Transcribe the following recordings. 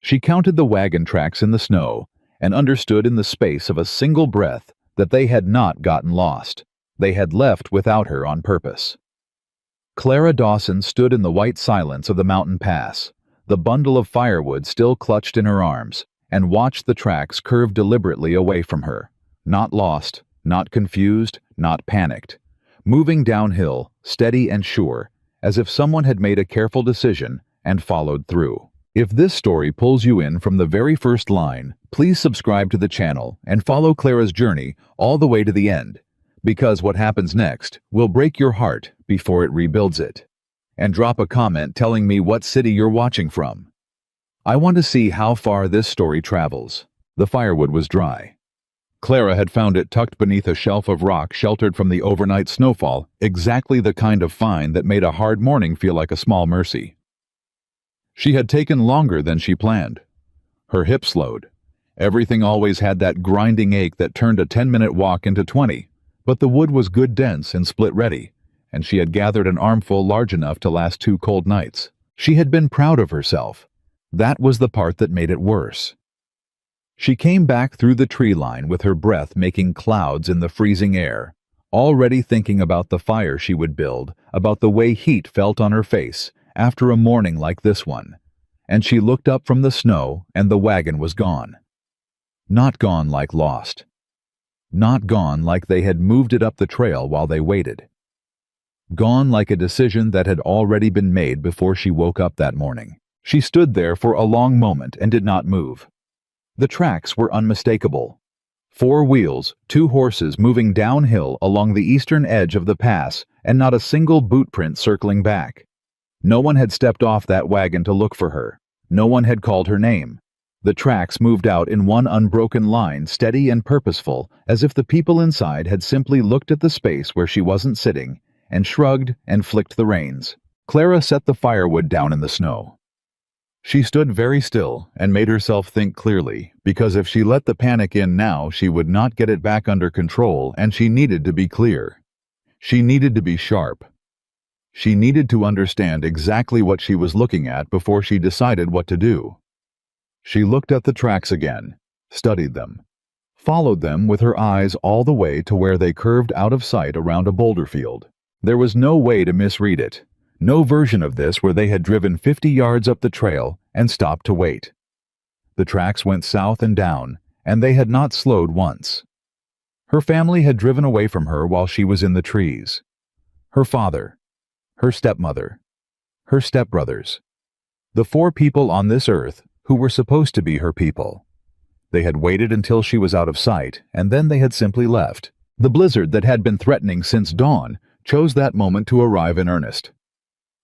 She counted the wagon tracks in the snow and understood in the space of a single breath that they had not gotten lost. They had left without her on purpose. Clara Dawson stood in the white silence of the mountain pass, the bundle of firewood still clutched in her arms, and watched the tracks curve deliberately away from her. Not lost, not confused, not panicked. Moving downhill, steady and sure, as if someone had made a careful decision and followed through. If this story pulls you in from the very first line, please subscribe to the channel and follow Clara's journey all the way to the end, because what happens next will break your heart before it rebuilds it. And drop a comment telling me what city you're watching from. I want to see how far this story travels. The firewood was dry. Clara had found it tucked beneath a shelf of rock sheltered from the overnight snowfall, exactly the kind of find that made a hard morning feel like a small mercy. She had taken longer than she planned. Her hips slowed. Everything always had that grinding ache that turned a 10-minute walk into 20, but the wood was good dense and split ready, and she had gathered an armful large enough to last 2 cold nights. She had been proud of herself. That was the part that made it worse. She came back through the tree line with her breath making clouds in the freezing air, already thinking about the fire she would build, about the way heat felt on her face after a morning like this one. And she looked up from the snow and the wagon was gone. Not gone like lost. Not gone like they had moved it up the trail while they waited. Gone like a decision that had already been made before she woke up that morning. She stood there for a long moment and did not move. The tracks were unmistakable. 4 wheels, 2 horses moving downhill along the eastern edge of the pass, and not a single boot print circling back. No one had stepped off that wagon to look for her. No one had called her name. The tracks moved out in one unbroken line, steady and purposeful, as if the people inside had simply looked at the space where she wasn't sitting, and shrugged and flicked the reins. Clara set the firewood down in the snow. She stood very still and made herself think clearly, because if she let the panic in now, she would not get it back under control, and she needed to be clear. She needed to be sharp. She needed to understand exactly what she was looking at before she decided what to do. She looked at the tracks again, studied them, followed them with her eyes all the way to where they curved out of sight around a boulder field. There was no way to misread it. No version of this where they had driven 50 yards up the trail and stopped to wait. The tracks went south and down, and they had not slowed once. Her family had driven away from her while she was in the trees. Her father, her stepmother, her stepbrothers. The 4 people on this earth who were supposed to be her people. They had waited until she was out of sight, and then they had simply left. The blizzard that had been threatening since dawn chose that moment to arrive in earnest.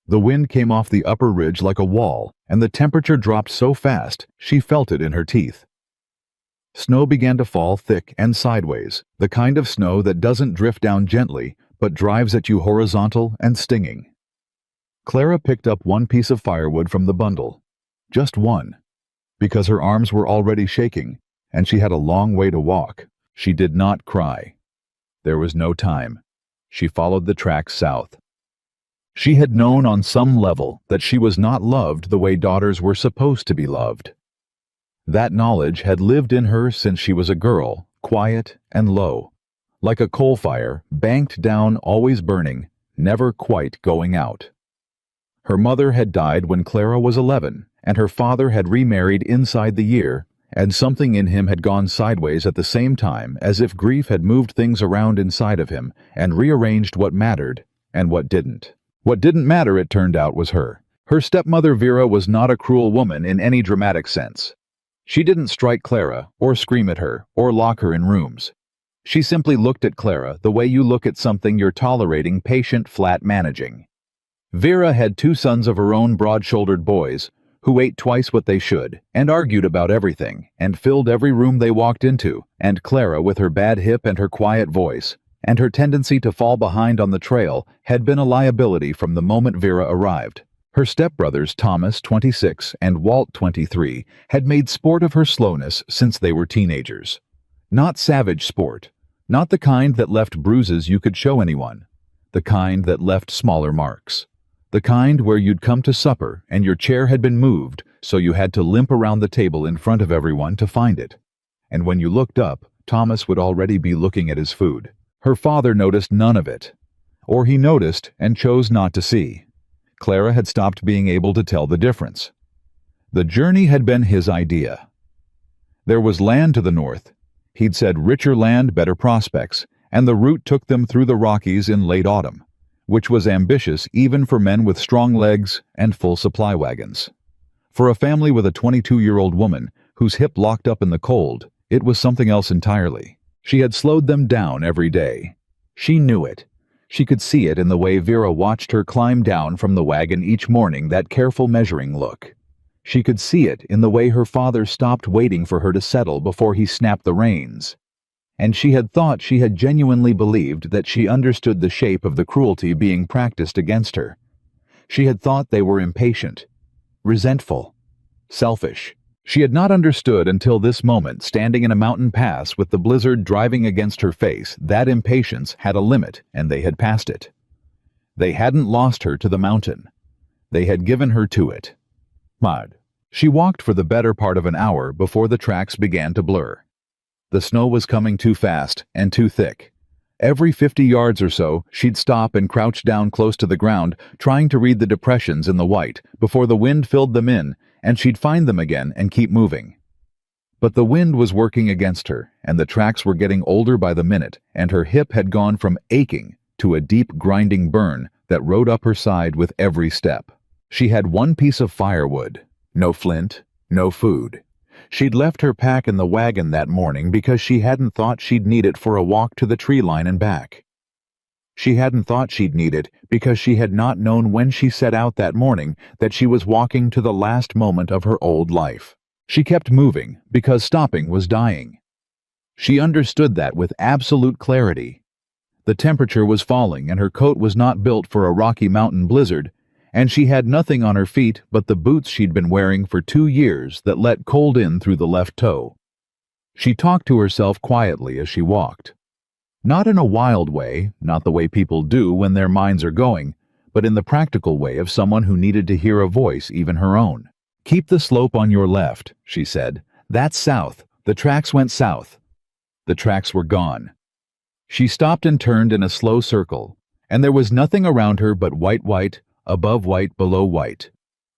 The wind came off the upper ridge like a wall, and the temperature dropped so fast she felt it in her teeth. Snow began to fall thick and sideways, the kind of snow that doesn't drift down gently, but drives at you horizontal and stinging. Clara picked up one piece of firewood from the bundle. Just one. Because her arms were already shaking, and she had a long way to walk. She did not cry. There was no time. She followed the tracks south. She had known on some level that she was not loved the way daughters were supposed to be loved. That knowledge had lived in her since she was a girl, quiet and low, like a coal fire, banked down, always burning, never quite going out. Her mother had died when Clara was 11, and her father had remarried inside the year, and something in him had gone sideways at the same time, as if grief had moved things around inside of him and rearranged what mattered and what didn't. What didn't matter, it turned out, was her. Her stepmother Vera was not a cruel woman in any dramatic sense. She didn't strike Clara, or scream at her, or lock her in rooms. She simply looked at Clara the way you look at something you're tolerating, patient, flat managing. Vera had 2 sons of her own, broad-shouldered boys, who ate twice what they should, and argued about everything, and filled every room they walked into, and Clara, with her bad hip and her quiet voice, and her tendency to fall behind on the trail, had been a liability from the moment Vera arrived. Her stepbrothers, Thomas, 26, and Walt, 23, had made sport of her slowness since they were teenagers. Not savage sport, not the kind that left bruises you could show anyone, the kind that left smaller marks. The kind where you'd come to supper and your chair had been moved so you had to limp around the table in front of everyone to find it. And when you looked up, Thomas would already be looking at his food. Her father noticed none of it. Or he noticed and chose not to see. Clara had stopped being able to tell the difference. The journey had been his idea. There was land to the north. He'd said richer land, better prospects, and the route took them through the Rockies in late autumn, which was ambitious even for men with strong legs and full supply wagons. For a family with a 22-year-old woman whose hip locked up in the cold, it was something else entirely. She had slowed them down every day. She knew it. She could see it in the way Vera watched her climb down from the wagon each morning, that careful measuring look. She could see it in the way her father stopped waiting for her to settle before he snapped the reins. And she had thought she had genuinely believed that she understood the shape of the cruelty being practiced against her. She had thought they were impatient, resentful, selfish. She had not understood until this moment, standing in a mountain pass with the blizzard driving against her face, that impatience had a limit, and they had passed it. They hadn't lost her to the mountain. They had given her to it. Mud. She walked for the better part of an hour before the tracks began to blur. The snow was coming too fast and too thick. Every 50 yards or so, she'd stop and crouch down close to the ground, trying to read the depressions in the white before the wind filled them in, and she'd find them again and keep moving. But the wind was working against her, and the tracks were getting older by the minute, and her hip had gone from aching to a deep grinding burn that rode up her side with every step. She had one piece of firewood, no flint, no food. She'd left her pack in the wagon that morning because she hadn't thought she'd need it for a walk to the tree line and back. She hadn't thought she'd need it because she had not known when she set out that morning that she was walking to the last moment of her old life. She kept moving because stopping was dying. She understood that with absolute clarity. The temperature was falling and her coat was not built for a Rocky Mountain blizzard, and she had nothing on her feet but the boots she'd been wearing for 2 years that let cold in through the left toe. She talked to herself quietly as she walked. Not in a wild way, not the way people do when their minds are going, but in the practical way of someone who needed to hear a voice, even her own. "Keep the slope on your left," she said. "That's south. The tracks went south." The tracks were gone. She stopped and turned in a slow circle, and there was nothing around her but white, above white, below white,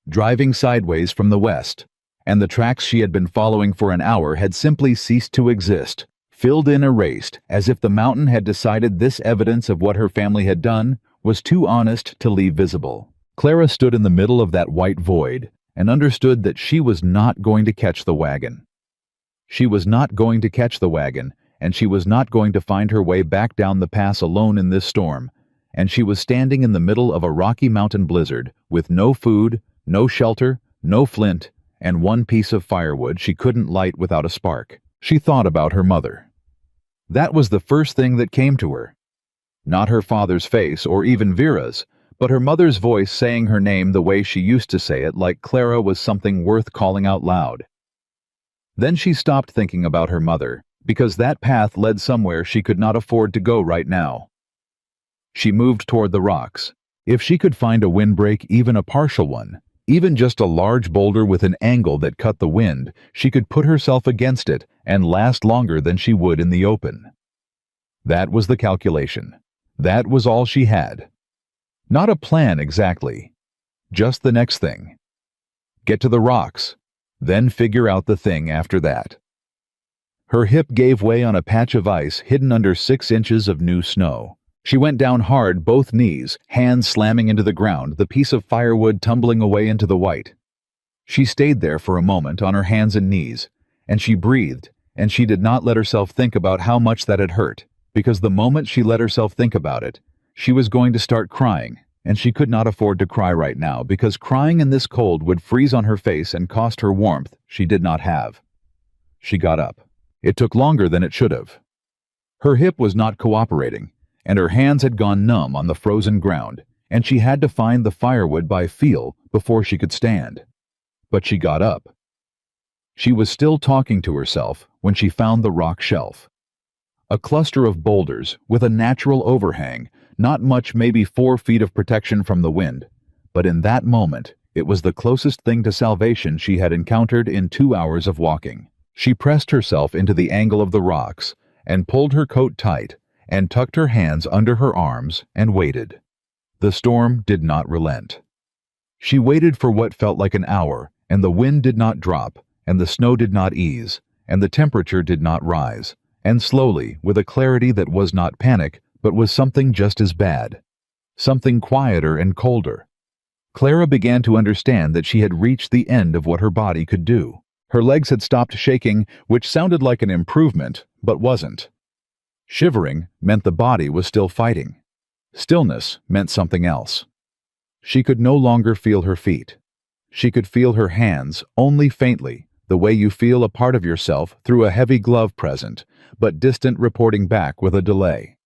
driving sideways from the west, and the tracks she had been following for an hour had simply ceased to exist, filled in, erased, as if the mountain had decided this evidence of what her family had done was too honest to leave visible. Clara stood in the middle of that white void and understood that she was not going to catch the wagon. She was not going to catch the wagon, and she was not going to find her way back down the pass alone in this storm, and she was standing in the middle of a Rocky Mountain blizzard with no food, no shelter, no flint, and one piece of firewood she couldn't light without a spark. She thought about her mother. That was the first thing that came to her. Not her father's face or even Vera's, but her mother's voice saying her name the way she used to say it, like Clara was something worth calling out loud. Then she stopped thinking about her mother, because that path led somewhere she could not afford to go right now. She moved toward the rocks. If she could find a windbreak, even a partial one, even just a large boulder with an angle that cut the wind, she could put herself against it and last longer than she would in the open. That was the calculation. That was all she had. Not a plan exactly. Just the next thing. Get to the rocks, then figure out the thing after that. Her hip gave way on a patch of ice hidden under 6 inches of new snow. She went down hard, both knees, hands slamming into the ground, the piece of firewood tumbling away into the white. She stayed there for a moment on her hands and knees, and she breathed, and she did not let herself think about how much that had hurt, because the moment she let herself think about it, she was going to start crying, and she could not afford to cry right now, because crying in this cold would freeze on her face and cost her warmth she did not have. She got up. It took longer than it should have. Her hip was not cooperating, and her hands had gone numb on the frozen ground, and she had to find the firewood by feel before she could stand. But she got up. She was still talking to herself when she found the rock shelf. A cluster of boulders with a natural overhang, not much, maybe 4 feet of protection from the wind, but in that moment It was the closest thing to salvation she had encountered in 2 hours of walking. She pressed herself into the angle of the rocks and pulled her coat tight and tucked her hands under her arms and waited. The storm did not relent. She waited for what felt like an hour, and the wind did not drop, and the snow did not ease, and the temperature did not rise, and slowly, with a clarity that was not panic, but was something just as bad. Something quieter and colder. Clara began to understand that she had reached the end of what her body could do. Her legs had stopped shaking, which sounded like an improvement, but wasn't. Shivering meant the body was still fighting. Stillness meant something else. She could no longer feel her feet. She could feel her hands only faintly, the way you feel a part of yourself through a heavy glove present, but distant reporting back with a delay.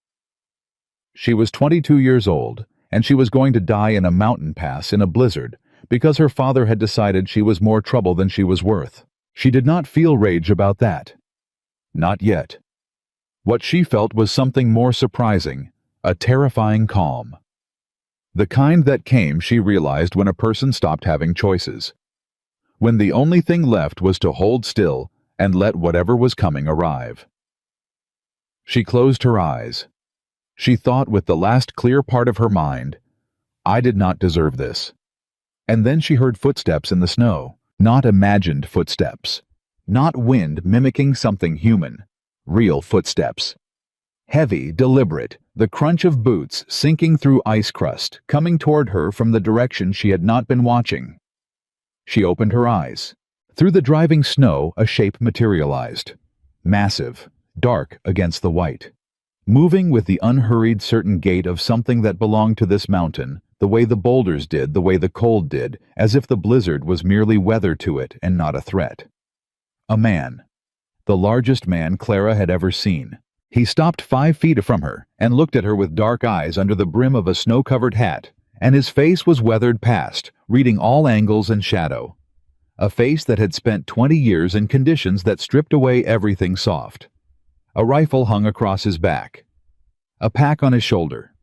She was 22 years old, and she was going to die in a mountain pass in a blizzard because her father had decided she was more trouble than she was worth. She did not feel rage about that. Not yet. What she felt was something more surprising, a terrifying calm. The kind that came, she realized, when a person stopped having choices. When the only thing left was to hold still and let whatever was coming arrive. She closed her eyes. She thought with the last clear part of her mind, I did not deserve this. And then she heard footsteps in the snow, not imagined footsteps, not wind mimicking something human, real footsteps. Heavy, deliberate, the crunch of boots sinking through ice crust, coming toward her from the direction she had not been watching. She opened her eyes. Through the driving snow, a shape materialized. Massive, dark against the white. Moving with the unhurried, certain gait of something that belonged to this mountain, the way the boulders did, the way the cold did, as if the blizzard was merely weather to it and not a threat. A man. The largest man Clara had ever seen. He stopped 5 feet from her and looked at her with dark eyes under the brim of a snow-covered hat, and his face was weathered past, reading all angles and shadow. A face that had spent 20 years in conditions that stripped away everything soft. A rifle hung across his back. A pack on his shoulder.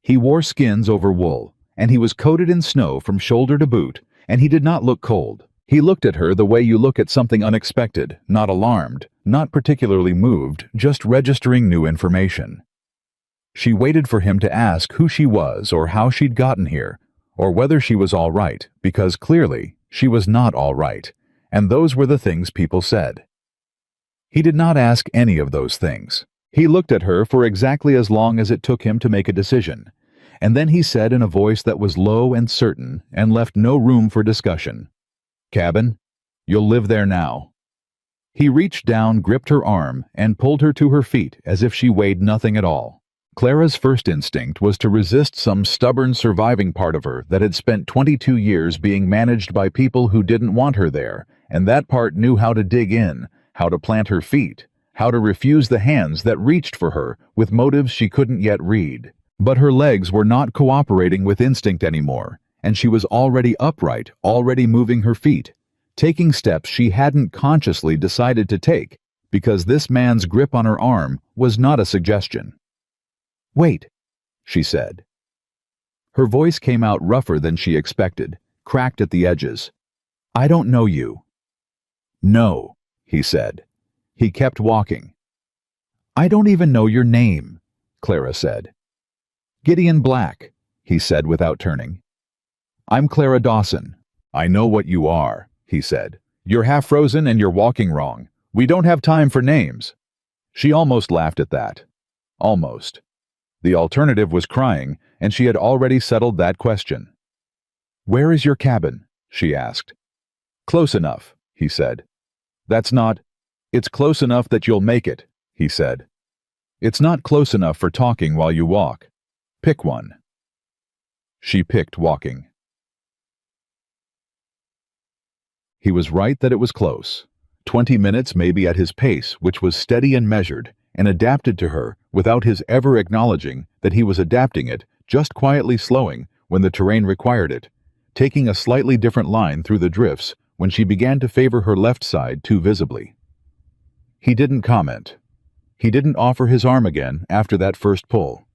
He wore skins over wool, and he was coated in snow from shoulder to boot, and he did not look cold. He looked at her the way you look at something unexpected, not alarmed, not particularly moved, just registering new information. She waited for him to ask who she was or how she'd gotten here, or whether she was all right, because clearly she was not all right, and those were the things people said. He did not ask any of those things. He looked at her for exactly as long as it took him to make a decision, and then he said in a voice that was low and certain and left no room for discussion, "Cabin, you'll live there now." He reached down, gripped her arm, and pulled her to her feet as if she weighed nothing at all. Clara's first instinct was to resist some stubborn surviving part of her that had spent 22 years being managed by people who didn't want her there, and that part knew how to dig in, how to plant her feet, how to refuse the hands that reached for her with motives she couldn't yet read. But her legs were not cooperating with instinct anymore, and she was already upright, already moving her feet, taking steps she hadn't consciously decided to take, because this man's grip on her arm was not a suggestion. "Wait," she said. Her voice came out rougher than she expected, cracked at the edges. "I don't know you." "No," he said. He kept walking. "I don't even know your name," Clara said. "Gideon Black," he said without turning. "I'm Clara Dawson." "I know what you are," he said. "You're half frozen and you're walking wrong. We don't have time for names." She almost laughed at that. Almost. The alternative was crying, and she had already settled that question. "Where is your cabin?" she asked. "Close enough," he said. "That's not—" "It's close enough that you'll make it," he said. "It's not close enough for talking while you walk. Pick one." She picked walking. He was right that it was close. 20 minutes maybe at his pace, which was steady and measured, and adapted to her without his ever acknowledging that he was adapting it, just quietly slowing when the terrain required it, taking a slightly different line through the drifts when she began to favor her left side too visibly. He didn't comment. He didn't offer his arm again after that first pull.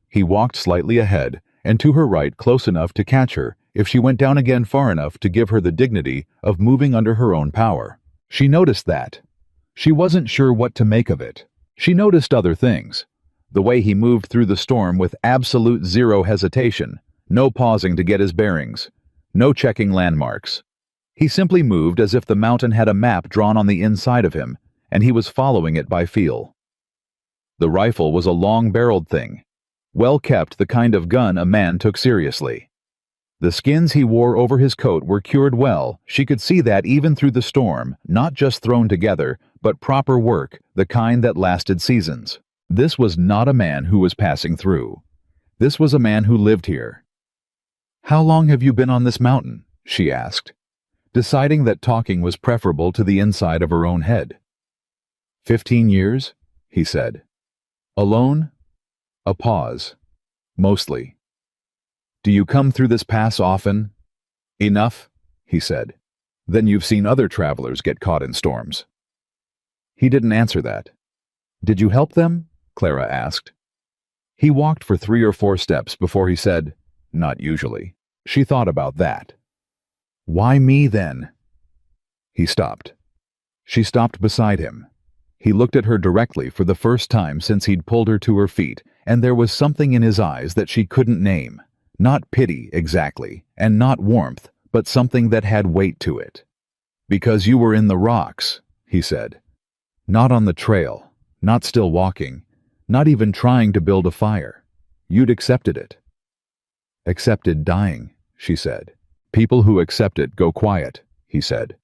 He walked slightly ahead and to her right close enough to catch her if she went down again far enough to give her the dignity of moving under her own power. She noticed that. She wasn't sure what to make of it. She noticed other things. The way he moved through the storm with absolute zero hesitation, no pausing to get his bearings, no checking landmarks. He simply moved as if the mountain had a map drawn on the inside of him, and he was following it by feel. The rifle was a long-barreled thing, well-kept, the kind of gun a man took seriously. The skins he wore over his coat were cured well. She could see that even through the storm, not just thrown together, but proper work, the kind that lasted seasons. This was not a man who was passing through. This was a man who lived here. "How long have you been on this mountain?" she asked, deciding that talking was preferable to the inside of her own head. 15 years, he said. Alone? A pause. Mostly. Do you come through this pass often? Enough, he said. Then you've seen other travelers get caught in storms. He didn't answer that. Did you help them? Clara asked. He walked for 3 or 4 steps before he said, not usually. She thought about that. Why me then? He stopped. She stopped beside him. He looked at her directly for the first time since he'd pulled her to her feet, and there was something in his eyes that she couldn't name. Not pity, exactly, and not warmth, but something that had weight to it. Because you were in the rocks, he said. Not on the trail, not still walking, not even trying to build a fire. You'd accepted it. Accepted dying, she said. People who accept it go quiet, he said.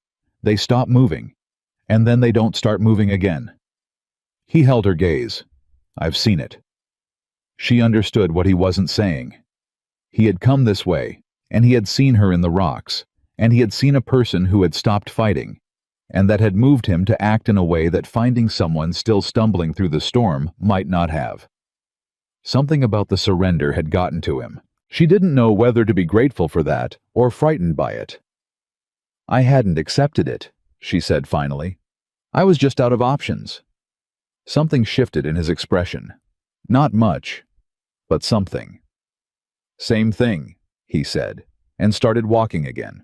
They stop moving, and then they don't start moving again. He held her gaze. I've seen it. She understood what he wasn't saying. He had come this way, and he had seen her in the rocks, and he had seen a person who had stopped fighting, and that had moved him to act in a way that finding someone still stumbling through the storm might not have. Something about the surrender had gotten to him. She didn't know whether to be grateful for that or frightened by it. I hadn't accepted it, she said finally. I was just out of options. Something shifted in his expression. Not much, but something. Same thing, he said, and started walking again.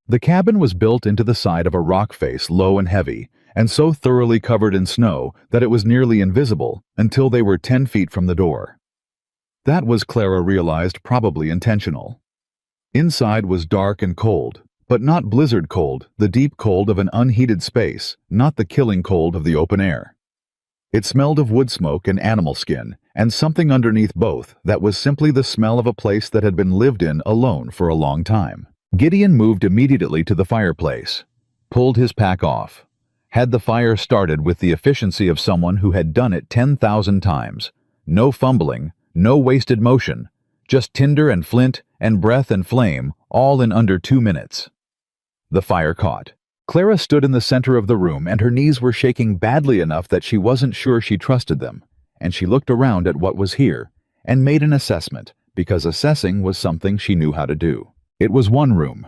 The cabin was built into the side of a rock face, low and heavy, and so thoroughly covered in snow that it was nearly invisible until they were 10 feet from the door. That was, Clara realized, probably intentional. Inside was dark and cold, but not blizzard cold, the deep cold of an unheated space, not the killing cold of the open air. It smelled of wood smoke and animal skin, and something underneath both that was simply the smell of a place that had been lived in alone for a long time. Gideon moved immediately to the fireplace, pulled his pack off, had the fire started with the efficiency of someone who had done it 10,000 times. No fumbling, no wasted motion, just tinder and flint and breath and flame, all in under 2 minutes. The fire caught. Clara stood in the center of the room, and her knees were shaking badly enough that she wasn't sure she trusted them, and she looked around at what was here, and made an assessment, because assessing was something she knew how to do. It was one room.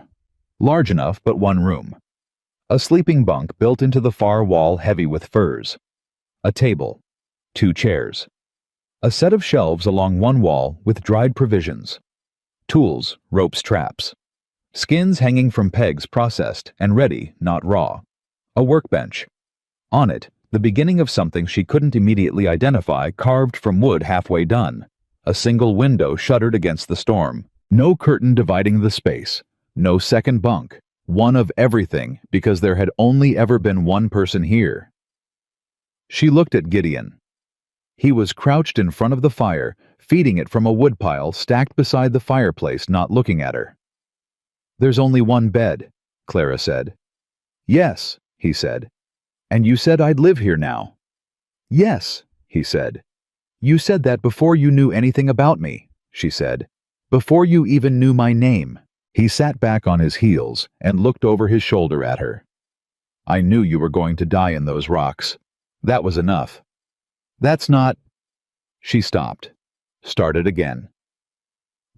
Large enough, but one room. A sleeping bunk built into the far wall heavy with furs. A table. 2 chairs. A set of shelves along one wall with dried provisions. Tools, ropes, traps. Skins hanging from pegs processed and ready, not raw. A workbench. On it, the beginning of something she couldn't immediately identify, carved from wood halfway done. A single window shuttered against the storm. No curtain dividing the space. No second bunk. One of everything, because there had only ever been one person here. She looked at Gideon. He was crouched in front of the fire, feeding it from a woodpile stacked beside the fireplace, not looking at her. There's only one bed, Clara said. Yes, he said. And you said I'd live here now. Yes, he said. You said that before you knew anything about me, she said. Before you even knew my name. He sat back on his heels and looked over his shoulder at her. I knew you were going to die in those rocks. That was enough. That's not... She stopped. Started again.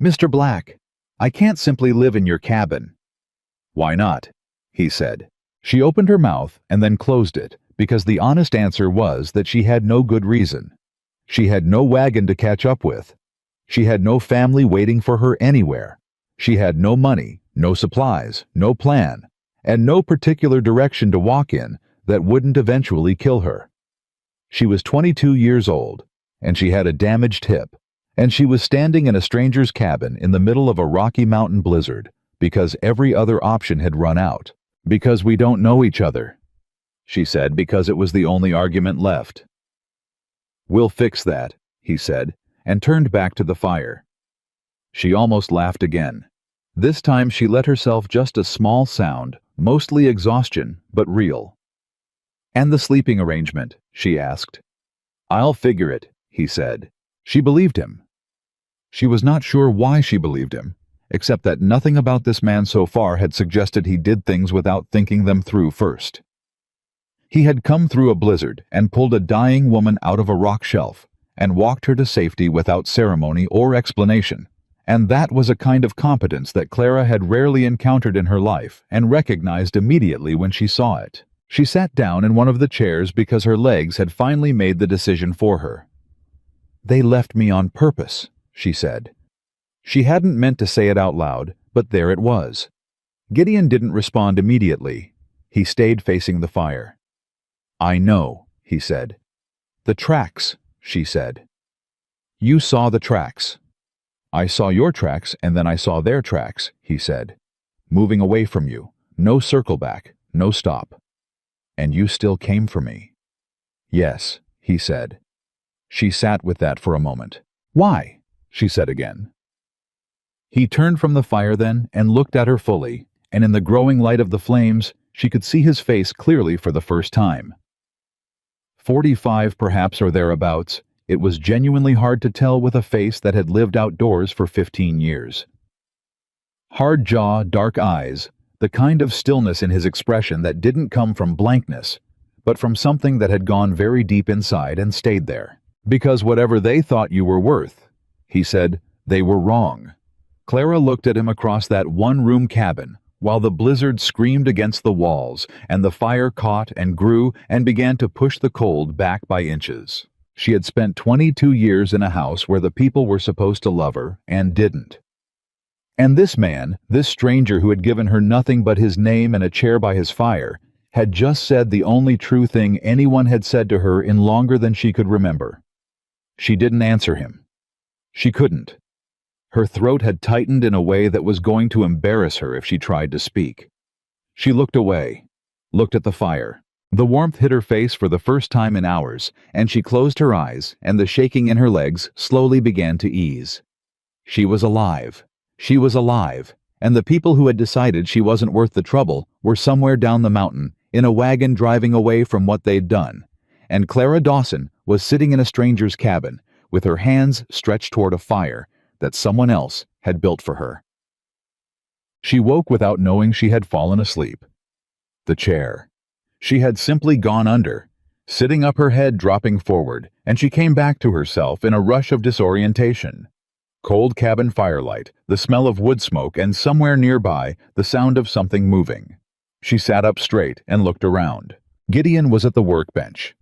Mr. Black, I can't simply live in your cabin. Why not? He said. She opened her mouth and then closed it, because the honest answer was that she had no good reason. She had no wagon to catch up with. She had no family waiting for her anywhere. She had no money, no supplies, no plan, and no particular direction to walk in that wouldn't eventually kill her. She was 22 years old, and she had a damaged hip, and she was standing in a stranger's cabin in the middle of a Rocky Mountain blizzard because every other option had run out. "Because we don't know each other," she said, because it was the only argument left. "We'll fix that," he said, and turned back to the fire. She almost laughed again. This time she let herself just a small sound, mostly exhaustion, but real. "And the sleeping arrangement?" she asked. "I'll figure it," he said. She believed him. She was not sure why she believed him, except that nothing about this man so far had suggested he did things without thinking them through first. He had come through a blizzard and pulled a dying woman out of a rock shelf and walked her to safety without ceremony or explanation, and that was a kind of competence that Clara had rarely encountered in her life and recognized immediately when she saw it. She sat down in one of the chairs because her legs had finally made the decision for her. "They left me on purpose," she said. She hadn't meant to say it out loud, but there it was. Gideon didn't respond immediately. He stayed facing the fire. "I know," he said. "The tracks," she said. "You saw the tracks." "I saw your tracks and then I saw their tracks," he said. "Moving away from you. No circle back, no stop. And you still came for me." "Yes," he said. She sat with that for a moment. "Why?" she said again. He turned from the fire then and looked at her fully, and in the growing light of the flames, she could see his face clearly for the first time. 45 perhaps or thereabouts, it was genuinely hard to tell with a face that had lived outdoors for 15 years. Hard jaw, dark eyes, the kind of stillness in his expression that didn't come from blankness, but from something that had gone very deep inside and stayed there. "Because whatever they thought you were worth," he said, "they were wrong." Clara looked at him across that one-room cabin, while the blizzard screamed against the walls, and the fire caught and grew and began to push the cold back by inches. She had spent 22 years in a house where the people were supposed to love her and didn't. And this man, this stranger who had given her nothing but his name and a chair by his fire, had just said the only true thing anyone had said to her in longer than she could remember. She didn't answer him. She couldn't. Her throat had tightened in a way that was going to embarrass her if she tried to speak. She looked away, looked at the fire. The warmth hit her face for the first time in hours, and she closed her eyes, and the shaking in her legs slowly began to ease. She was alive. She was alive, and the people who had decided she wasn't worth the trouble were somewhere down the mountain, in a wagon driving away from what they'd done, and Clara Dawson was sitting in a stranger's cabin, with her hands stretched toward a fire that someone else had built for her. She woke without knowing she had fallen asleep. The chair. She had simply gone under, sitting up, her head dropping forward, and she came back to herself in a rush of disorientation. Cold cabin firelight, the smell of wood smoke, and somewhere nearby, the sound of something moving. She sat up straight and looked around. Gideon was at the workbench.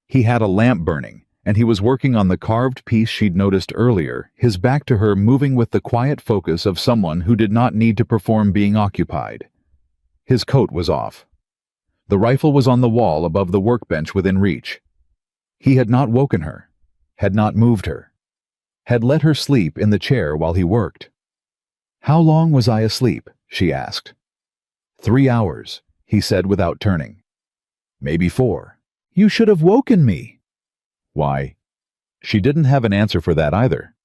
He had a lamp burning, and he was working on the carved piece she'd noticed earlier, his back to her, moving with the quiet focus of someone who did not need to perform being occupied. His coat was off. The rifle was on the wall above the workbench within reach. He had not woken her, had not moved her, had let her sleep in the chair while he worked. "How long was I asleep?" she asked. 3 hours, he said without turning. "Maybe 4. "You should have woken me." "Why?" She didn't have an answer for that either.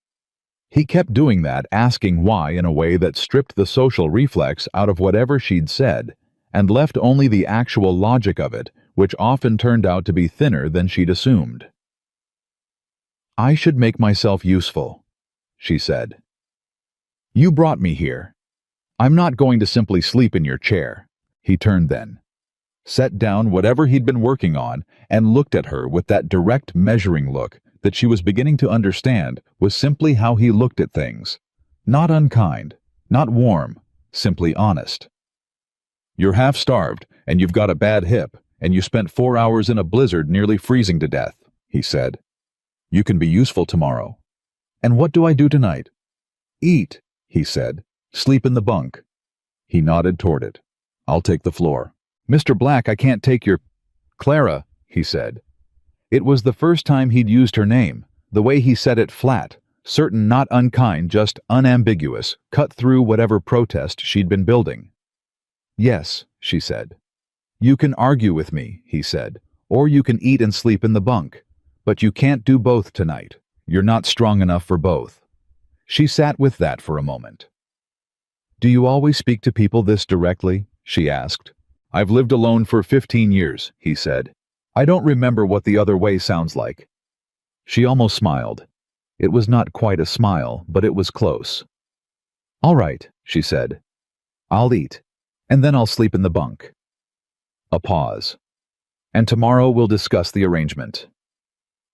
He kept doing that, asking why in a way that stripped the social reflex out of whatever she'd said, and left only the actual logic of it, which often turned out to be thinner than she'd assumed. "I should make myself useful," she said. "You brought me here. I'm not going to simply sleep in your chair." He turned then, set down whatever he'd been working on, and looked at her with that direct measuring look that she was beginning to understand was simply how he looked at things. Not unkind, not warm, simply honest. "You're half-starved, and you've got a bad hip, and you spent 4 hours in a blizzard nearly freezing to death," he said. "You can be useful tomorrow." And what do I do tonight? Eat, he said. Sleep in the bunk. He nodded toward it. I'll take the floor. Mr. Black, I can't take your... Clara, he said. It was the first time he'd used her name. The way he said it flat, certain, not unkind, just unambiguous, cut through whatever protest she'd been building. Yes, she said. You can argue with me, he said, or you can eat and sleep in the bunk. But you can't do both tonight. You're not strong enough for both. She sat with that for a moment. Do you always speak to people this directly? She asked. I've lived alone for 15 years, he said. I don't remember what the other way sounds like. She almost smiled. It was not quite a smile, but it was close. All right, she said. I'll eat, and then I'll sleep in the bunk. A pause. And tomorrow we'll discuss the arrangement.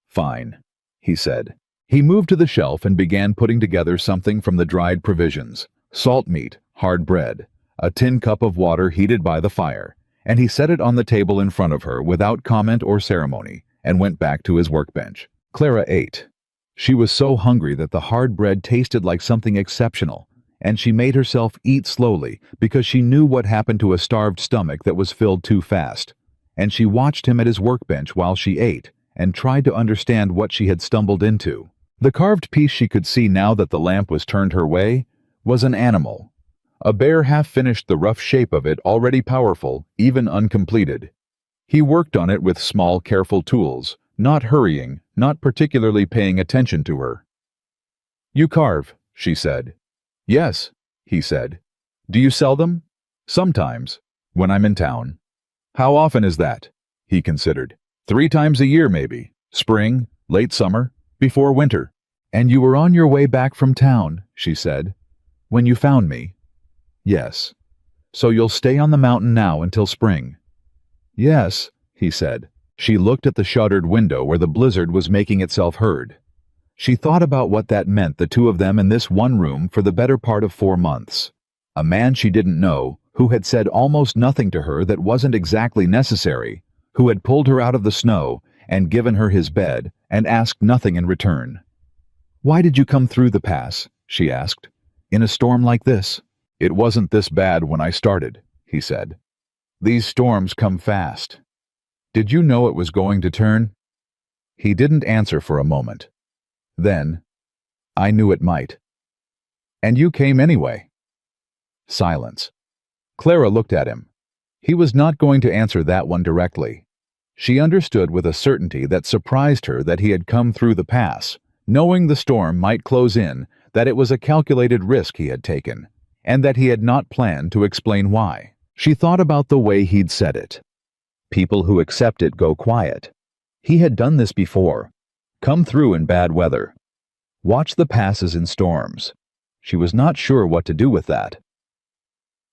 Fine, he said. He moved to the shelf and began putting together something from the dried provisions, salt meat, hard bread, a tin cup of water heated by the fire, and he set it on the table in front of her without comment or ceremony and went back to his workbench. Clara ate. She was so hungry that the hard bread tasted like something exceptional, and she made herself eat slowly because she knew what happened to a starved stomach that was filled too fast, and she watched him at his workbench while she ate and tried to understand what she had stumbled into. The carved piece she could see now that the lamp was turned her way was an animal. A bear half finished the rough shape of it, already powerful, even uncompleted. He worked on it with small, careful tools, not hurrying, not particularly paying attention to her. You carve, she said. Yes, he said. Do you sell them? Sometimes, when I'm in town. How often is that? He considered. 3 times a year, maybe. Spring, late summer, before winter. And you were on your way back from town, she said, when you found me. Yes. So you'll stay on the mountain now until spring. Yes, he said. She looked at the shuttered window where the blizzard was making itself heard. She thought about what that meant, the two of them in this one room for the better part of 4 months. A man she didn't know, who had said almost nothing to her that wasn't exactly necessary, who had pulled her out of the snow and given her his bed and asked nothing in return. Why did you come through the pass? She asked. In a storm like this? It wasn't this bad when I started, he said. These storms come fast. Did you know it was going to turn? He didn't answer for a moment. Then, I knew it might. And you came anyway. Silence. Clara looked at him. He was not going to answer that one directly. She understood with a certainty that surprised her that he had come through the pass, knowing the storm might close in, that it was a calculated risk he had taken, and that he had not planned to explain why. She thought about the way he'd said it. People who accept it go quiet. He had done this before. Come through in bad weather. Watch the passes in storms. She was not sure what to do with that.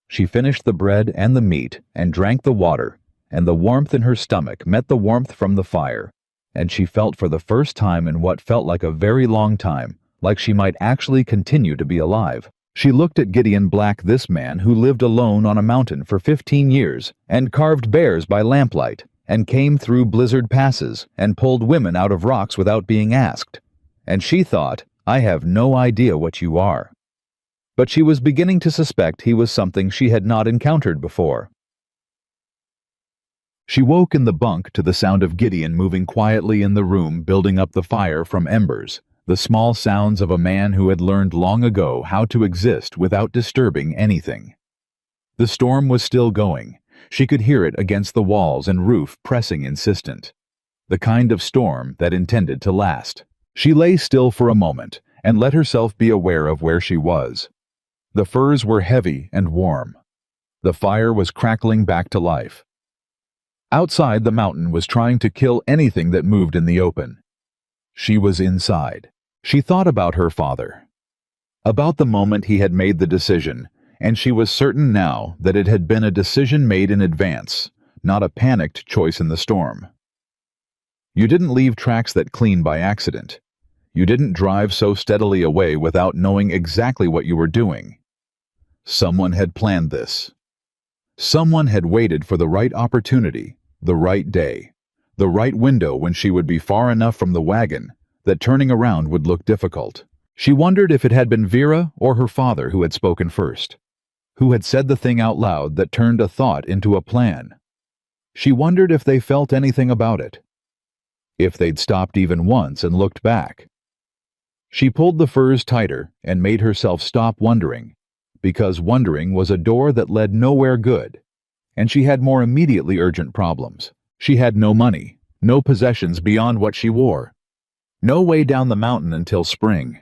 She finished the bread and the meat and drank the water, and the warmth in her stomach met the warmth from the fire, and she felt for the first time in what felt like a very long time, like she might actually continue to be alive. She looked at Gideon Black, this man who lived alone on a mountain for 15 years and carved bears by lamplight and came through blizzard passes and pulled women out of rocks without being asked. And she thought, I have no idea what you are. But she was beginning to suspect he was something she had not encountered before. She woke in the bunk to the sound of Gideon moving quietly in the room, building up the fire from embers, the small sounds of a man who had learned long ago how to exist without disturbing anything. The storm was still going. She could hear it against the walls and roof pressing insistent. The kind of storm that intended to last. She lay still for a moment and let herself be aware of where she was. The furs were heavy and warm. The fire was crackling back to life. Outside, the mountain was trying to kill anything that moved in the open. She was inside. She thought about her father. About the moment he had made the decision, and she was certain now that it had been a decision made in advance, not a panicked choice in the storm. You didn't leave tracks that clean by accident. You didn't drive so steadily away without knowing exactly what you were doing. Someone had planned this. Someone had waited for the right opportunity, the right day, the right window when she would be far enough from the wagon that turning around would look difficult. She wondered if it had been Vera or her father who had spoken first, who had said the thing out loud that turned a thought into a plan. She wondered if they felt anything about it, if they'd stopped even once and looked back. She pulled the furs tighter and made herself stop wondering, because wondering was a door that led nowhere good, and she had more immediately urgent problems. She had no money, no possessions beyond what she wore, no way down the mountain until spring.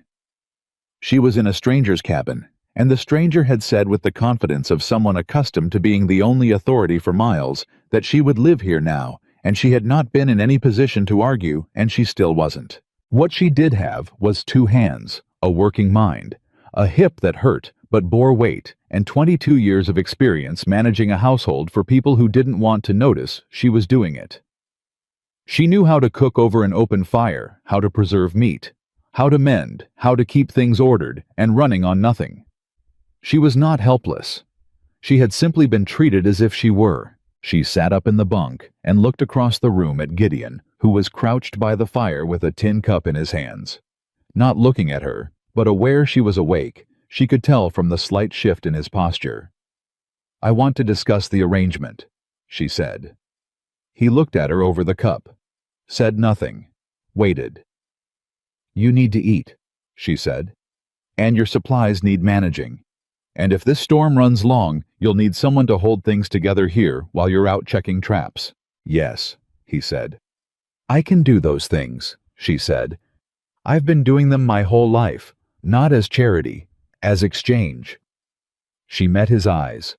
She was in a stranger's cabin, and the stranger had said with the confidence of someone accustomed to being the only authority for miles that she would live here now, and she had not been in any position to argue, and she still wasn't. What she did have was 2 hands, a working mind, a hip that hurt but bore weight, and 22 years of experience managing a household for people who didn't want to notice she was doing it. She knew how to cook over an open fire, how to preserve meat, how to mend, how to keep things ordered and running on nothing. She was not helpless. She had simply been treated as if she were. She sat up in the bunk and looked across the room at Gideon, who was crouched by the fire with a tin cup in his hands. Not looking at her, but aware she was awake, she could tell from the slight shift in his posture. "I want to discuss the arrangement," she said. He looked at her over the cup, said nothing, waited. "You need to eat," she said, "and your supplies need managing. And if this storm runs long, you'll need someone to hold things together here while you're out checking traps." "Yes," he said. "I can do those things," she said. "I've been doing them my whole life, not as charity, as exchange." She met his eyes.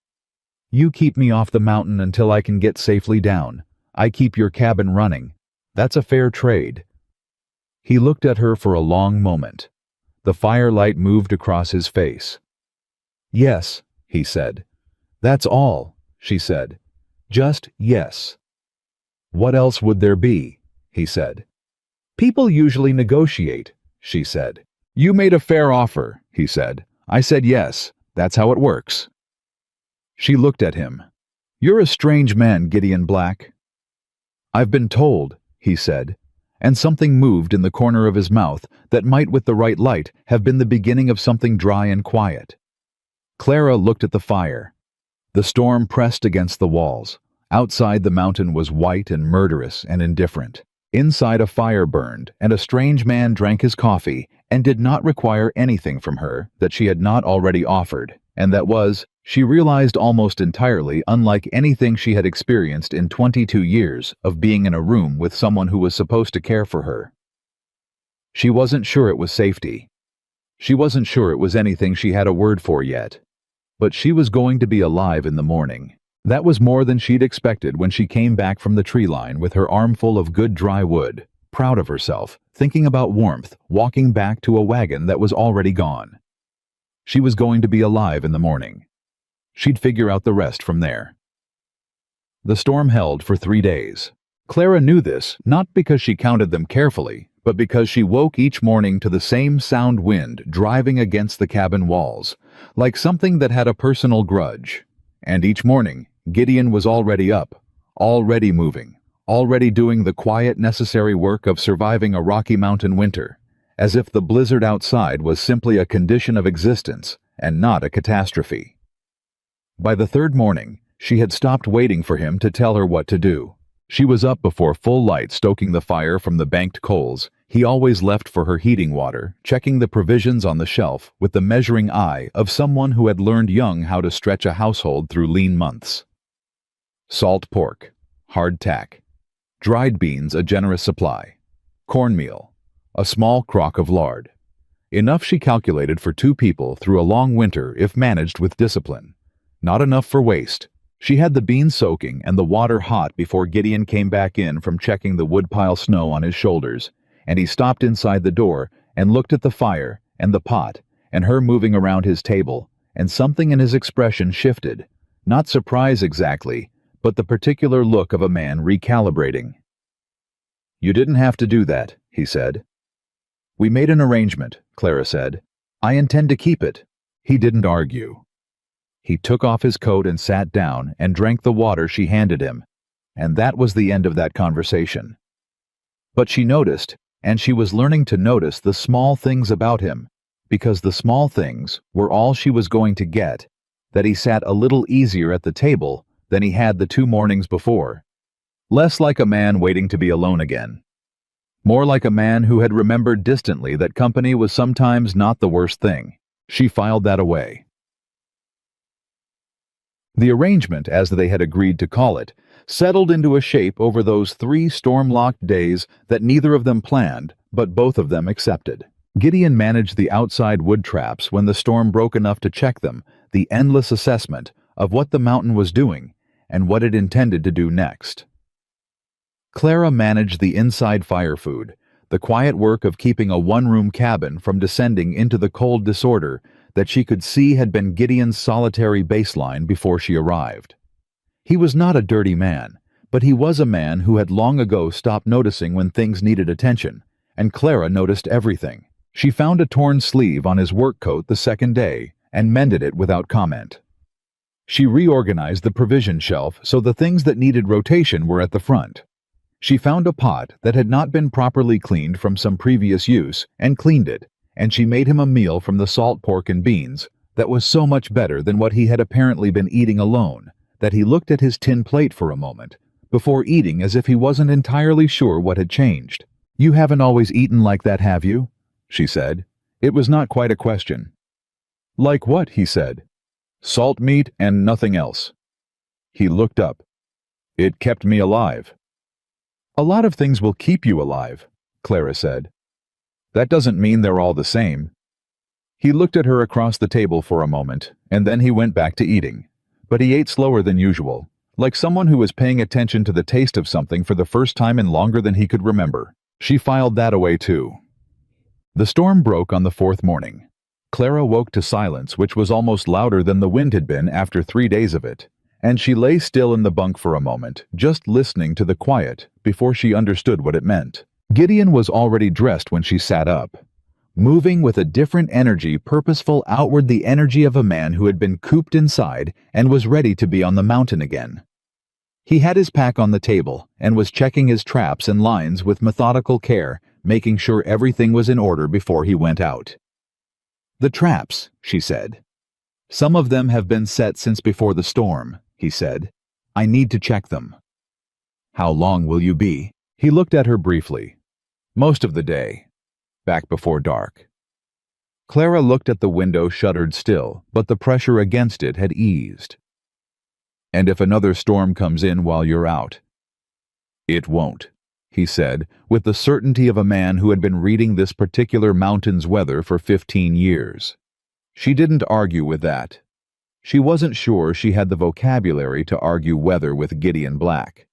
"You keep me off the mountain until I can get safely down. I keep your cabin running. That's a fair trade." He looked at her for a long moment. The firelight moved across his face. "Yes," he said. "That's all," she said. "Just yes." "What else would there be?" he said. "People usually negotiate," she said. "You made a fair offer," he said. "I said yes. That's how it works." She looked at him. "You're a strange man, Gideon Black." "I've been told," he said, and something moved in the corner of his mouth that might with the right light have been the beginning of something dry and quiet. Clara looked at the fire. The storm pressed against the walls. Outside the mountain was white and murderous and indifferent. Inside a fire burned, and a strange man drank his coffee and did not require anything from her that she had not already offered, and that was, she realized almost entirely, unlike anything she had experienced in 22 years of being in a room with someone who was supposed to care for her. She wasn't sure it was safety. She wasn't sure it was anything she had a word for yet. But she was going to be alive in the morning. That was more than she'd expected when she came back from the tree line with her armful of good dry wood, proud of herself, thinking about warmth, walking back to a wagon that was already gone. She was going to be alive in the morning. She'd figure out the rest from there. The storm held for 3 days. Clara knew this not because she counted them carefully, but because she woke each morning to the same sound wind driving against the cabin walls, like something that had a personal grudge. And each morning, Gideon was already up, already moving, already doing the quiet necessary work of surviving a Rocky Mountain winter, as if the blizzard outside was simply a condition of existence and not a catastrophe. By the 3rd morning, she had stopped waiting for him to tell her what to do. She was up before full light stoking the fire from the banked coals he always left for her heating water, checking the provisions on the shelf with the measuring eye of someone who had learned young how to stretch a household through lean months. Salt pork, hardtack, dried beans a generous supply, cornmeal, a small crock of lard. Enough, she calculated, for 2 people through a long winter if managed with discipline. Not enough for waste. She had the beans soaking and the water hot before Gideon came back in from checking the woodpile snow on his shoulders, and he stopped inside the door and looked at the fire and the pot and her moving around his table, and something in his expression shifted. Not surprise exactly, but the particular look of a man recalibrating. "You didn't have to do that," he said. "We made an arrangement," Clara said. "I intend to keep it." He didn't argue. He took off his coat and sat down and drank the water she handed him, and that was the end of that conversation. But she noticed, and she was learning to notice, the small things about him, because the small things were all she was going to get, that he sat a little easier at the table than he had the 2 mornings before. Less like a man waiting to be alone again. More like a man who had remembered distantly that company was sometimes not the worst thing. She filed that away. The arrangement, as they had agreed to call it, settled into a shape over those 3 storm-locked days that neither of them planned, but both of them accepted. Gideon managed the outside wood traps when the storm broke enough to check them, the endless assessment of what the mountain was doing and what it intended to do next. Clara managed the inside fire food, the quiet work of keeping a one-room cabin from descending into the cold disorder that she could see had been Gideon's solitary baseline before she arrived. He was not a dirty man, but he was a man who had long ago stopped noticing when things needed attention, and Clara noticed everything. She found a torn sleeve on his work coat the second day and mended it without comment. She reorganized the provision shelf so the things that needed rotation were at the front. She found a pot that had not been properly cleaned from some previous use and cleaned it, and she made him a meal from the salt pork and beans that was so much better than what he had apparently been eating alone that he looked at his tin plate for a moment before eating as if he wasn't entirely sure what had changed. "You haven't always eaten like that, have you?" she said. It was not quite a question. "Like what?" he said. "Salt meat and nothing else." He looked up. "It kept me alive." "A lot of things will keep you alive," Clara said. "That doesn't mean they're all the same." He looked at her across the table for a moment, and then he went back to eating. But he ate slower than usual, like someone who was paying attention to the taste of something for the first time in longer than he could remember. She filed that away too. The storm broke on the 4th morning. Clara woke to silence which was almost louder than the wind had been after 3 days of it, and she lay still in the bunk for a moment, just listening to the quiet before she understood what it meant. Gideon was already dressed when she sat up, moving with a different energy, purposeful outward, the energy of a man who had been cooped inside and was ready to be on the mountain again. He had his pack on the table and was checking his traps and lines with methodical care, making sure everything was in order before he went out. "The traps," she said. "Some of them have been set since before the storm," he said. "I need to check them." "How long will you be?" He looked at her briefly. "Most of the day. Back before dark." Clara looked at the window, shuttered still, but the pressure against it had eased. "And if another storm comes in while you're out?" "It won't," he said, with the certainty of a man who had been reading this particular mountain's weather for 15 years. She didn't argue with that. She wasn't sure she had the vocabulary to argue weather with Gideon Black.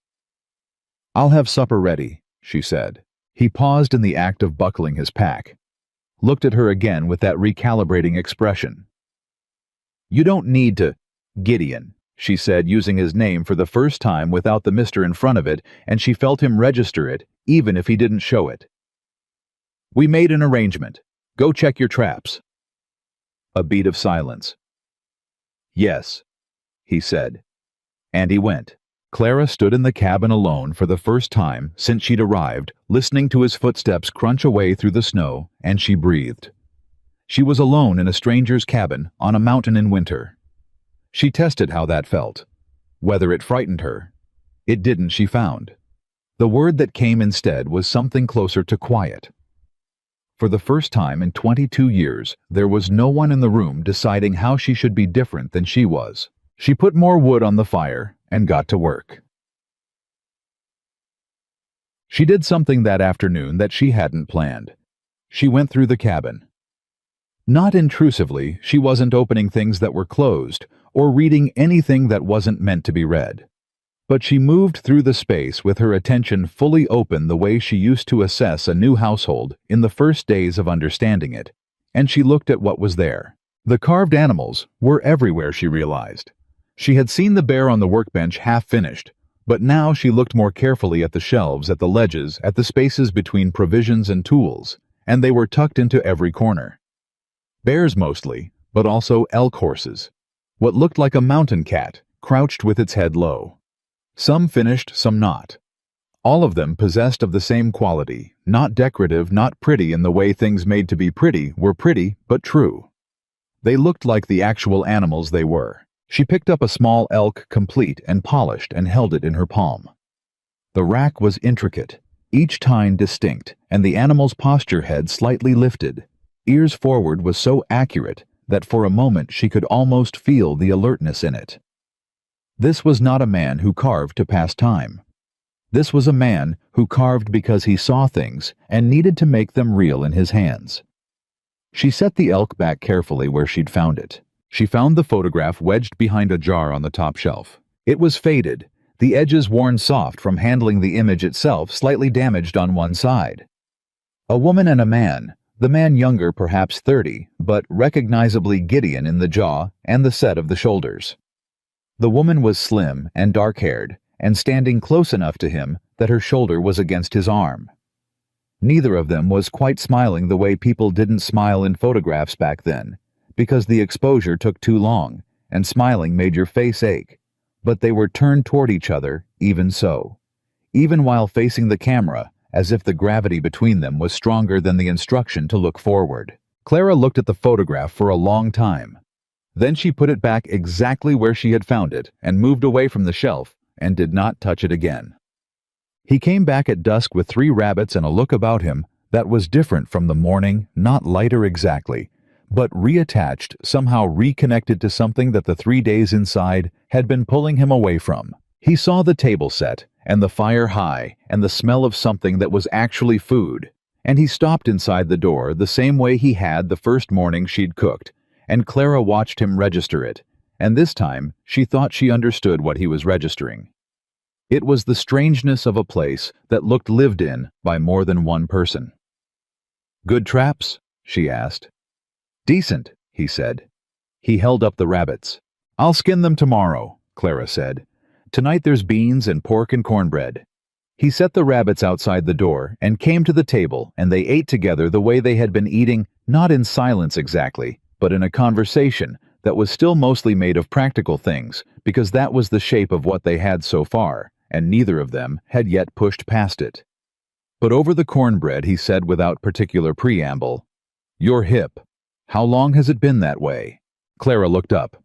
"I'll have supper ready," she said. He paused in the act of buckling his pack, looked at her again with that recalibrating expression. "You don't need to—" "Gideon," she said, using his name for the first time without the Mr. in front of it, and she felt him register it, even if he didn't show it. "We made an arrangement. Go check your traps." A beat of silence. "Yes," he said. And he went. Clara stood in the cabin alone for the first time since she'd arrived, listening to his footsteps crunch away through the snow, and she breathed. She was alone in a stranger's cabin on a mountain in winter. She tested how that felt, whether it frightened her. It didn't, she found. The word that came instead was something closer to quiet. For the first time in 22 years, there was no one in the room deciding how she should be different than she was. She put more wood on the fire and got to work. She did something that afternoon that she hadn't planned. She went through the cabin. Not intrusively, she wasn't opening things that were closed or reading anything that wasn't meant to be read. But she moved through the space with her attention fully open the way she used to assess a new household in the first days of understanding it, and she looked at what was there. The carved animals were everywhere, she realized. She had seen the bear on the workbench half-finished, but now she looked more carefully at the shelves, at the ledges, at the spaces between provisions and tools, and they were tucked into every corner. Bears mostly, but also elk horses. What looked like a mountain cat, crouched with its head low. Some finished, some not. All of them possessed of the same quality, not decorative, not pretty in the way things made to be pretty were pretty, but true. They looked like the actual animals they were. She picked up a small elk complete and polished and held it in her palm. The rack was intricate, each tine distinct, and the animal's posture head slightly lifted. Ears forward was so accurate that for a moment she could almost feel the alertness in it. This was not a man who carved to pass time. This was a man who carved because he saw things and needed to make them real in his hands. She set the elk back carefully where she'd found it. She found the photograph wedged behind a jar on the top shelf. It was faded, the edges worn soft from handling the image itself, slightly damaged on one side. A woman and a man, the man younger, perhaps 30, but recognizably Gideon in the jaw and the set of the shoulders. The woman was slim and dark-haired, and standing close enough to him that her shoulder was against his arm. Neither of them was quite smiling the way people didn't smile in photographs back then, because the exposure took too long, and smiling made your face ache. But they were turned toward each other, even so. Even while facing the camera, as if the gravity between them was stronger than the instruction to look forward. Clara looked at the photograph for a long time. Then she put it back exactly where she had found it and moved away from the shelf and did not touch it again. He came back at dusk with 3 rabbits and a look about him that was different from the morning, not lighter exactly, but reattached, somehow reconnected to something that the 3 days inside had been pulling him away from. He saw the table set, and the fire high, and the smell of something that was actually food, and he stopped inside the door the same way he had the first morning she'd cooked, and Clara watched him register it, and this time she thought she understood what he was registering. It was the strangeness of a place that looked lived in by more than one person. "Good traps?" she asked. "Decent," he said. He held up the rabbits. "I'll skin them tomorrow," Clara said. "Tonight there's beans and pork and cornbread." He set the rabbits outside the door and came to the table, and they ate together the way they had been eating, not in silence exactly, but in a conversation that was still mostly made of practical things, because that was the shape of what they had so far, and neither of them had yet pushed past it. But over the cornbread he said without particular preamble, "You're hip. How long has it been that way?" Clara looked up.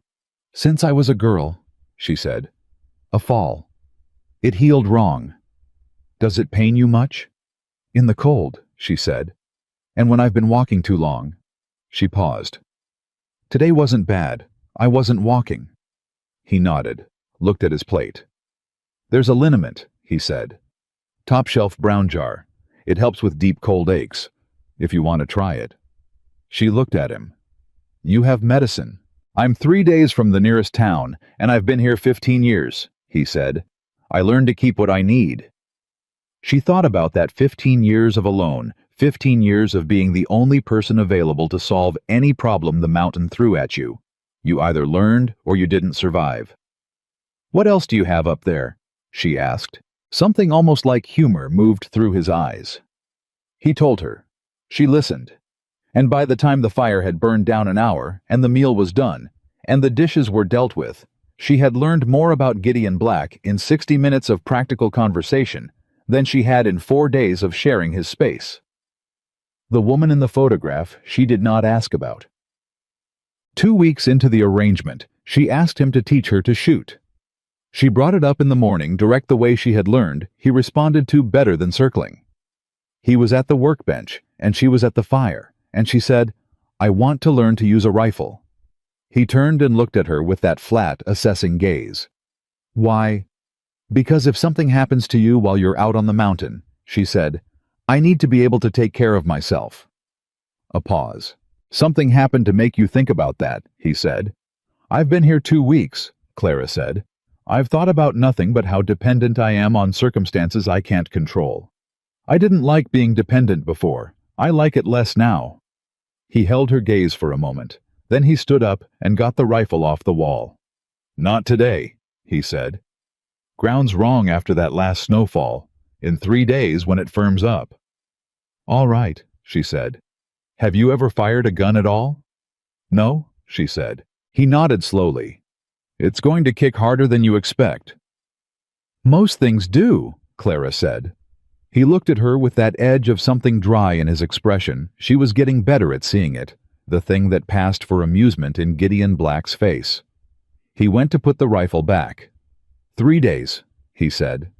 "Since I was a girl," she said. "A fall. It healed wrong. Does it pain you much?" "In the cold," she said. "And when I've been walking too long." She paused. "Today wasn't bad. I wasn't walking." He nodded, looked at his plate. "There's a liniment," he said. "Top shelf brown jar. It helps with deep cold aches, if you want to try it." She looked at him. "You have medicine." "I'm 3 days from the nearest town, and I've been here 15 years, he said. "I learned to keep what I need." She thought about that 15 years of alone, 15 years of being the only person available to solve any problem the mountain threw at you. You either learned or you didn't survive. "What else do you have up there?" she asked. Something almost like humor moved through his eyes. He told her. She listened. And by the time the fire had burned down an hour, and the meal was done, and the dishes were dealt with, she had learned more about Gideon Black in 60 minutes of practical conversation than she had in 4 days of sharing his space. The woman in the photograph she did not ask about. 2 weeks into the arrangement, she asked him to teach her to shoot. She brought it up in the morning direct the way she had learned. He responded to better than circling. He was at the workbench, and she was at the fire, and she said, "I want to learn to use a rifle." He turned and looked at her with that flat, assessing gaze. "Why?" "Because if something happens to you while you're out on the mountain," she said, "I need to be able to take care of myself." A pause. "Something happened to make you think about that," he said. "I've been here 2 weeks," Clara said. "I've thought about nothing but how dependent I am on circumstances I can't control. I didn't like being dependent before. I like it less now." He held her gaze for a moment. Then he stood up and got the rifle off the wall. "Not today," he said. "Ground's wrong after that last snowfall. In 3 days when it firms up." "All right," she said. "Have you ever fired a gun at all?" "No," she said. He nodded slowly. "It's going to kick harder than you expect." "Most things do," Clara said. He looked at her with that edge of something dry in his expression. She was getting better at seeing it, the thing that passed for amusement in Gideon Black's face. He went to put the rifle back. 3 days, he said.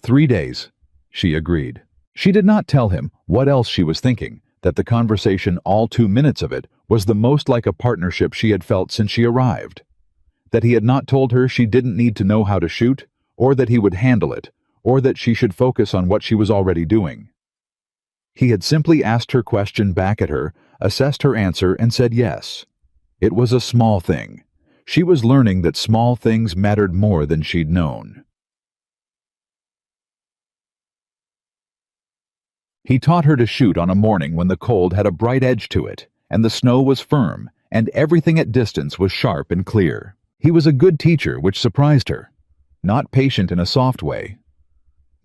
3 days, she agreed. She did not tell him what else she was thinking, that the conversation, all 2 minutes of it, was the most like a partnership she had felt since she arrived. That he had not told her she didn't need to know how to shoot, or that he would handle it, or that she should focus on what she was already doing. He had simply asked her question back at her, assessed her answer, and said yes. It was a small thing. She was learning that small things mattered more than she'd known. He taught her to shoot on a morning when the cold had a bright edge to it, and the snow was firm, and everything at distance was sharp and clear. He was a good teacher, which surprised her. Not patient in a soft way.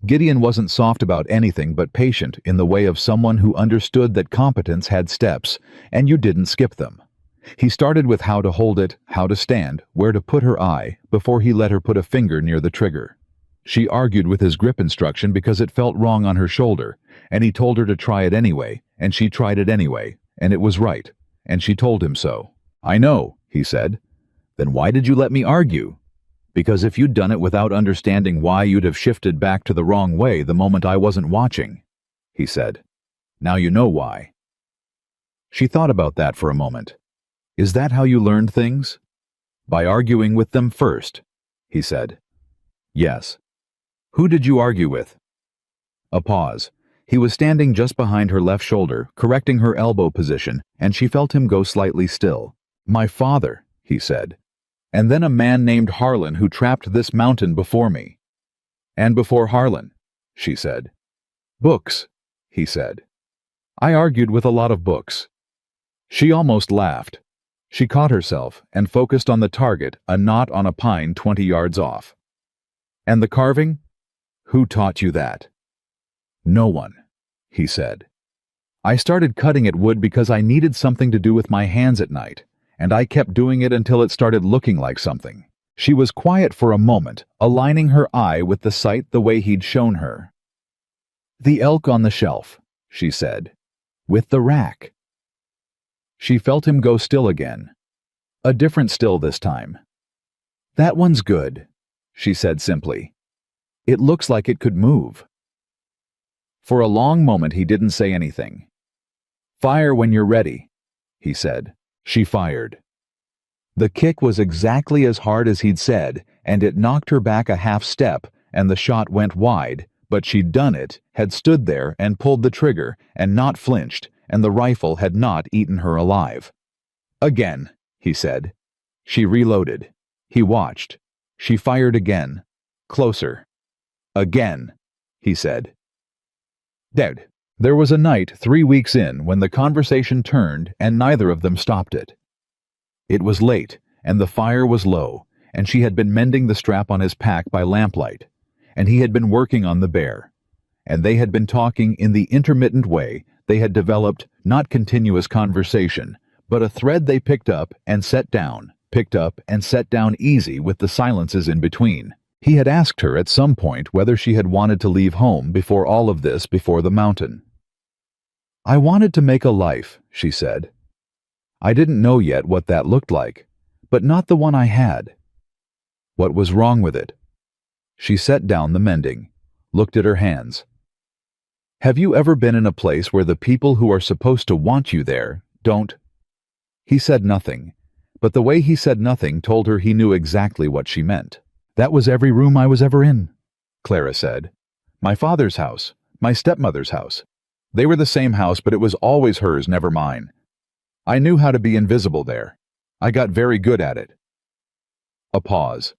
Gideon wasn't soft about anything but patient in the way of someone who understood that competence had steps, and you didn't skip them. He started with how to hold it, how to stand, where to put her eye, before he let her put a finger near the trigger. She argued with his grip instruction because it felt wrong on her shoulder, and he told her to try it anyway, and she tried it anyway, and it was right, and she told him so. "I know," he said. "Then why did you let me argue?" "Because if you'd done it without understanding why, you'd have shifted back to the wrong way the moment I wasn't watching," he said. "Now you know why." She thought about that for a moment. "Is that how you learned things?" "By arguing with them first," he said. "Yes." "Who did you argue with?" A pause. He was standing just behind her left shoulder, correcting her elbow position, and she felt him go slightly still. "My father," he said. "And then a man named Harlan who trapped this mountain before me." "And before Harlan," she said. "Books," he said. "I argued with a lot of books." She almost laughed. She caught herself and focused on the target, a knot on a pine 20 yards off. "And the carving? Who taught you that?" "No one," he said. "I started cutting at wood because I needed something to do with my hands at night, and I kept doing it until it started looking like something." She was quiet for a moment, aligning her eye with the sight the way he'd shown her. "The elk on the shelf," she said. "With the rack." She felt him go still again. A different still this time. "That one's good," she said simply. "It looks like it could move." For a long moment he didn't say anything. "Fire when you're ready," he said. She fired. The kick was exactly as hard as he'd said, and it knocked her back a half step, and the shot went wide, but she'd done it, had stood there and pulled the trigger, and not flinched, and the rifle had not eaten her alive. "Again," he said. She reloaded. He watched. She fired again. Closer. "Again," he said. Dead. There was a night 3 weeks in when the conversation turned and neither of them stopped it. It was late, and the fire was low, and she had been mending the strap on his pack by lamplight, and he had been working on the bear, and they had been talking in the intermittent way they had developed, not continuous conversation, but a thread they picked up and set down, picked up and set down easy with the silences in between. He had asked her at some point whether she had wanted to leave home before all of this, before the mountain. "I wanted to make a life," she said. "I didn't know yet what that looked like, but not the one I had." What was wrong with it? She set down the mending, looked at her hands. "Have you ever been in a place where the people who are supposed to want you there don't?" He said nothing, but the way he said nothing told her he knew exactly what she meant. "That was every room I was ever in," Clara said. "My father's house, my stepmother's house. They were the same house, but it was always hers, never mine. I knew how to be invisible there. I got very good at it." A pause.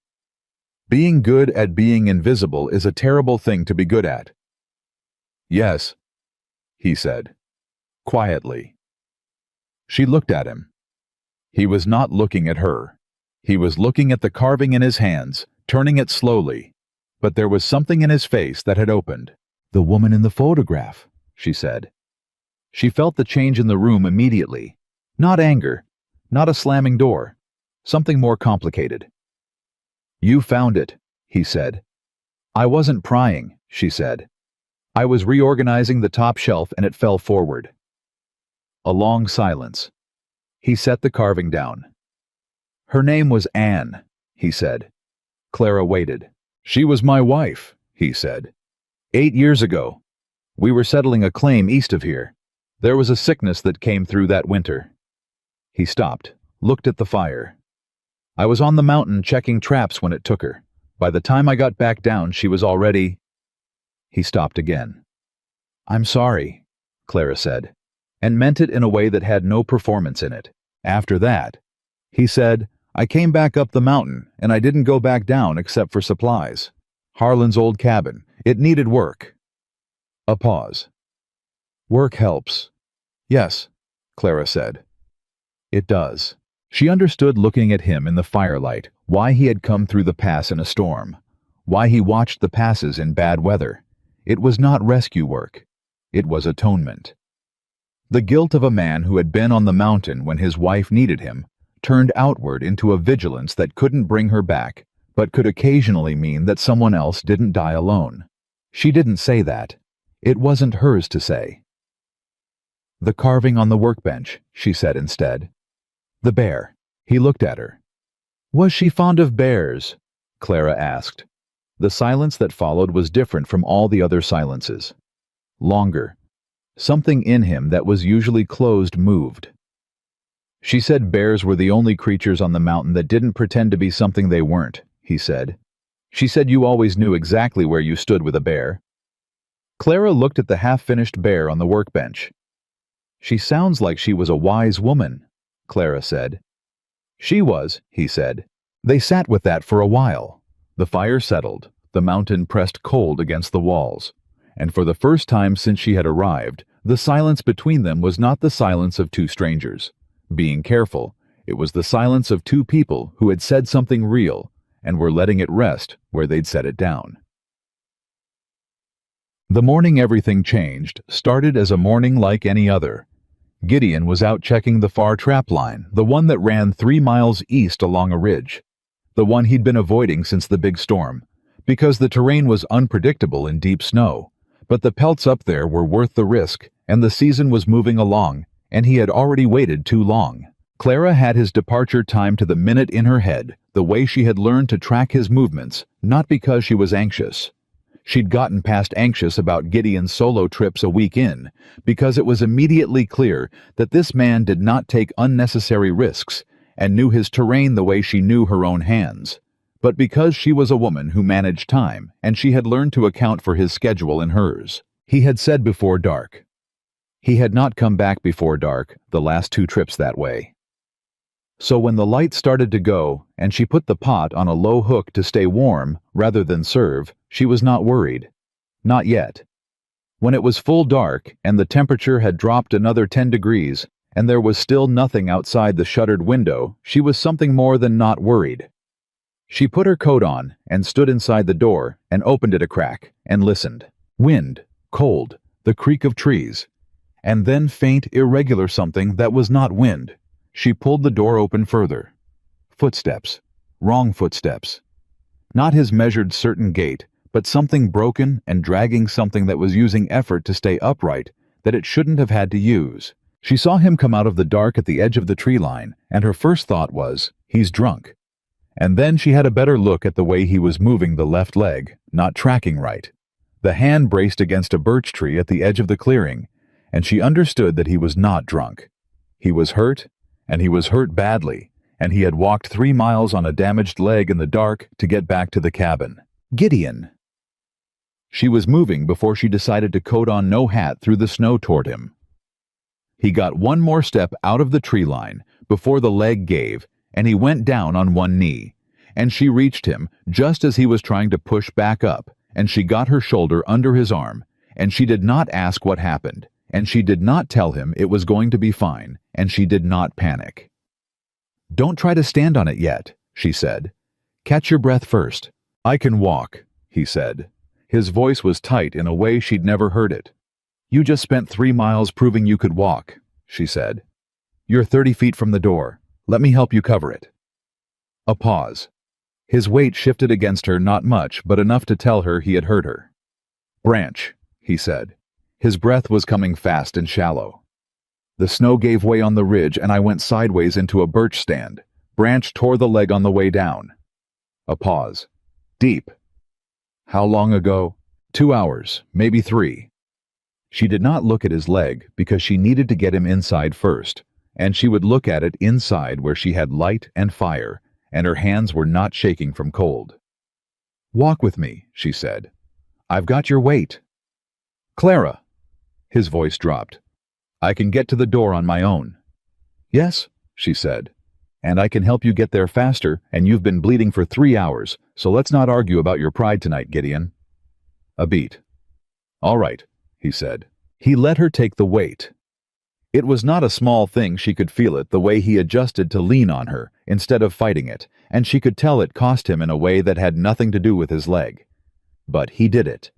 "Being good at being invisible is a terrible thing to be good at." "Yes," he said, quietly. She looked at him. He was not looking at her. He was looking at the carving in his hands, turning it slowly, but there was something in his face that had opened. "The woman in the photograph," she said. She felt the change in the room immediately. Not anger, not a slamming door, something more complicated. "You found it," he said. "I wasn't prying," she said. I was reorganizing the top shelf and it fell forward. A long silence. He set the carving down. Her name was Anne, he said. Clara waited. She was my wife, he said. 8 years ago. We were settling a claim east of here. There was a sickness that came through that winter. He stopped, looked at the fire. I was on the mountain checking traps when it took her. By the time I got back down, she was already... He stopped again. I'm sorry, Clara said, and meant it in a way that had no performance in it. After that, he said, I came back up the mountain, and I didn't go back down except for supplies. Harlan's old cabin. It needed work. A pause. Work helps. Yes, Clara said. It does. She understood, looking at him in the firelight, why he had come through the pass in a storm, why he watched the passes in bad weather. It was not rescue work. It was atonement. The guilt of a man who had been on the mountain when his wife needed him turned outward into a vigilance that couldn't bring her back, but could occasionally mean that someone else didn't die alone. She didn't say that. It wasn't hers to say. The carving on the workbench, she said instead. The bear. He looked at her. Was she fond of bears? Clara asked. The silence that followed was different from all the other silences. Longer. Something in him that was usually closed moved. She said bears were the only creatures on the mountain that didn't pretend to be something they weren't, he said. She said you always knew exactly where you stood with a bear. Clara looked at the half-finished bear on the workbench. She sounds like she was a wise woman, Clara said. She was, he said. They sat with that for a while. The fire settled, the mountain pressed cold against the walls, and for the first time since she had arrived, the silence between them was not the silence of two strangers. Being careful, it was the silence of two people who had said something real and were letting it rest where they'd set it down. The morning everything changed started as a morning like any other. Gideon was out checking the far trap line, the one that ran 3 miles east along a ridge, the one he'd been avoiding since the big storm, because the terrain was unpredictable in deep snow, but the pelts up there were worth the risk, and the season was moving along, and he had already waited too long. Clara had his departure time to the minute in her head, the way she had learned to track his movements, not because she was anxious. She'd gotten past anxious about Gideon's solo trips a week in, because it was immediately clear that this man did not take unnecessary risks and knew his terrain the way she knew her own hands, but because she was a woman who managed time and she had learned to account for his schedule and hers. He had said before dark. He had not come back before dark the last 2 trips that way. So when the light started to go and she put the pot on a low hook to stay warm rather than serve, she was not worried. Not yet. When it was full dark and the temperature had dropped another 10 degrees and there was still nothing outside the shuttered window, she was something more than not worried. She put her coat on and stood inside the door and opened it a crack and listened. Wind, cold, the creak of trees, and then faint, irregular something that was not wind. She pulled the door open further. Footsteps. Wrong footsteps. Not his measured certain gait, but something broken and dragging, something that was using effort to stay upright that it shouldn't have had to use. She saw him come out of the dark at the edge of the tree line, and her first thought was, he's drunk. And then she had a better look at the way he was moving the left leg, not tracking right. The hand braced against a birch tree at the edge of the clearing, and she understood that he was not drunk. He was hurt, and he was hurt badly, and he had walked 3 miles on a damaged leg in the dark to get back to the cabin. Gideon! She was moving before she decided to coat on no hat through the snow toward him. He got one more step out of the tree line before the leg gave, and he went down on one knee, and she reached him just as he was trying to push back up, and she got her shoulder under his arm, and she did not ask what happened, and she did not tell him it was going to be fine, and she did not panic. Don't try to stand on it yet, she said. Catch your breath first. I can walk, he said. His voice was tight in a way she'd never heard it. You just spent 3 miles proving you could walk, she said. You're 30 feet from the door. Let me help you cover it. A pause. His weight shifted against her, not much, but enough to tell her he had hurt her. "Branch," he said. His breath was coming fast and shallow. The snow gave way on the ridge and I went sideways into a birch stand. Branch tore the leg on the way down. A pause. Deep. How long ago? 2 hours, maybe 3. She did not look at his leg because she needed to get him inside first, and she would look at it inside where she had light and fire, and her hands were not shaking from cold. "Walk with me," she said. "I've got your weight." "Clara." His voice dropped. "I can get to the door on my own." "Yes," she said. "And I can help you get there faster, and you've been bleeding for 3 hours, so let's not argue about your pride tonight, Gideon." A beat. "All right," he said. He let her take the weight. It was not a small thing. She could feel it, the way he adjusted to lean on her, instead of fighting it, and she could tell it cost him in a way that had nothing to do with his leg. But he did it.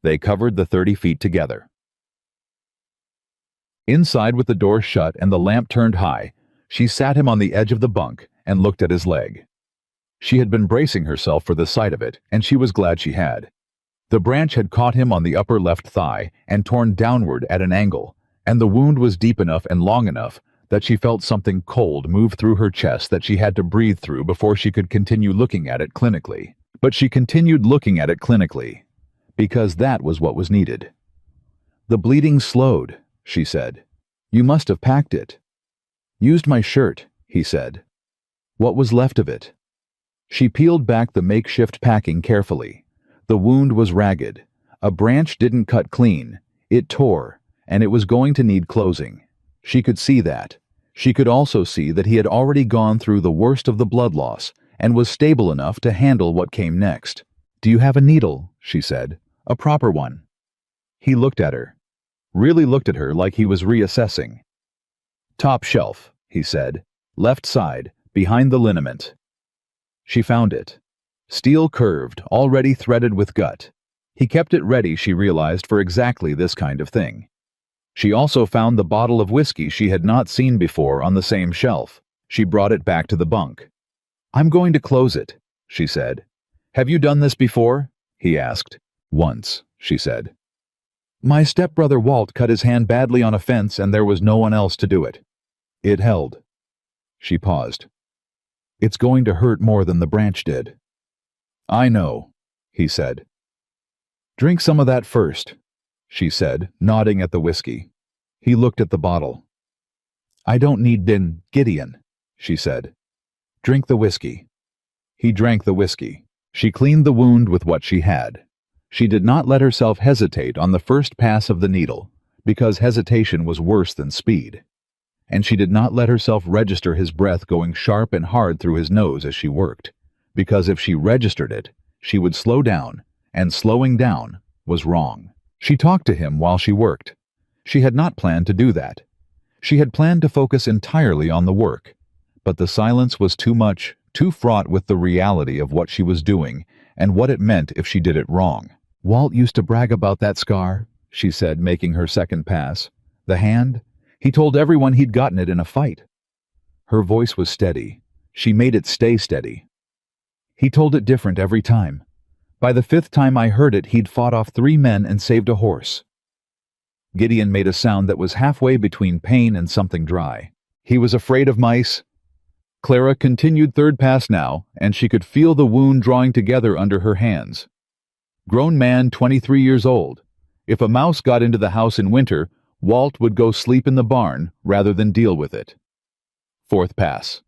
They covered the 30 feet together. Inside with the door shut and the lamp turned high, she sat him on the edge of the bunk and looked at his leg. She had been bracing herself for the sight of it, and she was glad she had. The branch had caught him on the upper left thigh and torn downward at an angle, and the wound was deep enough and long enough that she felt something cold move through her chest that she had to breathe through before she could continue looking at it clinically. But she continued looking at it clinically, because that was what was needed. "The bleeding slowed," she said. "You must have packed it." "Used my shirt," he said. "What was left of it?" She peeled back the makeshift packing carefully. The wound was ragged. A branch didn't cut clean. It tore, and it was going to need closing. She could see that. She could also see that he had already gone through the worst of the blood loss and was stable enough to handle what came next. "Do you have a needle?" she said. "A proper one." He looked at her. Really looked at her like he was reassessing. "Top shelf," he said. "Left side, behind the liniment." She found it. Steel curved, already threaded with gut. He kept it ready, she realized, for exactly this kind of thing. She also found the bottle of whiskey she had not seen before on the same shelf. She brought it back to the bunk. "I'm going to close it," she said. "Have you done this before?" he asked. "Once," she said. "My stepbrother Walt cut his hand badly on a fence and there was no one else to do it. It held." She paused. "It's going to hurt more than the branch did." "I know," he said. "Drink some of that first," she said, nodding at the whiskey. He looked at the bottle. "I don't need Gideon," she said. "Drink the whiskey." He drank the whiskey. She cleaned the wound with what she had. She did not let herself hesitate on the first pass of the needle, because hesitation was worse than speed. And she did not let herself register his breath going sharp and hard through his nose as she worked, because if she registered it, she would slow down, and slowing down was wrong. She talked to him while she worked. She had not planned to do that. She had planned to focus entirely on the work, but the silence was too much, too fraught with the reality of what she was doing and what it meant if she did it wrong. "Walt used to brag about that scar," she said, making her second pass. "The hand? He told everyone he'd gotten it in a fight." Her voice was steady. She made it stay steady. "He told it different every time. By the 5th time I heard it, he'd fought off 3 men and saved a horse." Gideon made a sound that was halfway between pain and something dry. "He was afraid of mice." Clara continued third pass now, and she could feel the wound drawing together under her hands. "Grown man, 23 years old. If a mouse got into the house in winter, Walt would go sleep in the barn rather than deal with it." Fourth pass.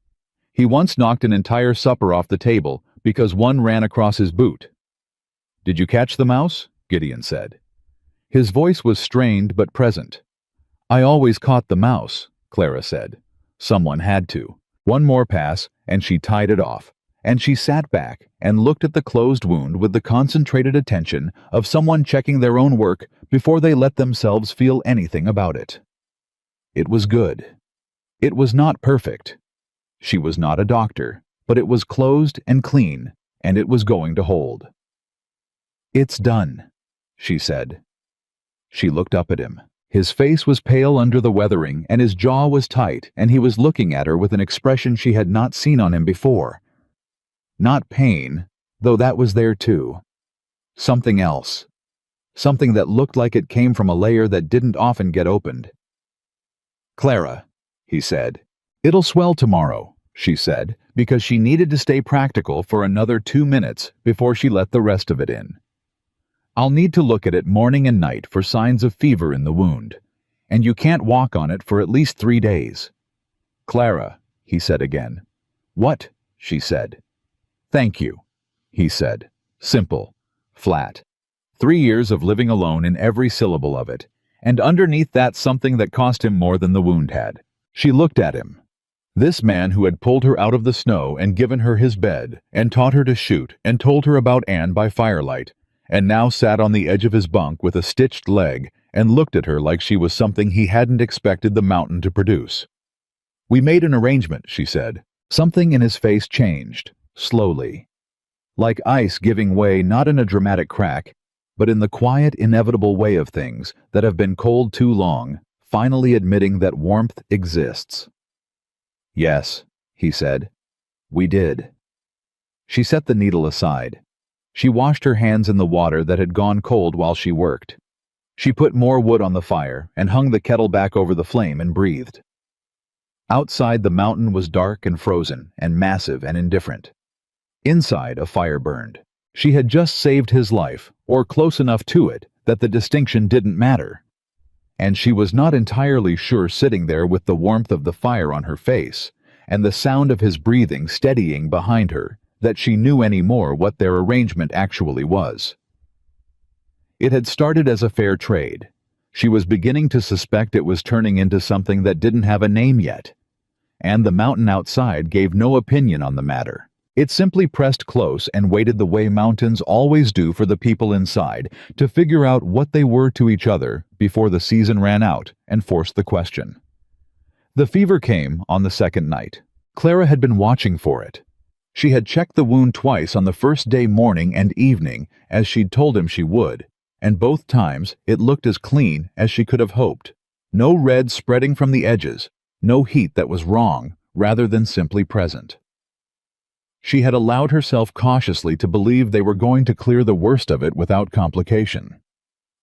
"He once knocked an entire supper off the table because one ran across his boot." "Did you catch the mouse?" Gideon said. His voice was strained but present. "I always caught the mouse," Clara said. Someone had to. One more pass, and she tied it off, and she sat back and looked at the closed wound with the concentrated attention of someone checking their own work before they let themselves feel anything about it. It was good. It was not perfect. She was not a doctor, but it was closed and clean, and it was going to hold. "It's done," she said. She looked up at him. His face was pale under the weathering, and his jaw was tight, and he was looking at her with an expression she had not seen on him before. Not pain, though that was there too. Something else. something that looked like it came from a layer that didn't often get opened. "Clara," he said. "It'll swell tomorrow," she said, because she needed to stay practical for another 2 minutes before she let the rest of it in. "I'll need to look at it morning and night for signs of fever in the wound, and you can't walk on it for at least 3 days. "Clara," he said again. "What?" she said. "Thank you," he said. Simple, flat. 3 years of living alone in every syllable of it, and underneath that something that cost him more than the wound had. She looked at him. This man who had pulled her out of the snow and given her his bed, and taught her to shoot, and told her about Anne by firelight, and now sat on the edge of his bunk with a stitched leg and looked at her like she was something he hadn't expected the mountain to produce. "We made an arrangement," she said. Something in his face changed, slowly. Like ice giving way not in a dramatic crack, but in the quiet, inevitable way of things that have been cold too long, finally admitting that warmth exists. "Yes," he said. "We did." She set the needle aside. She washed her hands in the water that had gone cold while she worked. She put more wood on the fire and hung the kettle back over the flame and breathed. Outside, the mountain was dark and frozen and massive and indifferent. Inside, a fire burned. She had just saved his life, or close enough to it that the distinction didn't matter. And she was not entirely sure, sitting there with the warmth of the fire on her face and the sound of his breathing steadying behind her, that she knew any more what their arrangement actually was. It had started as a fair trade. She was beginning to suspect it was turning into something that didn't have a name yet. And the mountain outside gave no opinion on the matter. It simply pressed close and waited the way mountains always do for the people inside to figure out what they were to each other before the season ran out and forced the question. The fever came on the second night. Clara had been watching for it. She had checked the wound twice on the first day, morning and evening, as she'd told him she would, and both times it looked as clean as she could have hoped. No red spreading from the edges, no heat that was wrong rather than simply present. She had allowed herself cautiously to believe they were going to clear the worst of it without complication.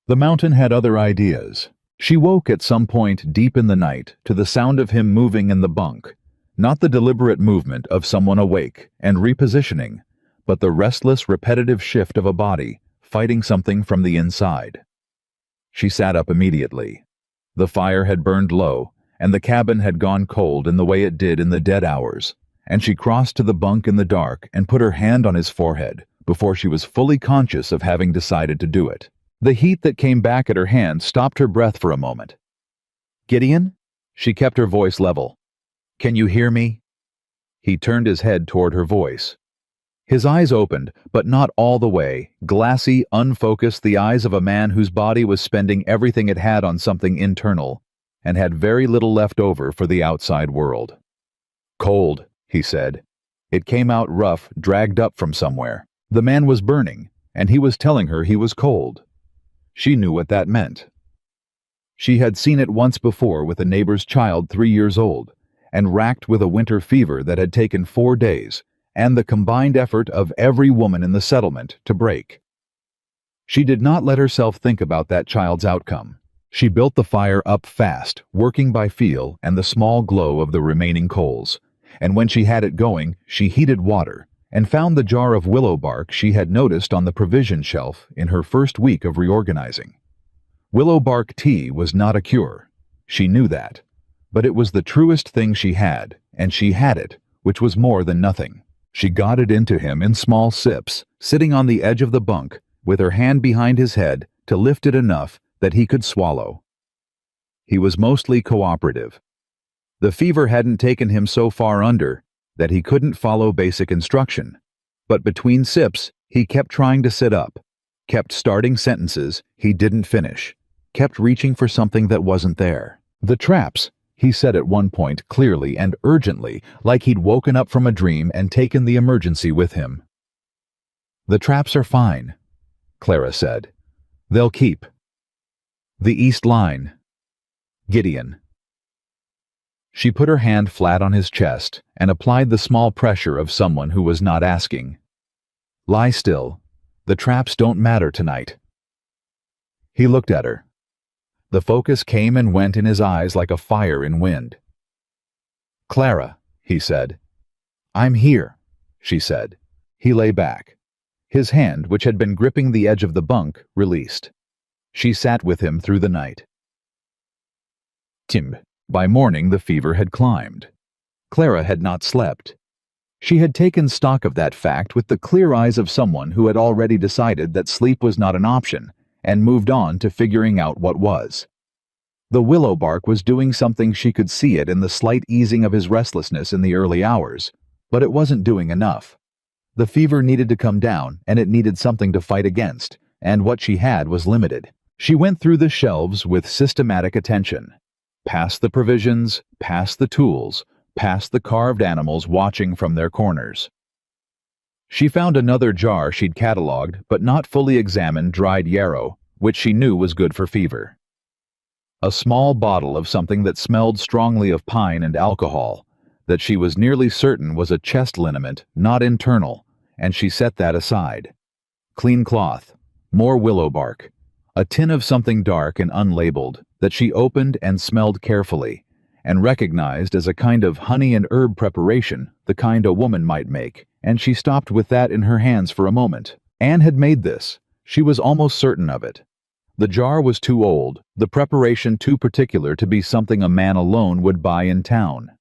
The mountain had other ideas. She woke at some point deep in the night to the sound of him moving in the bunk, not the deliberate movement of someone awake and repositioning, but the restless, repetitive shift of a body fighting something from the inside. She sat up immediately. The fire had burned low, and the cabin had gone cold in the way it did in the dead hours, and she crossed to the bunk in the dark and put her hand on his forehead before she was fully conscious of having decided to do it. The heat that came back at her hand stopped her breath for a moment. "Gideon?" She kept her voice level. "Can you hear me?" He turned his head toward her voice. His eyes opened, but not all the way, glassy, unfocused, the eyes of a man whose body was spending everything it had on something internal and had very little left over for the outside world. "Cold," he said. It came out rough, dragged up from somewhere. The man was burning, and he was telling her he was cold. She knew what that meant. She had seen it once before with a neighbor's child 3 years old, and racked with a winter fever that had taken 4 days, and the combined effort of every woman in the settlement to break. She did not let herself think about that child's outcome. She built the fire up fast, working by feel and the small glow of the remaining coals, and when she had it going, she heated water and found the jar of willow bark she had noticed on the provision shelf in her first week of reorganizing. Willow bark tea was not a cure. She knew that. But it was the truest thing she had, and she had it, which was more than nothing. She got it into him in small sips, sitting on the edge of the bunk, with her hand behind his head to lift it enough that he could swallow. He was mostly cooperative. The fever hadn't taken him so far under that he couldn't follow basic instruction, but between sips he kept trying to sit up, kept starting sentences he didn't finish, kept reaching for something that wasn't there. "The traps," he said at one point clearly and urgently, like he'd woken up from a dream and taken the emergency with him. "The traps are fine," Clara said. "They'll keep." "The east line." "Gideon." She put her hand flat on his chest and applied the small pressure of someone who was not asking. "Lie still. The traps don't matter tonight." He looked at her. The focus came and went in his eyes like a fire in wind. "Clara," he said. "I'm here," she said. He lay back. His hand, which had been gripping the edge of the bunk, released. She sat with him through the night. By morning the fever had climbed. Clara had not slept. She had taken stock of that fact with the clear eyes of someone who had already decided that sleep was not an option and moved on to figuring out what was. The willow bark was doing something. She could see it in the slight easing of his restlessness in the early hours, but it wasn't doing enough. The fever needed to come down, and it needed something to fight against, and what she had was limited. She went through the shelves with systematic attention. Past the provisions, past the tools, past the carved animals watching from their corners. She found another jar she'd catalogued but not fully examined dried yarrow, which she knew was good for fever. A small bottle of something that smelled strongly of pine and alcohol, that she was nearly certain was a chest liniment, not internal, and she set that aside. Clean cloth, more willow bark, a tin of something dark and unlabeled that she opened and smelled carefully, and recognized as a kind of honey and herb preparation, the kind a woman might make, and she stopped with that in her hands for a moment. Anne had made this. She was almost certain of it. The jar was too old, the preparation too particular to be something a man alone would buy in town.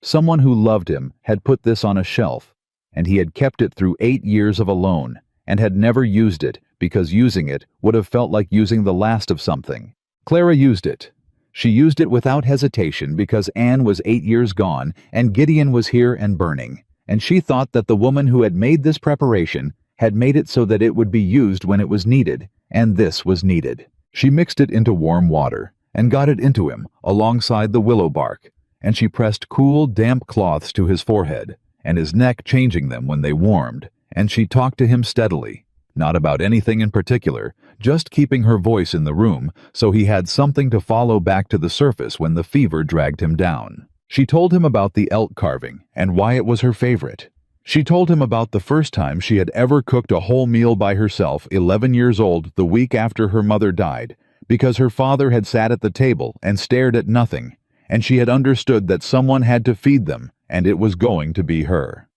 Someone who loved him had put this on a shelf, and he had kept it through 8 years of alone, and had never used it because using it would have felt like using the last of something. Clara used it. She used it without hesitation because Anne was 8 years gone and Gideon was here and burning, and she thought that the woman who had made this preparation had made it so that it would be used when it was needed, and this was needed. She mixed it into warm water and got it into him alongside the willow bark, and she pressed cool, damp cloths to his forehead and his neck, changing them when they warmed, and she talked to him steadily, not about anything in particular, just keeping her voice in the room so he had something to follow back to the surface when the fever dragged him down. She told him about the elk carving and why it was her favorite. She told him about the first time she had ever cooked a whole meal by herself, 11 years old, the week after her mother died, because her father had sat at the table and stared at nothing, and she had understood that someone had to feed them, and it was going to be her.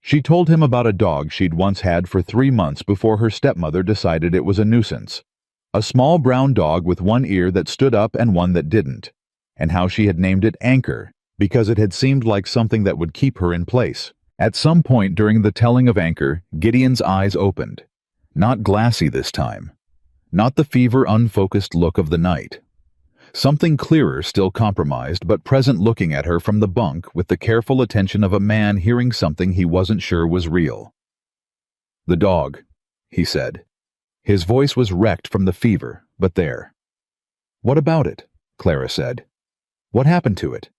She told him about a dog she'd once had for 3 months before her stepmother decided it was a nuisance. A small brown dog with one ear that stood up and one that didn't, and how she had named it Anchor, because it had seemed like something that would keep her in place. At some point during the telling of Anchor, Gideon's eyes opened. Not glassy this time. Not the fever-unfocused look of the night. Something clearer, still compromised, but present, looking at her from the bunk with the careful attention of a man hearing something he wasn't sure was real. "The dog," he said. His voice was wrecked from the fever, but there. "What about it?" Clara said. "What happened to it?"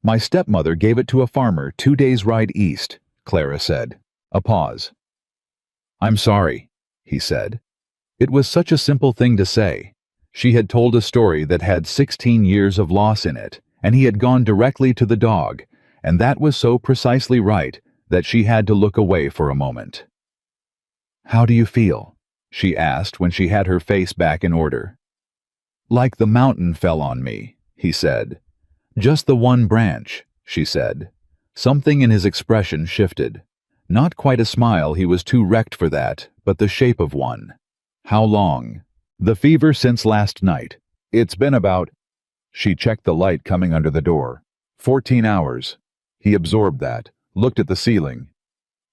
"My stepmother gave it to a farmer 2 days' ride east," Clara said. A pause. "I'm sorry," he said. It was such a simple thing to say. She had told a story that had 16 years of loss in it, and he had gone directly to the dog, and that was so precisely right that she had to look away for a moment. "How do you feel?" she asked when she had her face back in order. "Like the mountain fell on me," he said. "Just the one branch," she said. Something in his expression shifted. Not quite a smile, he was too wrecked for that, but the shape of one. "How long?" "The fever since last night. It's been about—" She checked the light coming under the door. 14 hours. He absorbed that, looked at the ceiling.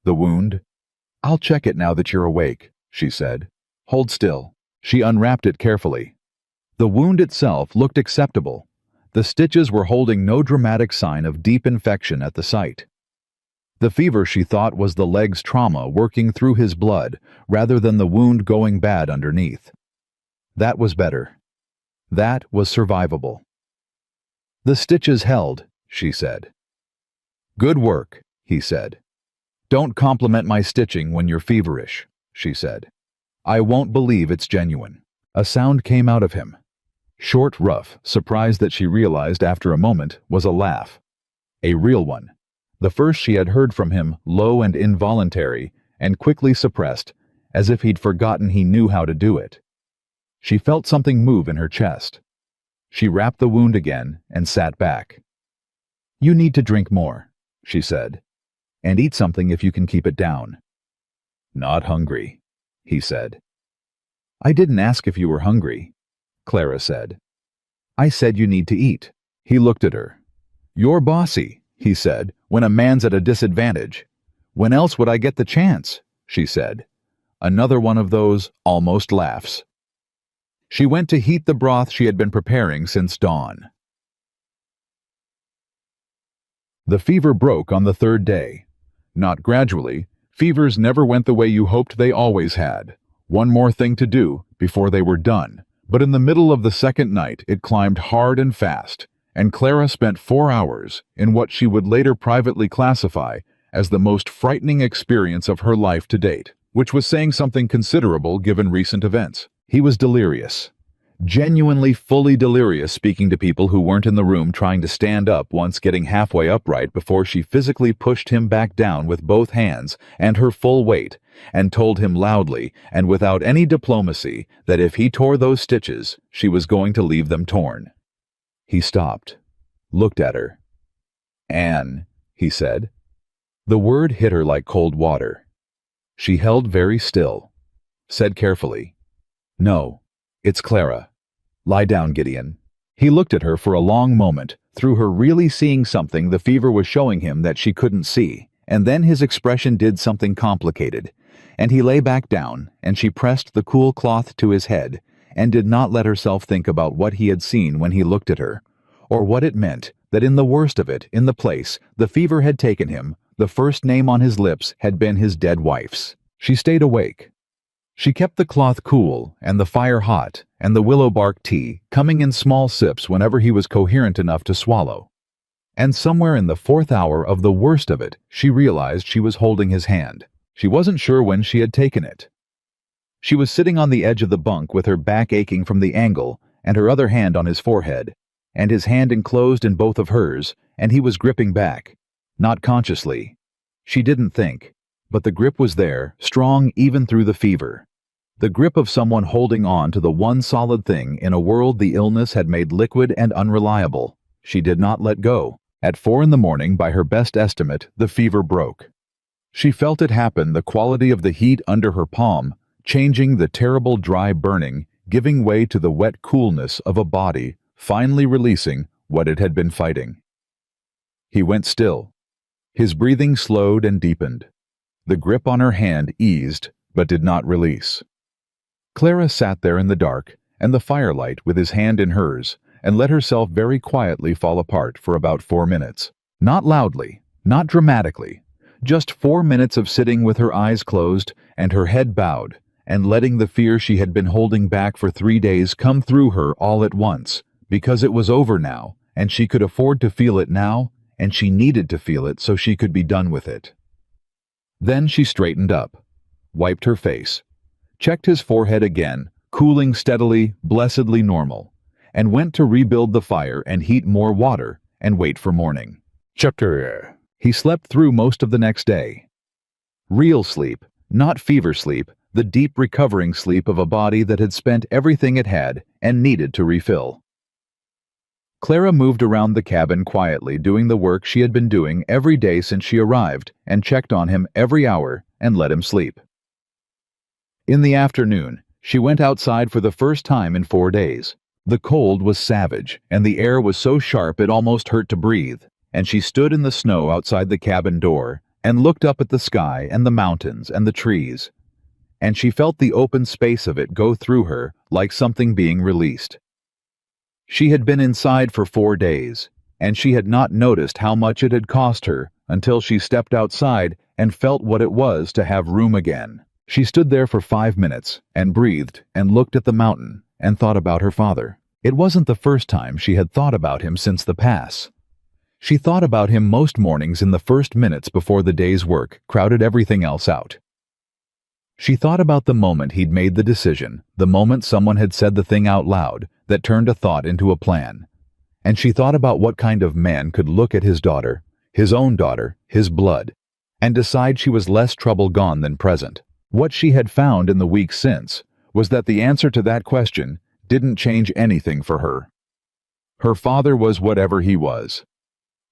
"The wound?" "I'll check it now that you're awake," she said. "Hold still." She unwrapped it carefully. The wound itself looked acceptable. The stitches were holding no dramatic sign of deep infection at the site. The fever, she thought, was the leg's trauma working through his blood rather than the wound going bad underneath. That was better. That was survivable. "The stitches held," she said. "Good work," he said. "Don't compliment my stitching when you're feverish," she said. "I won't believe it's genuine." A sound came out of him. Short, rough, surprised that she realized after a moment was a laugh. A real one. The first she had heard from him, low and involuntary, and quickly suppressed, as if he'd forgotten he knew how to do it. She felt something move in her chest. She wrapped the wound again and sat back. "You need to drink more," she said, "and eat something if you can keep it down." "Not hungry," he said. "I didn't ask if you were hungry," Clara said. "I said you need to eat." He looked at her. "You're bossy," he said, "when a man's at a disadvantage." "When else would I get the chance?" she said. Another one of those almost laughs. She went to heat the broth she had been preparing since dawn. The fever broke on the third day. Not gradually. Fevers never went the way you hoped they always had. One more thing to do before they were done. But in the middle of the second night it climbed hard and fast, and Clara spent 4 hours in what she would later privately classify as the most frightening experience of her life to date, which was saying something considerable given recent events. He was delirious. Genuinely fully delirious, speaking to people who weren't in the room, trying to stand up, once getting halfway upright before she physically pushed him back down with both hands and her full weight, and told him loudly and without any diplomacy that if he tore those stitches, she was going to leave them torn. He stopped, looked at her. "Anne," he said. The word hit her like cold water. She held very still, said carefully, "No, it's Clara. Lie down, Gideon." He looked at her for a long moment, through her really seeing something the fever was showing him that she couldn't see, and then his expression did something complicated, and he lay back down, and she pressed the cool cloth to his head, and did not let herself think about what he had seen when he looked at her, or what it meant that in the worst of it, in the place the fever had taken him, the first name on his lips had been his dead wife's. She stayed awake. She kept the cloth cool and the fire hot and the willow bark tea coming in small sips whenever he was coherent enough to swallow. And somewhere in the 4th hour of the worst of it, she realized she was holding his hand. She wasn't sure when she had taken it. She was sitting on the edge of the bunk with her back aching from the angle and her other hand on his forehead, and his hand enclosed in both of hers, and he was gripping back. Not consciously. She didn't think. But the grip was there, strong even through the fever. The grip of someone holding on to the one solid thing in a world the illness had made liquid and unreliable. She did not let go. At 4 in the morning, by her best estimate, the fever broke. She felt it happen, the quality of the heat under her palm, changing the terrible dry burning, giving way to the wet coolness of a body, finally releasing what it had been fighting. He went still. His breathing slowed and deepened. The grip on her hand eased, but did not release. Clara sat there in the dark and the firelight with his hand in hers, and let herself very quietly fall apart for about 4 minutes. Not loudly, not dramatically, just 4 minutes of sitting with her eyes closed and her head bowed, and letting the fear she had been holding back for 3 days come through her all at once, because it was over now, and she could afford to feel it now, and she needed to feel it so she could be done with it. Then she straightened up, wiped her face, checked his forehead again, cooling steadily, blessedly normal, and went to rebuild the fire and heat more water and wait for morning. Chapter. He slept through most of the next day. Real sleep, not fever sleep, the deep recovering sleep of a body that had spent everything it had and needed to refill. Clara moved around the cabin quietly, doing the work she had been doing every day since she arrived, and checked on him every hour and let him sleep. In the afternoon, she went outside for the first time in 4 days. The cold was savage, and the air was so sharp it almost hurt to breathe, and she stood in the snow outside the cabin door and looked up at the sky and the mountains and the trees, and she felt the open space of it go through her like something being released. She had been inside for 4 days, and she had not noticed how much it had cost her until she stepped outside and felt what it was to have room again. She stood there for 5 minutes and breathed and looked at the mountain and thought about her father. It wasn't the first time she had thought about him since the pass. She thought about him most mornings in the first minutes before the day's work crowded everything else out. She thought about the moment he'd made the decision, the moment someone had said the thing out loud that turned a thought into a plan. And she thought about what kind of man could look at his daughter, his own daughter, his blood, and decide she was less trouble gone than present. What she had found in the weeks since was that the answer to that question didn't change anything for her. Her father was whatever he was.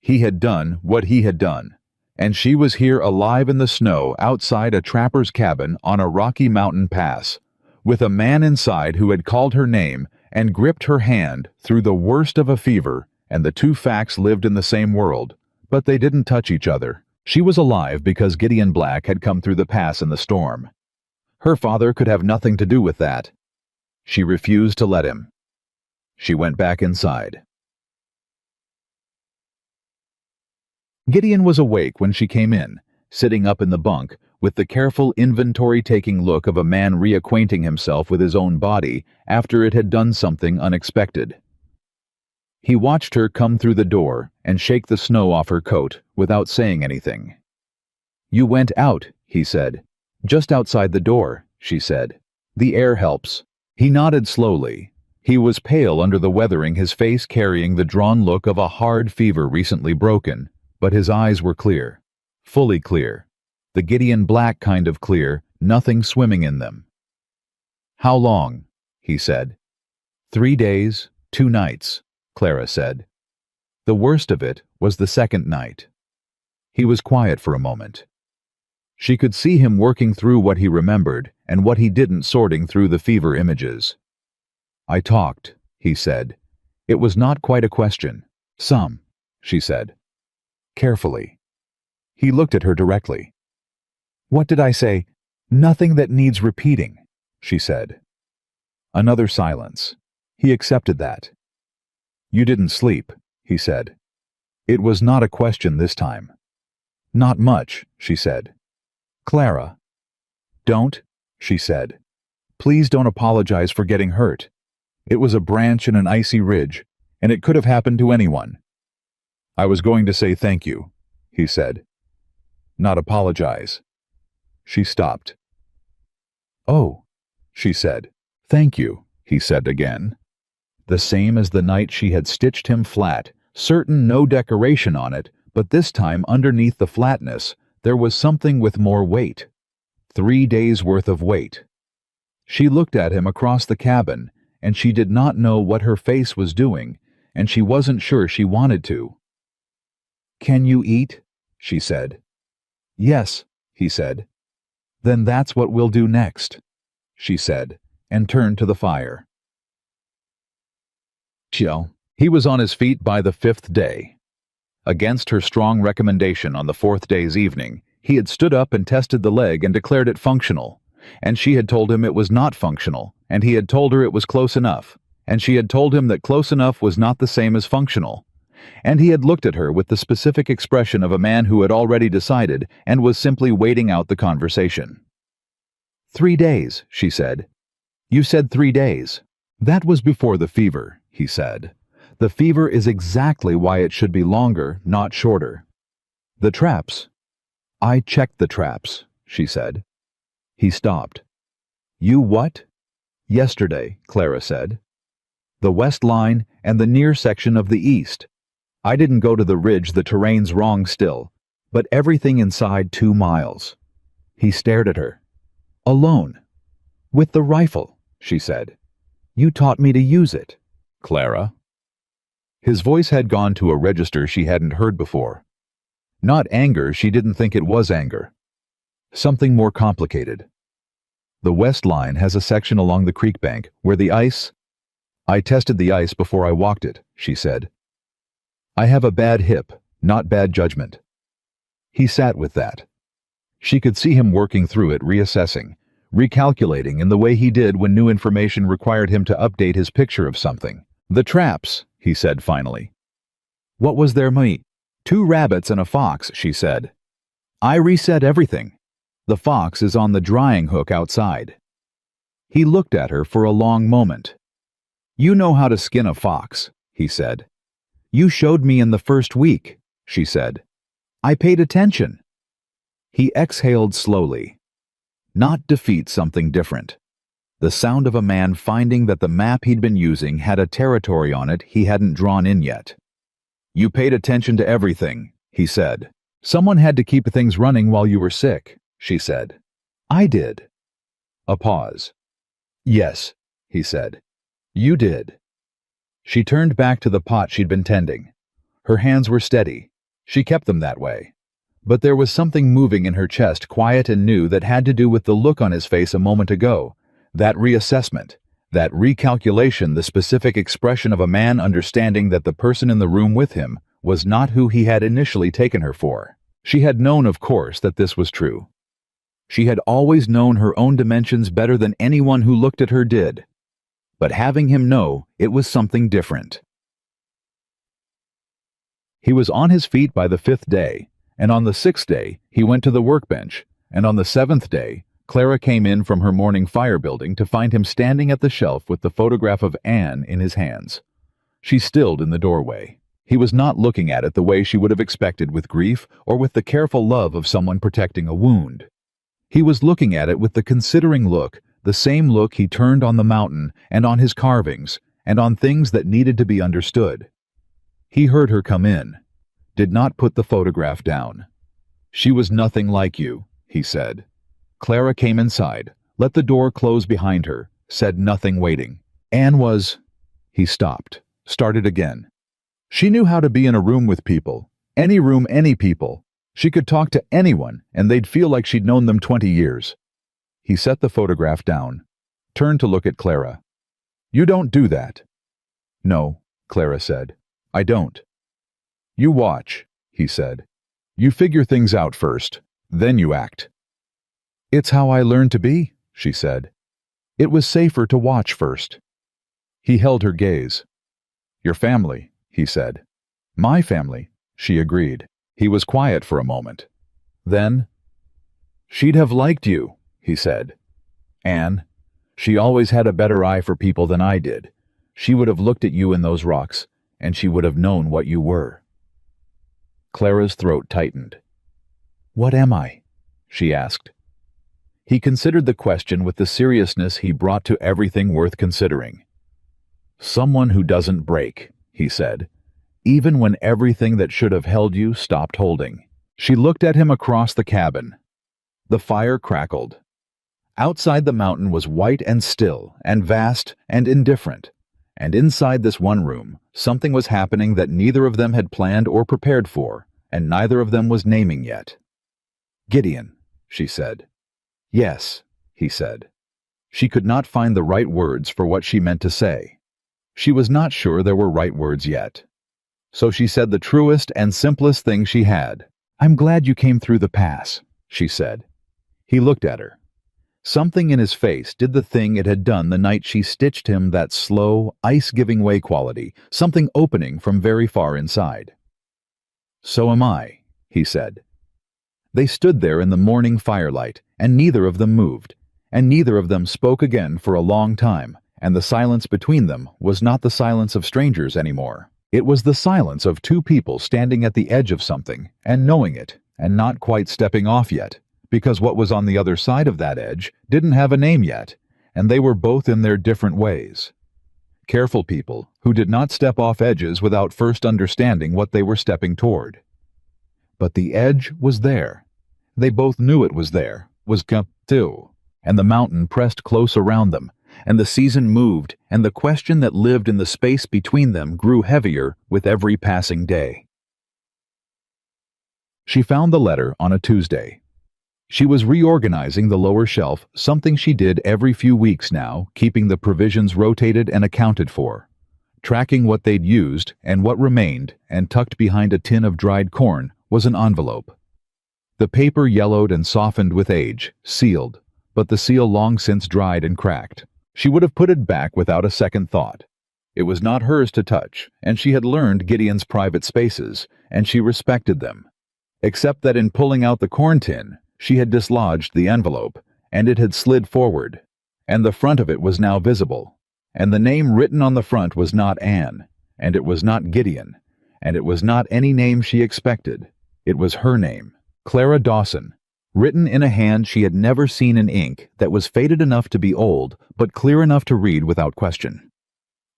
He had done what he had done, and she was here alive in the snow outside a trapper's cabin on a rocky mountain pass, with a man inside who had called her name and gripped her hand through the worst of a fever, and the two facts lived in the same world, but they didn't touch each other. She was alive because Gideon Black had come through the pass in the storm. Her father could have nothing to do with that. She refused to let him. She went back inside. Gideon was awake when she came in, sitting up in the bunk, with the careful inventory-taking look of a man reacquainting himself with his own body after it had done something unexpected. He watched her come through the door and shake the snow off her coat without saying anything. "You went out," he said. "Just outside the door," she said. "The air helps." He nodded slowly. He was pale under the weathering, his face carrying the drawn look of a hard fever recently broken, but his eyes were clear, fully clear. The Gideon Black kind of clear, nothing swimming in them. "How long?" he said. 3 days, 2 nights, Clara said. The worst of it was the second night. He was quiet for a moment. She could see him working through what he remembered and what he didn't, sorting through the fever images. "I talked," he said. It was not quite a question. "Some," she said. Carefully. He looked at her directly. "What did I say?" "Nothing that needs repeating," she said. Another silence. He accepted that. "You didn't sleep," he said. It was not a question this time. "Not much," she said. "Clara." "Don't," she said. "Please don't apologize for getting hurt. It was a branch in an icy ridge, and it could have happened to anyone." "I was going to say thank you," he said. "Not apologize." She stopped. "Oh," she said. "Thank you," he said again. The same as the night she had stitched him flat, certain no decoration on it, but this time underneath the flatness there was something with more weight. 3 days' worth of weight. She looked at him across the cabin, and she did not know what her face was doing, and she wasn't sure she wanted to. "Can you eat?" she said. "Yes," he said. "Then that's what we'll do next," she said, and turned to the fire. He was on his feet by the 5th day. Against her strong recommendation on the 4th day's evening, he had stood up and tested the leg and declared it functional, and she had told him it was not functional, and he had told her it was close enough, and she had told him that close enough was not the same as functional, and he had looked at her with the specific expression of a man who had already decided and was simply waiting out the conversation. 3 days, she said. "You said 3 days. That was before the fever," he said. "The fever is exactly why it should be longer, not shorter." "The traps." "I checked the traps," she said. He stopped. "You what?" "Yesterday," Clara said. "The west line and the near section of the east. I didn't go to the ridge, the terrain's wrong still, but everything inside 2 miles. He stared at her. "Alone." "With the rifle," she said. "You taught me to use it, Clara." His voice had gone to a register she hadn't heard before. Not anger, she didn't think it was anger. Something more complicated. "The west line has a section along the creek bank where the ice—" "I tested the ice before I walked it," she said. "I have a bad hip, not bad judgment." He sat with that. She could see him working through it, reassessing, recalculating in the way he did when new information required him to update his picture of something. "The traps," he said finally. "What was their meat?" 2 rabbits and a fox," she said. "I reset everything. The fox is on the drying hook outside." He looked at her for a long moment. "You know how to skin a fox," he said. "You showed me in the first week," she said. "I paid attention." He exhaled slowly. Not defeat, something different. The sound of a man finding that the map he'd been using had a territory on it he hadn't drawn in yet. "You paid attention to everything," he said. "Someone had to keep things running while you were sick," she said. "I did." A pause. Yes, he said. You did. She turned back to the pot she'd been tending. Her hands were steady. She kept them that way. But there was something moving in her chest, quiet and new, that had to do with the look on his face a moment ago. That reassessment, that recalculation, the specific expression of a man understanding that the person in the room with him was not who he had initially taken her for. She had known, of course, that this was true. She had always known her own dimensions better than anyone who looked at her did. But having him know, it was something different. He was on his feet by the 5th day, and on the 6th day, he went to the workbench, and on the 7th day, Clara came in from her morning fire building to find him standing at the shelf with the photograph of Anne in his hands. She stilled in the doorway. He was not looking at it the way she would have expected, with grief or with the careful love of someone protecting a wound. He was looking at it with the considering look, the same look he turned on the mountain and on his carvings and on things that needed to be understood. He heard her come in, did not put the photograph down. She was nothing like you, he said. Clara came inside, let the door close behind her, said nothing, waiting. Anne was... He stopped, started again. She knew how to be in a room with people. Any room, any people. She could talk to anyone, and they'd feel like she'd known them 20 years. He set the photograph down, turned to look at Clara. You don't do that. No, Clara said. I don't. You watch, he said. You figure things out first, then you act. It's how I learned to be, she said. It was safer to watch first. He held her gaze. Your family, he said. My family, she agreed. He was quiet for a moment. Then, she'd have liked you, he said. Anne, she always had a better eye for people than I did. She would have looked at you in those rocks, and she would have known what you were. Clara's throat tightened. What am I? She asked. He considered the question with the seriousness he brought to everything worth considering. Someone who doesn't break, he said, even when everything that should have held you stopped holding. She looked at him across the cabin. The fire crackled. Outside the mountain was white and still and vast and indifferent, and inside this one room, something was happening that neither of them had planned or prepared for, and neither of them was naming yet. Gideon, she said. Yes, he said. She could not find the right words for what she meant to say. She was not sure there were right words yet. So she said the truest and simplest thing she had. I'm glad you came through the pass, she said. He looked at her. Something in his face did the thing it had done the night she stitched him, that slow, ice-giving-way quality, something opening from very far inside. So am I, he said. They stood there in the morning firelight, and neither of them moved, and neither of them spoke again for a long time, and the silence between them was not the silence of strangers anymore. It was the silence of two people standing at the edge of something, and knowing it, and not quite stepping off yet, because what was on the other side of that edge didn't have a name yet, and they were both in their different ways. Careful people who did not step off edges without first understanding what they were stepping toward. But the edge was there. They both knew it was there, was too, and the mountain pressed close around them, and the season moved, and the question that lived in the space between them grew heavier with every passing day. She found the letter on a Tuesday. She was reorganizing the lower shelf, something she did every few weeks now, keeping the provisions rotated and accounted for, tracking what they'd used and what remained, and tucked behind a tin of dried corn was an envelope. The paper yellowed and softened with age, sealed, but the seal long since dried and cracked. She would have put it back without a second thought. It was not hers to touch, and she had learned Gideon's private spaces, and she respected them. Except that in pulling out the corn tin, she had dislodged the envelope, and it had slid forward, and the front of it was now visible, and the name written on the front was not Anne, and it was not Gideon, and it was not any name she expected. It was her name, Clara Dawson, written in a hand she had never seen in ink that was faded enough to be old, but clear enough to read without question.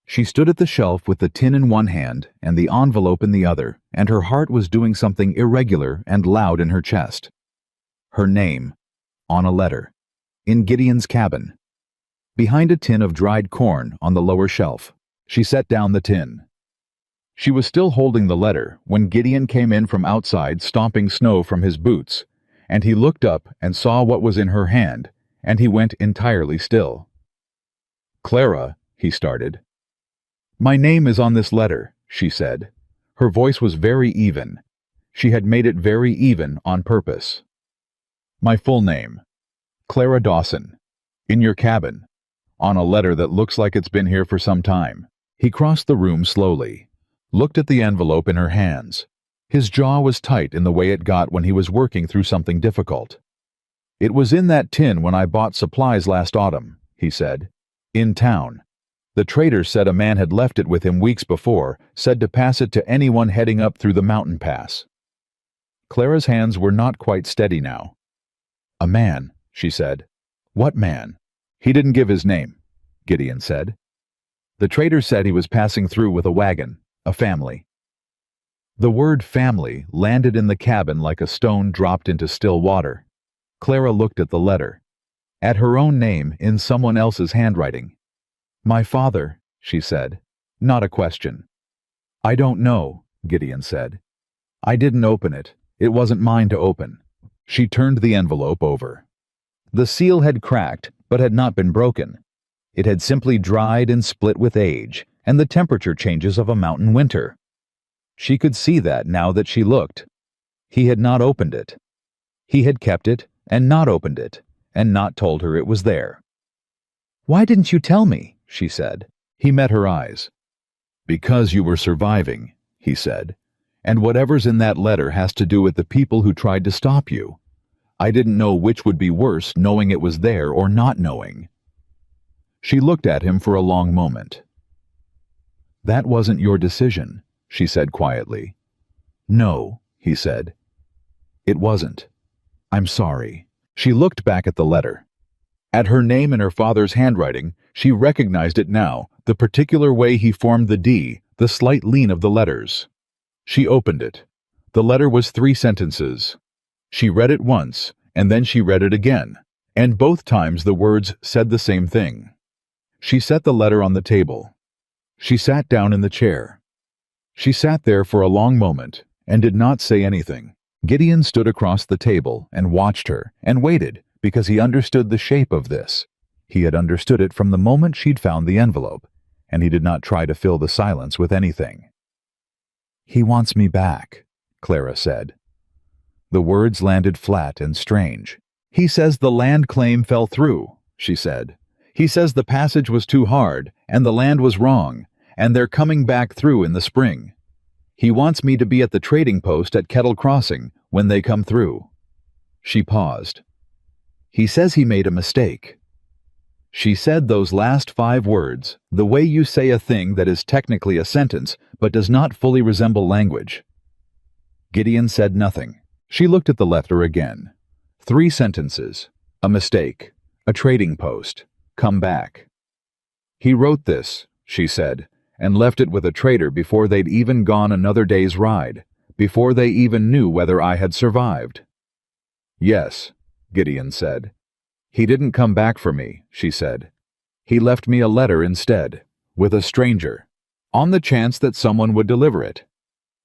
She stood at the shelf with the tin in one hand and the envelope in the other, and her heart was doing something irregular and loud in her chest. Her name, on a letter, in Gideon's cabin. behind a tin of dried corn on the lower shelf. She set down the tin. She was still holding the letter when Gideon came in from outside, stomping snow from his boots, and he looked up and saw what was in her hand, and he went entirely still. "Clara," he started. "My name is on this letter," she said. Her voice was very even. She had made it very even on purpose. "My full name. Clara Dawson. In your cabin. On a letter that looks like it's been here for some time." He crossed the room slowly, looked at the envelope in her hands. His jaw was tight in the way it got when he was working through something difficult. "It was in that tin when I bought supplies last autumn," he said. "In town. The trader said a man had left it with him weeks before, said to pass it to anyone heading up through the mountain pass." Clara's hands were not quite steady now. "A man," she said. "What man?" "He didn't give his name," Gideon said. "The trader said he was passing through with a wagon, a family." The word family landed in the cabin like a stone dropped into still water. Clara looked at the letter, at her own name in someone else's handwriting. "My father," she said, not a question. "I don't know," Gideon said. "I didn't open it. It wasn't mine to open." She turned the envelope over. The seal had cracked, but had not been broken. It had simply dried and split with age and the temperature changes of a mountain winter. She could see that now that she looked. He had not opened it. He had kept it and not opened it, and not told her it was there. "Why didn't you tell me?" she said. He met her eyes. "Because you were surviving," he said, "and whatever's in that letter has to do with the people who tried to stop you. I didn't know which would be worse, knowing it was there or not knowing." She looked at him for a long moment. "That wasn't your decision," she said quietly. "No," he said. "It wasn't. I'm sorry." She looked back at the letter. At her name in her father's handwriting, she recognized it now, the particular way he formed the D, the slight lean of the letters. She opened it. The letter was 3 sentences. She read it once, and then she read it again, and both times the words said the same thing. She set the letter on the table. She sat down in the chair. She sat there for a long moment and did not say anything. Gideon stood across the table and watched her and waited because he understood the shape of this. He had understood it from the moment she'd found the envelope, and he did not try to fill the silence with anything. "He wants me back," Clara said. The words landed flat and strange. "He says the land claim fell through," she said. "He says the passage was too hard and the land was wrong, and they're coming back through in the spring. He wants me to be at the trading post at Kettle Crossing when they come through." She paused. "He says he made a mistake." She said those last 5 words, the way you say a thing that is technically a sentence but does not fully resemble language. Gideon said nothing. She looked at the letter again. 3 sentences. A mistake. A trading post. Come back. "He wrote this," she said, "and left it with a trader before they'd even gone another day's ride, before they even knew whether I had survived." "Yes," Gideon said. "He didn't come back for me," she said. "He left me a letter instead, with a stranger, on the chance that someone would deliver it."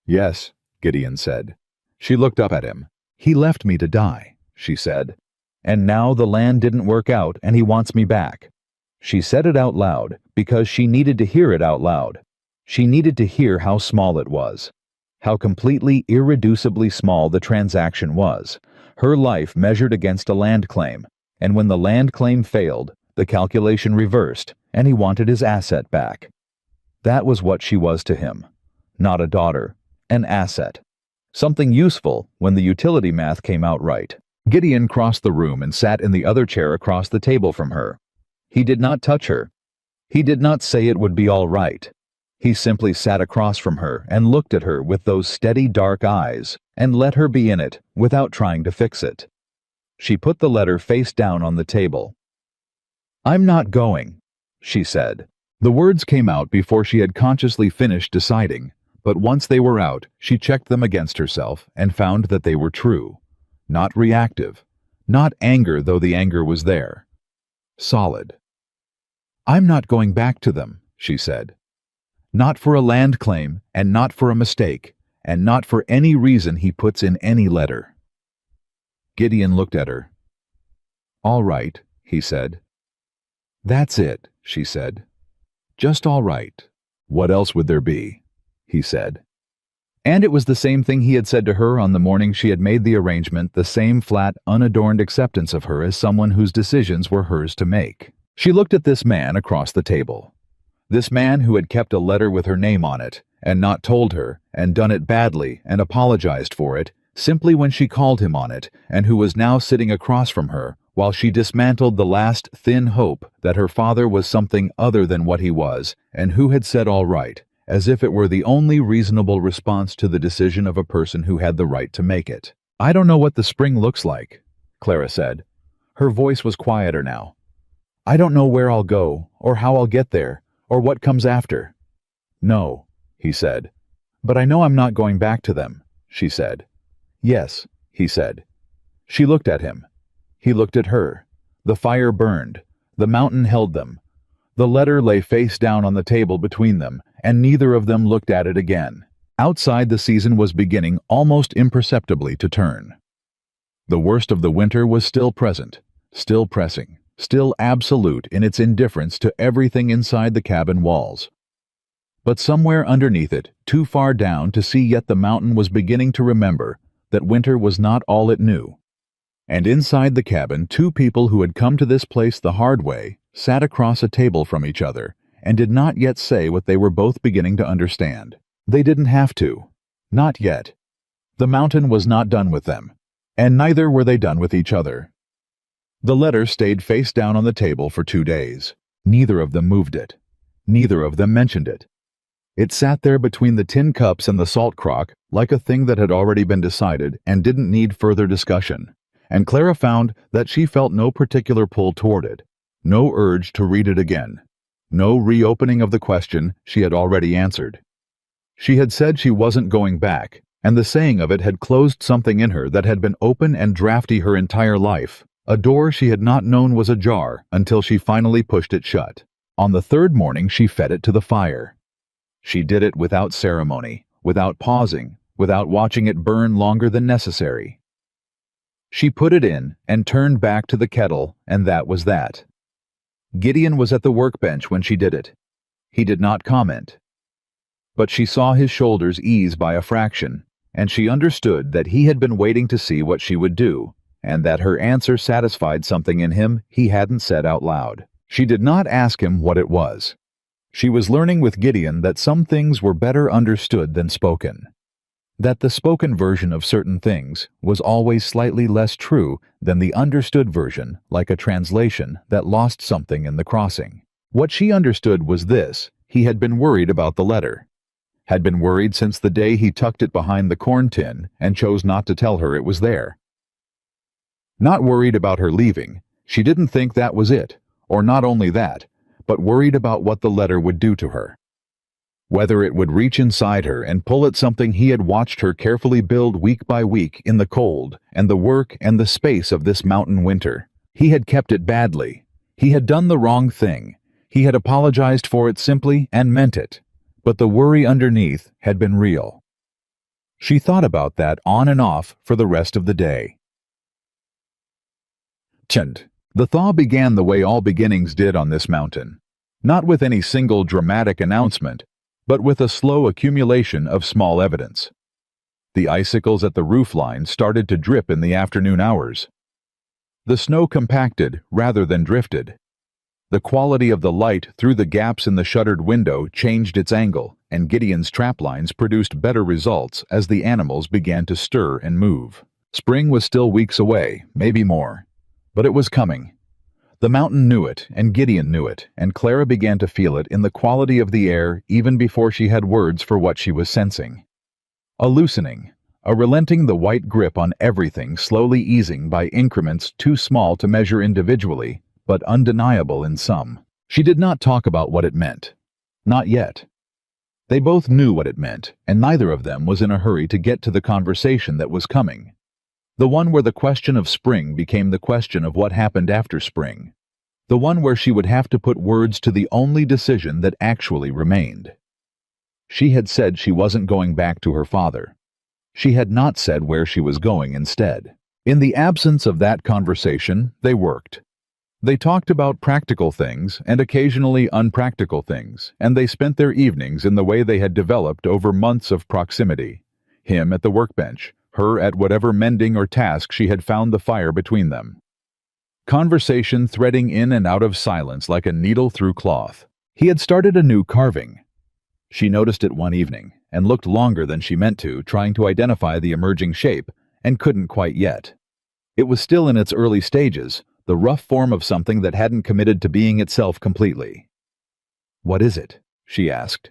"Yes," Gideon said. She looked up at him. "He left me to die," she said. "And now the land didn't work out and he wants me back." She said it out loud because she needed to hear it out loud. She needed to hear how small it was, how completely irreducibly small the transaction was, her life measured against a land claim, and when the land claim failed, the calculation reversed, and he wanted his asset back. That was what she was to him. Not a daughter, an asset. Something useful when the utility math came out right. Gideon crossed the room and sat in the other chair across the table from her. He did not touch her. He did not say it would be all right. He simply sat across from her and looked at her with those steady dark eyes and let her be in it without trying to fix it. She put the letter face down on the table. "I'm not going," she said. The words came out before she had consciously finished deciding, but once they were out, she checked them against herself and found that they were true. Not reactive. Not anger, though the anger was there. Solid. "I'm not going back to them," she said. "Not for a land claim, and not for a mistake, and not for any reason he puts in any letter." Gideon looked at her. "All right," he said. "That's it," she said. "Just all right. What else would there be?" he said. And it was the same thing he had said to her on the morning she had made the arrangement, the same flat, unadorned acceptance of her as someone whose decisions were hers to make. She looked at this man across the table. This man who had kept a letter with her name on it, and not told her, and done it badly, and apologized for it, simply when she called him on it, and who was now sitting across from her, while she dismantled the last thin hope that her father was something other than what he was, and who had said all right, as if it were the only reasonable response to the decision of a person who had the right to make it. "I don't know what the spring looks like," Clara said. Her voice was quieter now. "I don't know where I'll go, or how I'll get there, or what comes after." "No," he said. "But I know I'm not going back to them," she said. "Yes," he said. She looked at him. He looked at her. The fire burned. The mountain held them. The letter lay face down on the table between them, and neither of them looked at it again. Outside, the season was beginning almost imperceptibly to turn. The worst of the winter was still present, still pressing, still absolute in its indifference to everything inside the cabin walls. But somewhere underneath it, too far down to see yet, the mountain was beginning to remember that winter was not all it knew. And inside the cabin, two people who had come to this place the hard way sat across a table from each other and did not yet say what they were both beginning to understand. They didn't have to. Not yet. The mountain was not done with them, and neither were they done with each other. The letter stayed face down on the table for 2 days. Neither of them moved it. Neither of them mentioned it. It sat there between the tin cups and the salt crock like a thing that had already been decided and didn't need further discussion. And Clara found that she felt no particular pull toward it, no urge to read it again, no reopening of the question she had already answered. She had said she wasn't going back, and the saying of it had closed something in her that had been open and drafty her entire life, a door she had not known was ajar until she finally pushed it shut. On the third morning she fed it to the fire. She did it without ceremony, without pausing, without watching it burn longer than necessary. She put it in and turned back to the kettle, and that was that. Gideon was at the workbench when she did it. He did not comment. But she saw his shoulders ease by a fraction, and she understood that he had been waiting to see what she would do, and that her answer satisfied something in him he hadn't said out loud. She did not ask him what it was. She was learning with Gideon that some things were better understood than spoken. That the spoken version of certain things was always slightly less true than the understood version, like a translation that lost something in the crossing. What she understood was this: he had been worried about the letter. Had been worried since the day he tucked it behind the corn tin and chose not to tell her it was there. Not worried about her leaving. She didn't think that was it, or not only that, but worried about what the letter would do to her. Whether it would reach inside her and pull at something he had watched her carefully build week by week in the cold and the work and the space of this mountain winter. He had kept it badly. He had done the wrong thing. He had apologized for it simply and meant it. But the worry underneath had been real. She thought about that on and off for the rest of the day. The thaw began the way all beginnings did on this mountain. Not with any single dramatic announcement, but with a slow accumulation of small evidence. The icicles at the roofline started to drip in the afternoon hours. The snow compacted rather than drifted. The quality of the light through the gaps in the shuttered window changed its angle, and Gideon's traplines produced better results as the animals began to stir and move. Spring was still weeks away, maybe more. But it was coming. The mountain knew it, and Gideon knew it, and Clara began to feel it in the quality of the air even before she had words for what she was sensing. A loosening, a relenting the white grip on everything, slowly easing by increments too small to measure individually, but undeniable in some. She did not talk about what it meant. Not yet. They both knew what it meant, and neither of them was in a hurry to get to the conversation that was coming. The one where the question of spring became the question of what happened after spring. The one where she would have to put words to the only decision that actually remained. She had said she wasn't going back to her father. She had not said where she was going instead. In the absence of that conversation, they worked. They talked about practical things and occasionally unpractical things, and they spent their evenings in the way they had developed over months of proximity. Him at the workbench, her at whatever mending or task she had found the fire between them. Conversation threading in and out of silence like a needle through cloth. He had started a new carving. She noticed it one evening, and looked longer than she meant to, trying to identify the emerging shape, and couldn't quite yet. It was still in its early stages, the rough form of something that hadn't committed to being itself completely. "What is it?" she asked.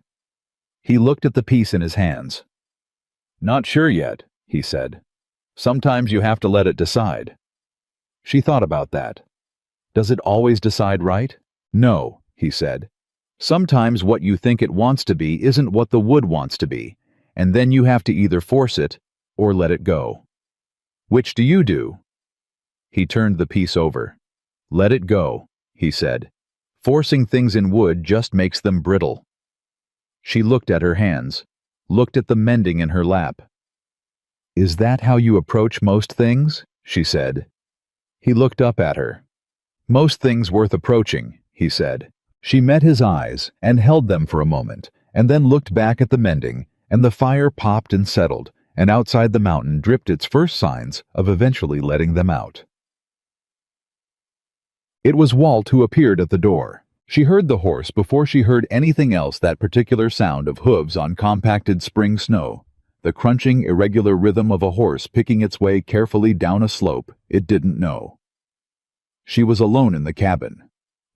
He looked at the piece in his hands. "Not sure yet," he said. "Sometimes you have to let it decide." She thought about that. "Does it always decide right?" "No," he said. "Sometimes what you think it wants to be isn't what the wood wants to be, and then you have to either force it or let it go." "Which do you do?" He turned the piece over. "Let it go," he said. "Forcing things in wood just makes them brittle." She looked at her hands, looked at the mending in her lap. "Is that how you approach most things?" she said. He looked up at her. "Most things worth approaching," he said. She met his eyes and held them for a moment, and then looked back at the mending, and the fire popped and settled, and outside the mountain dripped its first signs of eventually letting them out. It was Walt who appeared at the door. She heard the horse before she heard anything else, that particular sound of hooves on compacted spring snow, the crunching, irregular rhythm of a horse picking its way carefully down a slope it didn't know. She was alone in the cabin.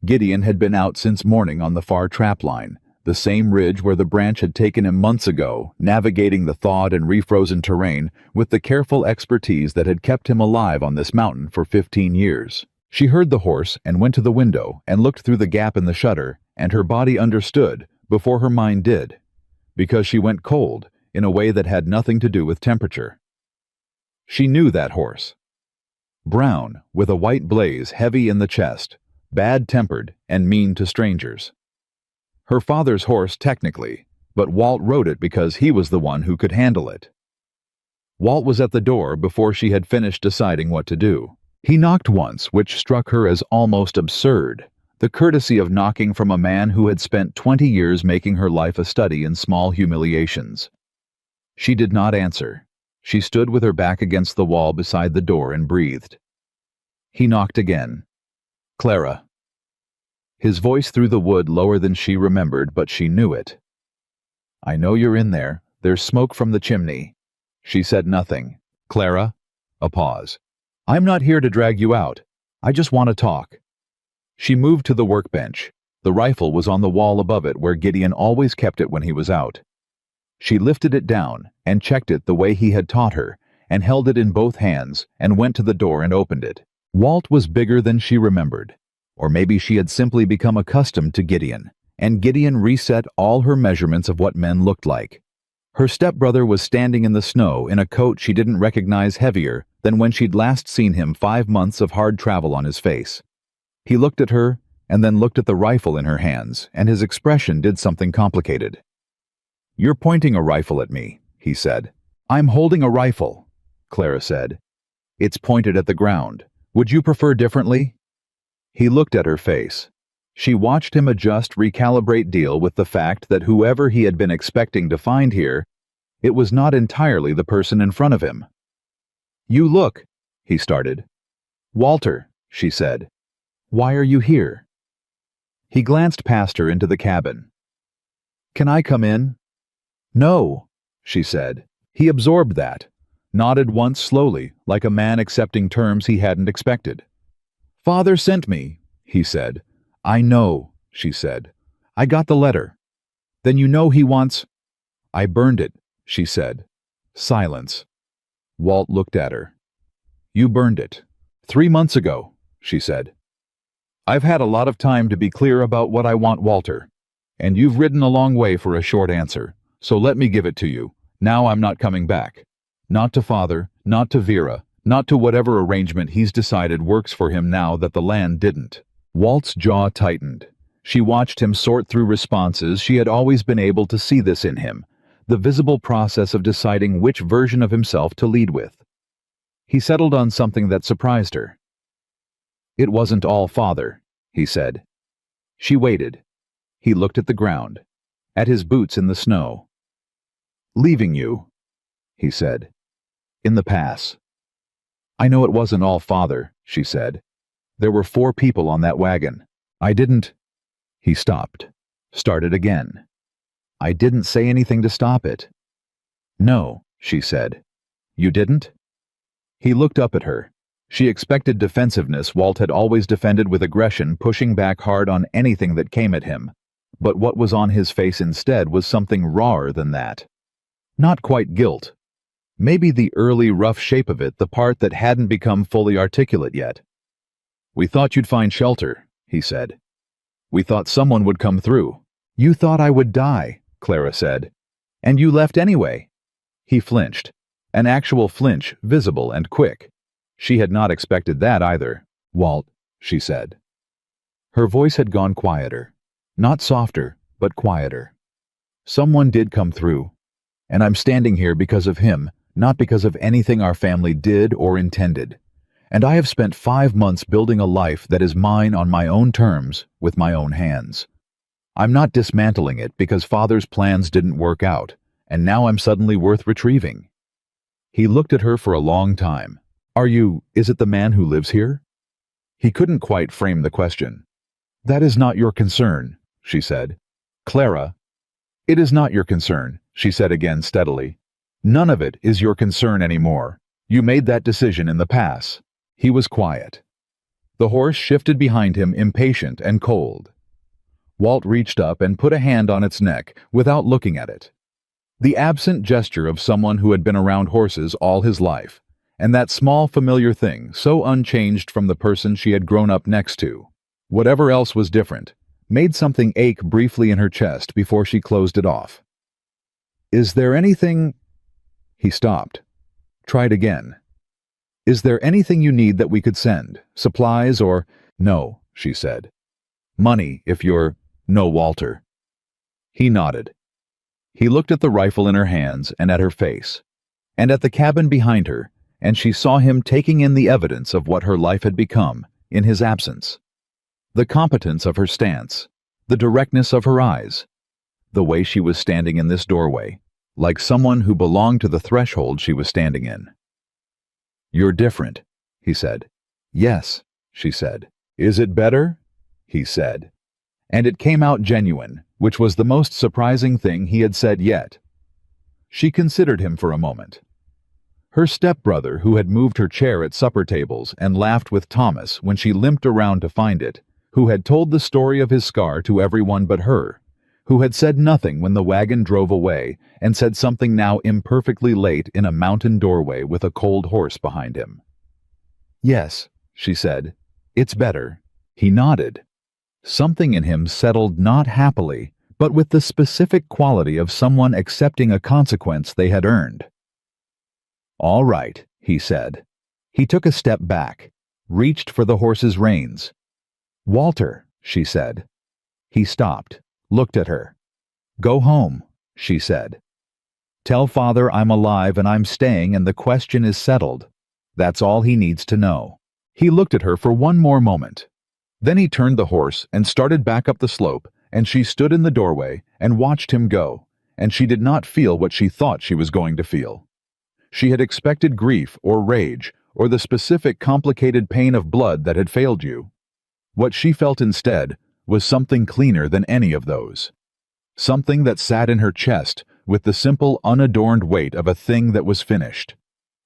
Gideon had been out since morning on the far trap line, the same ridge where the branch had taken him months ago, navigating the thawed and refrozen terrain with the careful expertise that had kept him alive on this mountain for 15 years. She heard the horse and went to the window and looked through the gap in the shutter, and her body understood before her mind did, because she went cold in a way that had nothing to do with temperature. She knew that horse. Brown, with a white blaze heavy in the chest, bad-tempered and mean to strangers. Her father's horse technically, but Walt rode it because he was the one who could handle it. Walt was at the door before she had finished deciding what to do. He knocked once, which struck her as almost absurd, the courtesy of knocking from a man who had spent 20 years making her life a study in small humiliations. She did not answer. She stood with her back against the wall beside the door and breathed. He knocked again. "Clara." His voice through the wood lower than she remembered, but she knew it. "I know you're in there. There's smoke from the chimney." She said nothing. "Clara?" A pause. "I'm not here to drag you out. I just want to talk." She moved to the workbench. The rifle was on the wall above it where Gideon always kept it when he was out. She lifted it down and checked it the way he had taught her, and held it in both hands and went to the door and opened it. Walt was bigger than she remembered. Or maybe she had simply become accustomed to Gideon, and Gideon reset all her measurements of what men looked like. Her stepbrother was standing in the snow in a coat she didn't recognize heavier than when she'd last seen him 5 months of hard travel on his face. He looked at her, and then looked at the rifle in her hands, and his expression did something complicated. "You're pointing a rifle at me," he said. "I'm holding a rifle," Clara said. "It's pointed at the ground. Would you prefer differently?" He looked at her face. She watched him adjust, recalibrate, deal with the fact that whoever he had been expecting to find here, it was not entirely the person in front of him. "You look," he started. "Walter," she said. "Why are you here?" He glanced past her into the cabin. "Can I come in?" "No," she said. He absorbed that, nodded once slowly, like a man accepting terms he hadn't expected. "Father sent me," he said. "I know," she said. "I got the letter." "Then you know he wants—" "I burned it," she said. Silence. Walt looked at her. "You burned it. 3 months ago," she said. "I've had a lot of time to be clear about what I want, Walter. And you've ridden a long way for a short answer, so let me give it to you. Now I'm not coming back. Not to Father, not to Vera, not to whatever arrangement he's decided works for him now that the land didn't. Walt's jaw tightened. She watched him sort through responses. She had always been able to see this in him, the visible process of deciding which version of himself to lead with. He settled on something that surprised her. "It wasn't all father," he said. She waited. He looked at the ground, at his boots in the snow. "Leaving you," he said, "in the pass." "I know it wasn't all father," she said. "There were 4 people on that wagon. I didn't—" He stopped, started again. "I didn't say anything to stop it." "No," she said. "You didn't?" He looked up at her. She expected defensiveness. Walt had always defended with aggression, pushing back hard on anything that came at him. But what was on his face instead was something rawer than that. Not quite guilt. Maybe the early rough shape of it, the part that hadn't become fully articulate yet. "We thought you'd find shelter," he said. "We thought someone would come through." "You thought I would die," Clara said. "And you left anyway." He flinched. An actual flinch, visible and quick. She had not expected that either. "Walt," she said. Her voice had gone quieter. Not softer, but quieter. "Someone did come through. And I'm standing here because of him, not because of anything our family did or intended. And I have spent 5 months building a life that is mine on my own terms, with my own hands. I'm not dismantling it because Father's plans didn't work out, and now I'm suddenly worth retrieving." He looked at her for a long time. Is it the man who lives here?" He couldn't quite frame the question. "That is not your concern," she said. "Clara." "It is not your concern," she said again steadily. "None of it is your concern anymore. You made that decision in the past." He was quiet. The horse shifted behind him, impatient and cold. Walt reached up and put a hand on its neck without looking at it. The absent gesture of someone who had been around horses all his life, and that small familiar thing, so unchanged from the person she had grown up next to. Whatever else was different, made something ache briefly in her chest before she closed it off. "Is there anything—" He stopped. Tried again. "Is there anything you need that we could send? Supplies or—" "No," she said. "Money, if you're—" "No, Walter." He nodded. He looked at the rifle in her hands and at her face, and at the cabin behind her, and she saw him taking in the evidence of what her life had become in his absence. The competence of her stance, the directness of her eyes, the way she was standing in this doorway, like someone who belonged to the threshold she was standing in. "You're different," he said. "Yes," she said. "Is it better?" he said. And it came out genuine, which was the most surprising thing he had said yet. She considered him for a moment. Her stepbrother, who had moved her chair at supper tables and laughed with Thomas when she limped around to find it, who had told the story of his scar to everyone but her, who had said nothing when the wagon drove away and said something now imperfectly late in a mountain doorway with a cold horse behind him. "Yes," she said. "It's better." He nodded. Something in him settled not happily, but with the specific quality of someone accepting a consequence they had earned. "All right," he said. He took a step back, reached for the horse's reins. "Walter," she said. He stopped, looked at her. "Go home," she said. "Tell Father I'm alive and I'm staying and the question is settled. That's all he needs to know." He looked at her for one more moment. Then he turned the horse and started back up the slope, and she stood in the doorway and watched him go, and she did not feel what she thought she was going to feel. She had expected grief or rage or the specific complicated pain of blood that had failed you. What she felt instead was something cleaner than any of those. Something that sat in her chest with the simple, unadorned weight of a thing that was finished.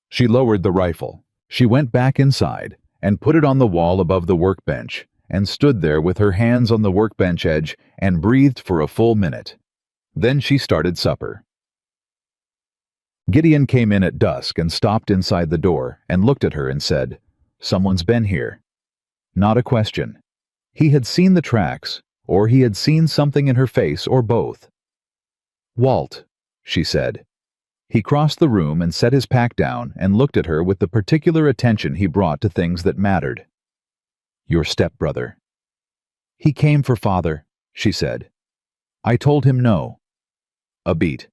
She lowered the rifle. She went back inside and put it on the wall above the workbench, and stood there with her hands on the workbench edge and breathed for a full minute. Then she started supper. Gideon came in at dusk and stopped inside the door and looked at her and said, "Someone's been here." Not a question. He had seen the tracks, or he had seen something in her face, or both. "Walt," she said. He crossed the room and set his pack down and looked at her with the particular attention he brought to things that mattered. "Your stepbrother." He came for father, she said. I told him no. A beat.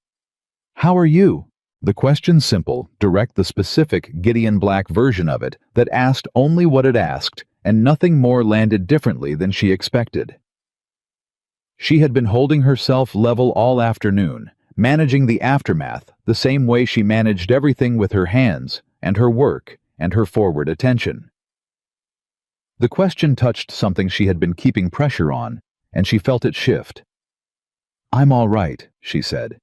How are you? The question simple, direct, the specific Gideon Black version of it that asked only what it asked, and nothing more landed differently than she expected. She had been holding herself level all afternoon, managing the aftermath the same way she managed everything with her hands and her work and her forward attention. The question touched something she had been keeping pressure on, and she felt it shift. I'm all right, she said.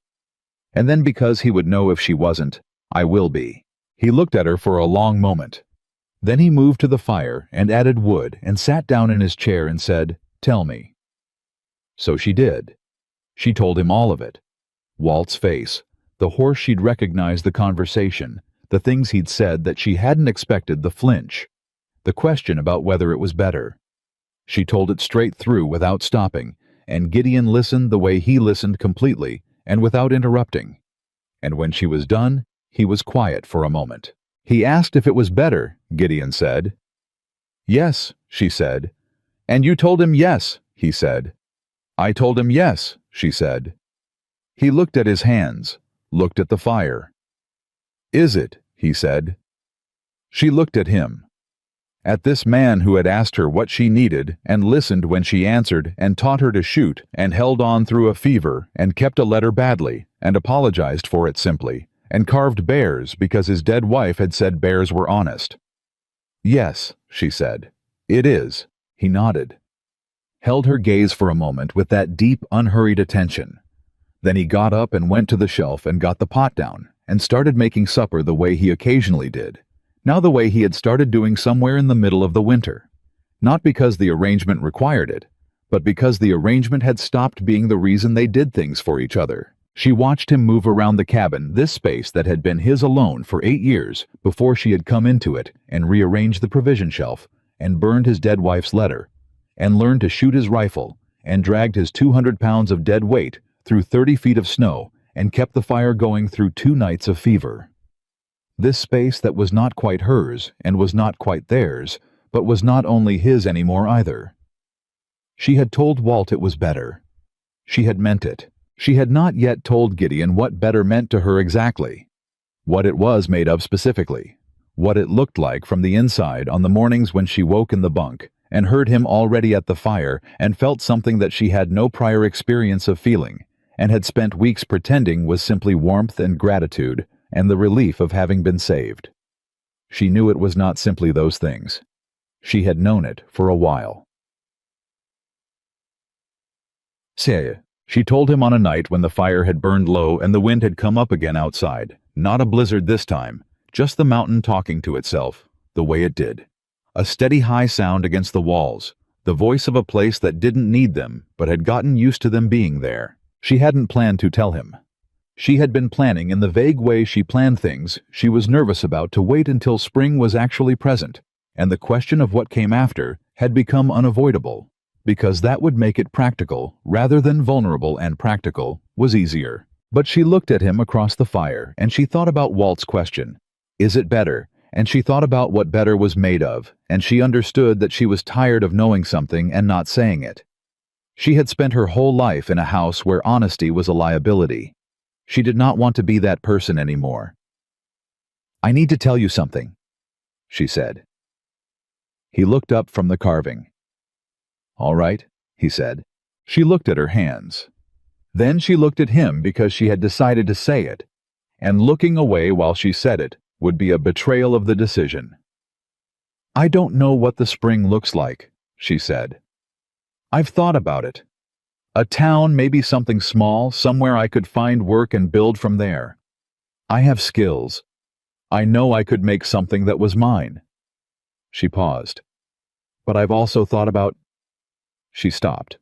And then, because he would know if she wasn't, I will be. He looked at her for a long moment. Then he moved to the fire and added wood and sat down in his chair and said, Tell me. So she did. She told him all of it. Walt's face, the horse she'd recognized, the conversation, the things he'd said that she hadn't expected, the flinch, the question about whether it was better. She told it straight through without stopping, and Gideon listened the way he listened, completely and without interrupting. And when she was done, he was quiet for a moment. He asked if it was better, Gideon said. Yes, she said. And you told him yes, he said. I told him yes, she said. He looked at his hands, looked at the fire. Is it? He said. She looked at him. At this man who had asked her what she needed and listened when she answered and taught her to shoot and held on through a fever and kept a letter badly and apologized for it simply and carved bears because his dead wife had said bears were honest. Yes, she said. It is. He nodded. Held her gaze for a moment with that deep, unhurried attention. Then he got up and went to the shelf and got the pot down and started making supper the way he occasionally did. Now the way he had started doing somewhere in the middle of the winter. Not because the arrangement required it, but because the arrangement had stopped being the reason they did things for each other. She watched him move around the cabin, this space that had been his alone for 8 years before she had come into it, and rearranged the provision shelf, and burned his dead wife's letter, and learned to shoot his rifle, and dragged his 200 pounds of dead weight through 30 feet of snow, and kept the fire going through 2 nights of fever. This space that was not quite hers and was not quite theirs, but was not only his anymore either. She had told Walt it was better. She had meant it. She had not yet told Gideon what better meant to her exactly, what it was made of specifically, what it looked like from the inside on the mornings when she woke in the bunk and heard him already at the fire and felt something that she had no prior experience of feeling and had spent weeks pretending was simply warmth and gratitude and the relief of having been saved. She knew it was not simply those things. She had known it for a while. Say, she told him on a night when the fire had burned low and the wind had come up again outside. Not a blizzard this time, just the mountain talking to itself, the way it did. A steady high sound against the walls, the voice of a place that didn't need them but had gotten used to them being there. She hadn't planned to tell him. She had been planning in the vague way she planned things she was nervous about to wait until spring was actually present, and the question of what came after had become unavoidable, because that would make it practical rather than vulnerable, and practical was easier. But she looked at him across the fire, and she thought about Walt's question, is it better? And she thought about what better was made of, and she understood that she was tired of knowing something and not saying it. She had spent her whole life in a house where honesty was a liability. She did not want to be that person anymore. I need to tell you something, she said. He looked up from the carving. All right, he said. She looked at her hands. Then she looked at him because she had decided to say it, and looking away while she said it would be a betrayal of the decision. I don't know what the spring looks like, she said. I've thought about it. A town, maybe something small, somewhere I could find work and build from there. I have skills. I know I could make something that was mine. She paused. But I've also thought about... She stopped.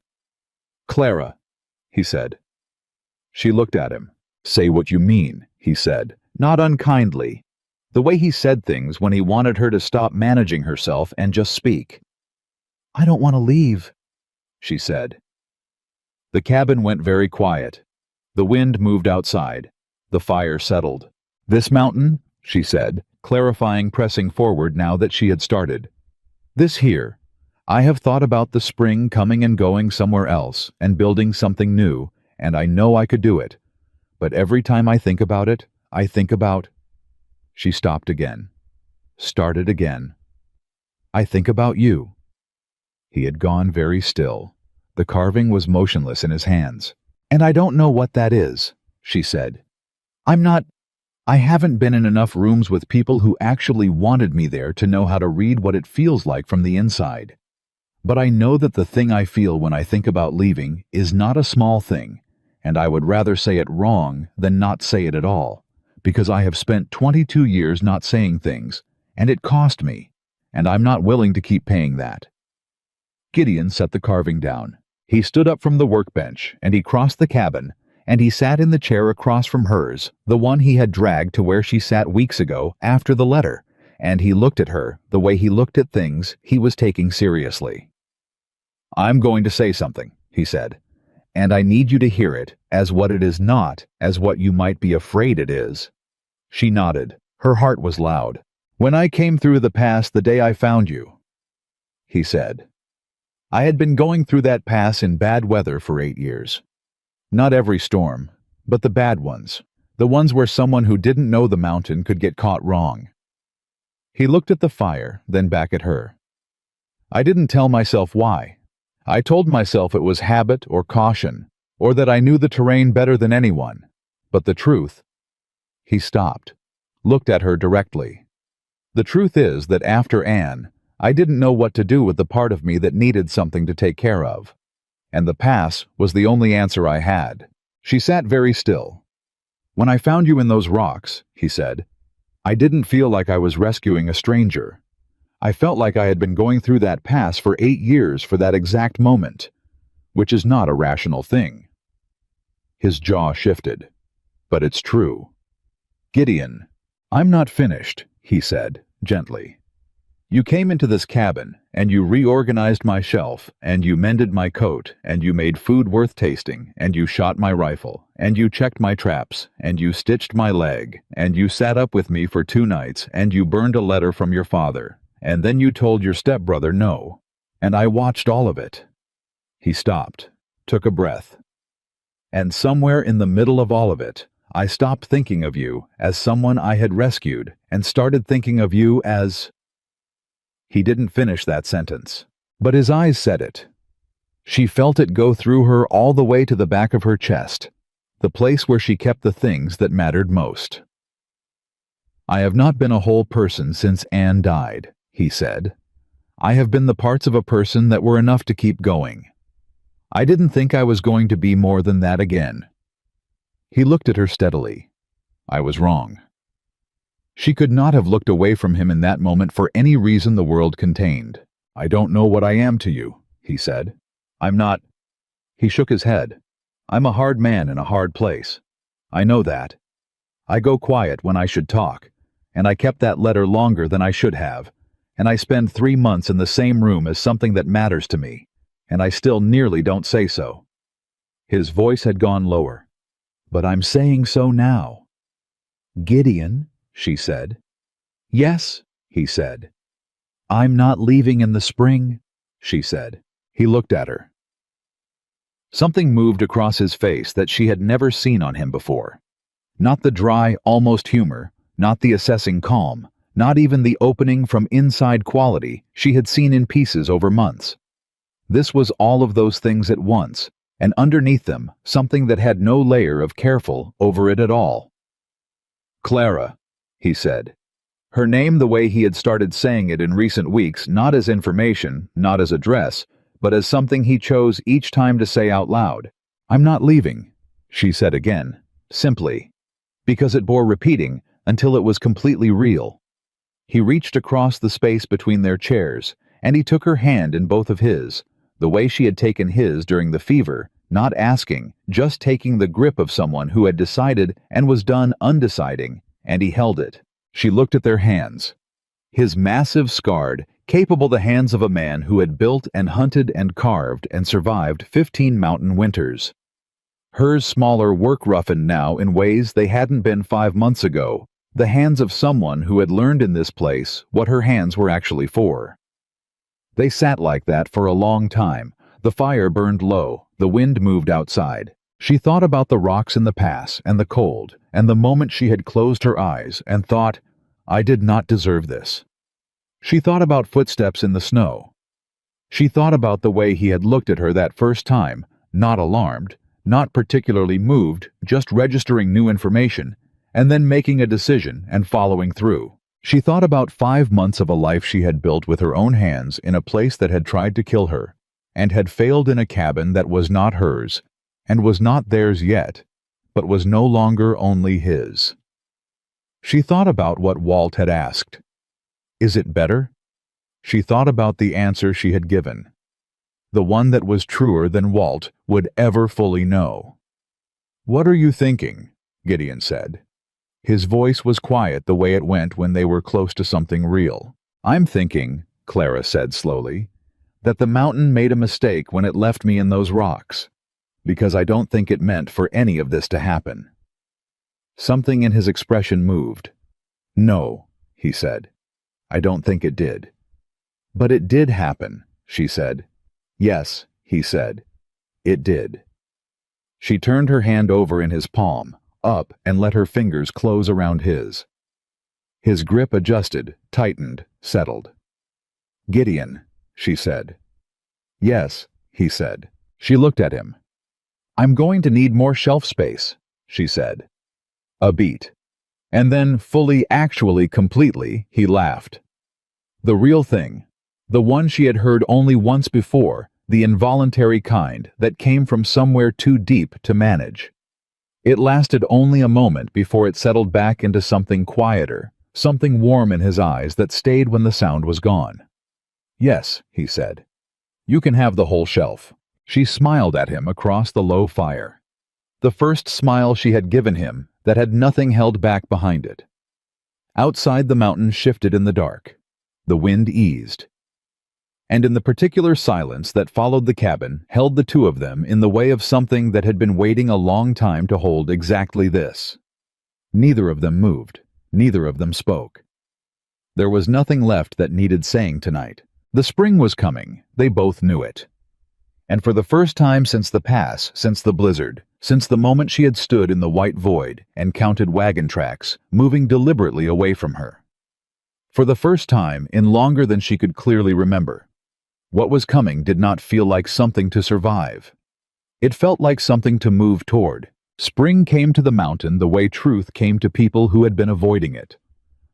Clara, he said. She looked at him. Say what you mean, he said, not unkindly. The way he said things when he wanted her to stop managing herself and just speak. I don't want to leave, she said. The cabin went very quiet. The wind moved outside. The fire settled. This mountain, she said, clarifying, pressing forward now that she had started. This here. I have thought about the spring coming and going somewhere else and building something new, and I know I could do it. But every time I think about it, I think about—" She stopped again, started again. "I think about you." He had gone very still. The carving was motionless in his hands. "And I don't know what that is," she said. I haven't been in enough rooms with people who actually wanted me there to know how to read what it feels like from the inside. But I know that the thing I feel when I think about leaving is not a small thing, and I would rather say it wrong than not say it at all, because I have spent 22 years not saying things, and it cost me, and I'm not willing to keep paying that." Gideon set the carving down. He stood up from the workbench, and he crossed the cabin, and he sat in the chair across from hers, the one he had dragged to where she sat weeks ago after the letter, and he looked at her the way he looked at things he was taking seriously. "I'm going to say something," he said, "and I need you to hear it as what it is, not as what you might be afraid it is." She nodded. Her heart was loud. "When I came through the pass the day I found you," he said, "I had been going through that pass in bad weather for 8 years. Not every storm, but the bad ones, the ones where someone who didn't know the mountain could get caught wrong." He looked at the fire, then back at her. "I didn't tell myself why. I told myself it was habit or caution, or that I knew the terrain better than anyone. But the truth—" He stopped, looked at her directly. "The truth is that after Anne, I didn't know what to do with the part of me that needed something to take care of. And the pass was the only answer I had." She sat very still. "When I found you in those rocks," he said, "I didn't feel like I was rescuing a stranger. I felt like I had been going through that pass for 8 years for that exact moment, which is not a rational thing." His jaw shifted. "But it's true." "Gideon, I'm not finished," he said, gently. "You came into this cabin, and you reorganized my shelf, and you mended my coat, and you made food worth tasting, and you shot my rifle, and you checked my traps, and you stitched my leg, and you sat up with me for 2 nights, and you burned a letter from your father, and then you told your stepbrother no, and I watched all of it." He stopped, took a breath. "And somewhere in the middle of all of it, I stopped thinking of you as someone I had rescued, and started thinking of you as—" He didn't finish that sentence, but his eyes said it. She felt it go through her all the way to the back of her chest, the place where she kept the things that mattered most. "I have not been a whole person since Anne died," he said. "I have been the parts of a person that were enough to keep going. I didn't think I was going to be more than that again." He looked at her steadily. "I was wrong." She could not have looked away from him in that moment for any reason the world contained. "I don't know what I am to you," he said. "I'm not—" He shook his head. "I'm a hard man in a hard place. I know that. I go quiet when I should talk, and I kept that letter longer than I should have, and I spend 3 months in the same room as something that matters to me, and I still nearly don't say so." His voice had gone lower. "But I'm saying so now." "Gideon," she said. "Yes," he said. "I'm not leaving in the spring," she said. He looked at her. Something moved across his face that she had never seen on him before. Not the dry, almost humor, not the assessing calm, not even the opening from inside quality she had seen in pieces over months. This was all of those things at once, and underneath them, something that had no layer of careful over it at all. "Clara," he said. Her name the way he had started saying it in recent weeks, not as information, not as address, but as something he chose each time to say out loud. "I'm not leaving," she said again, simply, because it bore repeating until it was completely real. He reached across the space between their chairs, and he took her hand in both of his, the way she had taken his during the fever, not asking, just taking the grip of someone who had decided and was done undeciding, and he held it. She looked at their hands. His massive, scarred, capable the hands of a man who had built and hunted and carved and survived 15 mountain winters. Hers smaller, work-roughened now in ways they hadn't been 5 months ago, the hands of someone who had learned in this place what her hands were actually for. They sat like that for a long time. The fire burned low, the wind moved outside. She thought about the rocks in the pass and the cold, and the moment she had closed her eyes and thought, "I did not deserve this." She thought about footsteps in the snow. She thought about the way he had looked at her that first time, not alarmed, not particularly moved, just registering new information, and then making a decision and following through. She thought about 5 months of a life she had built with her own hands in a place that had tried to kill her, and had failed in a cabin that was not hers, and was not theirs yet, but was no longer only his. She thought about what Walt had asked. Is it better? She thought about the answer she had given, the one that was truer than Walt would ever fully know. "What are you thinking?" Gideon said. His voice was quiet the way it went when they were close to something real. "I'm thinking," Clara said slowly, "that the mountain made a mistake when it left me in those rocks, because I don't think it meant for any of this to happen." Something in his expression moved. "No," he said. "I don't think it did." "But it did happen," she said. "Yes," he said. "It did." She turned her hand over in his palm, up, and let her fingers close around his. His grip adjusted, tightened, settled. "Gideon," she said. "Yes," he said. She looked at him. "I'm going to need more shelf space," she said. A beat. And then, fully, actually, completely, he laughed. The real thing. The one she had heard only once before, the involuntary kind that came from somewhere too deep to manage. It lasted only a moment before it settled back into something quieter, something warm in his eyes that stayed when the sound was gone. "Yes," he said. "You can have the whole shelf." She smiled at him across the low fire. The first smile she had given him that had nothing held back behind it. Outside, the mountains shifted in the dark. The wind eased. And in the particular silence that followed the cabin held the two of them in the way of something that had been waiting a long time to hold exactly this. Neither of them moved. Neither of them spoke. There was nothing left that needed saying tonight. The spring was coming. They both knew it. And for the first time since the pass, since the blizzard, since the moment she had stood in the white void and counted wagon tracks, moving deliberately away from her. For the first time in longer than she could clearly remember. What was coming did not feel like something to survive. It felt like something to move toward. Spring came to the mountain the way truth came to people who had been avoiding it.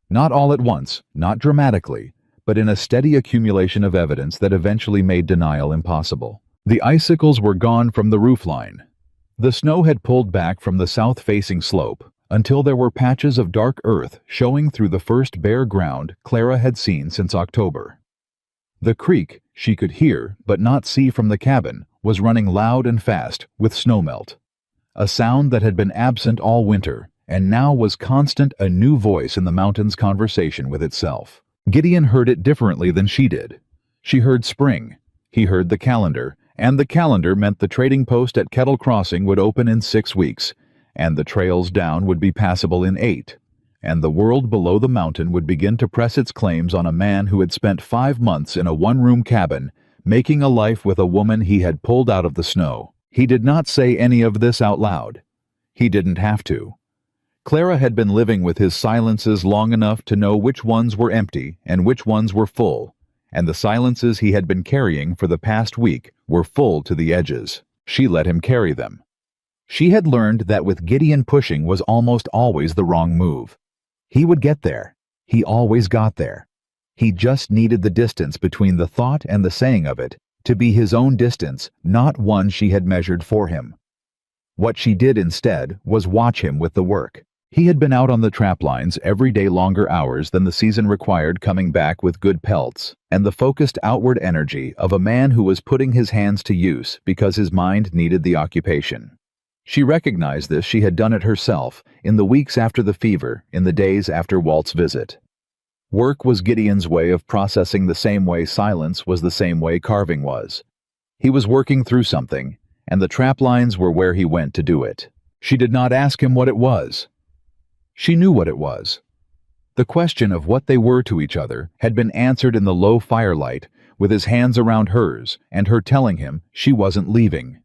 Not all at once, not dramatically, but in a steady accumulation of evidence that eventually made denial impossible. The icicles were gone from the roofline. The snow had pulled back from the south-facing slope until there were patches of dark earth showing through the first bare ground Clara had seen since October. The creek, she could hear but not see from the cabin, was running loud and fast with snowmelt. A sound that had been absent all winter, and now was constant, a new voice in the mountain's conversation with itself. Gideon heard it differently than she did. She heard spring. He heard the calendar, and the calendar meant the trading post at Kettle Crossing would open in 6 weeks, and the trails down would be passable in 8. And the world below the mountain would begin to press its claims on a man who had spent 5 months in a one-room cabin, making a life with a woman he had pulled out of the snow. He did not say any of this out loud. He didn't have to. Clara had been living with his silences long enough to know which ones were empty and which ones were full, and the silences he had been carrying for the past week were full to the edges. She let him carry them. She had learned that with Gideon pushing was almost always the wrong move. He would get there. He always got there. He just needed the distance between the thought and the saying of it to be his own distance, not one she had measured for him. What she did instead was watch him with the work. He had been out on the trap lines every day longer hours than the season required, coming back with good pelts and the focused outward energy of a man who was putting his hands to use because his mind needed the occupation. She recognized this. She had done it herself, in the weeks after the fever, in the days after Walt's visit. Work was Gideon's way of processing the same way silence was the same way carving was. He was working through something, and the trap lines were where he went to do it. She did not ask him what it was. She knew what it was. The question of what they were to each other had been answered in the low firelight with his hands around hers and her telling him she wasn't leaving.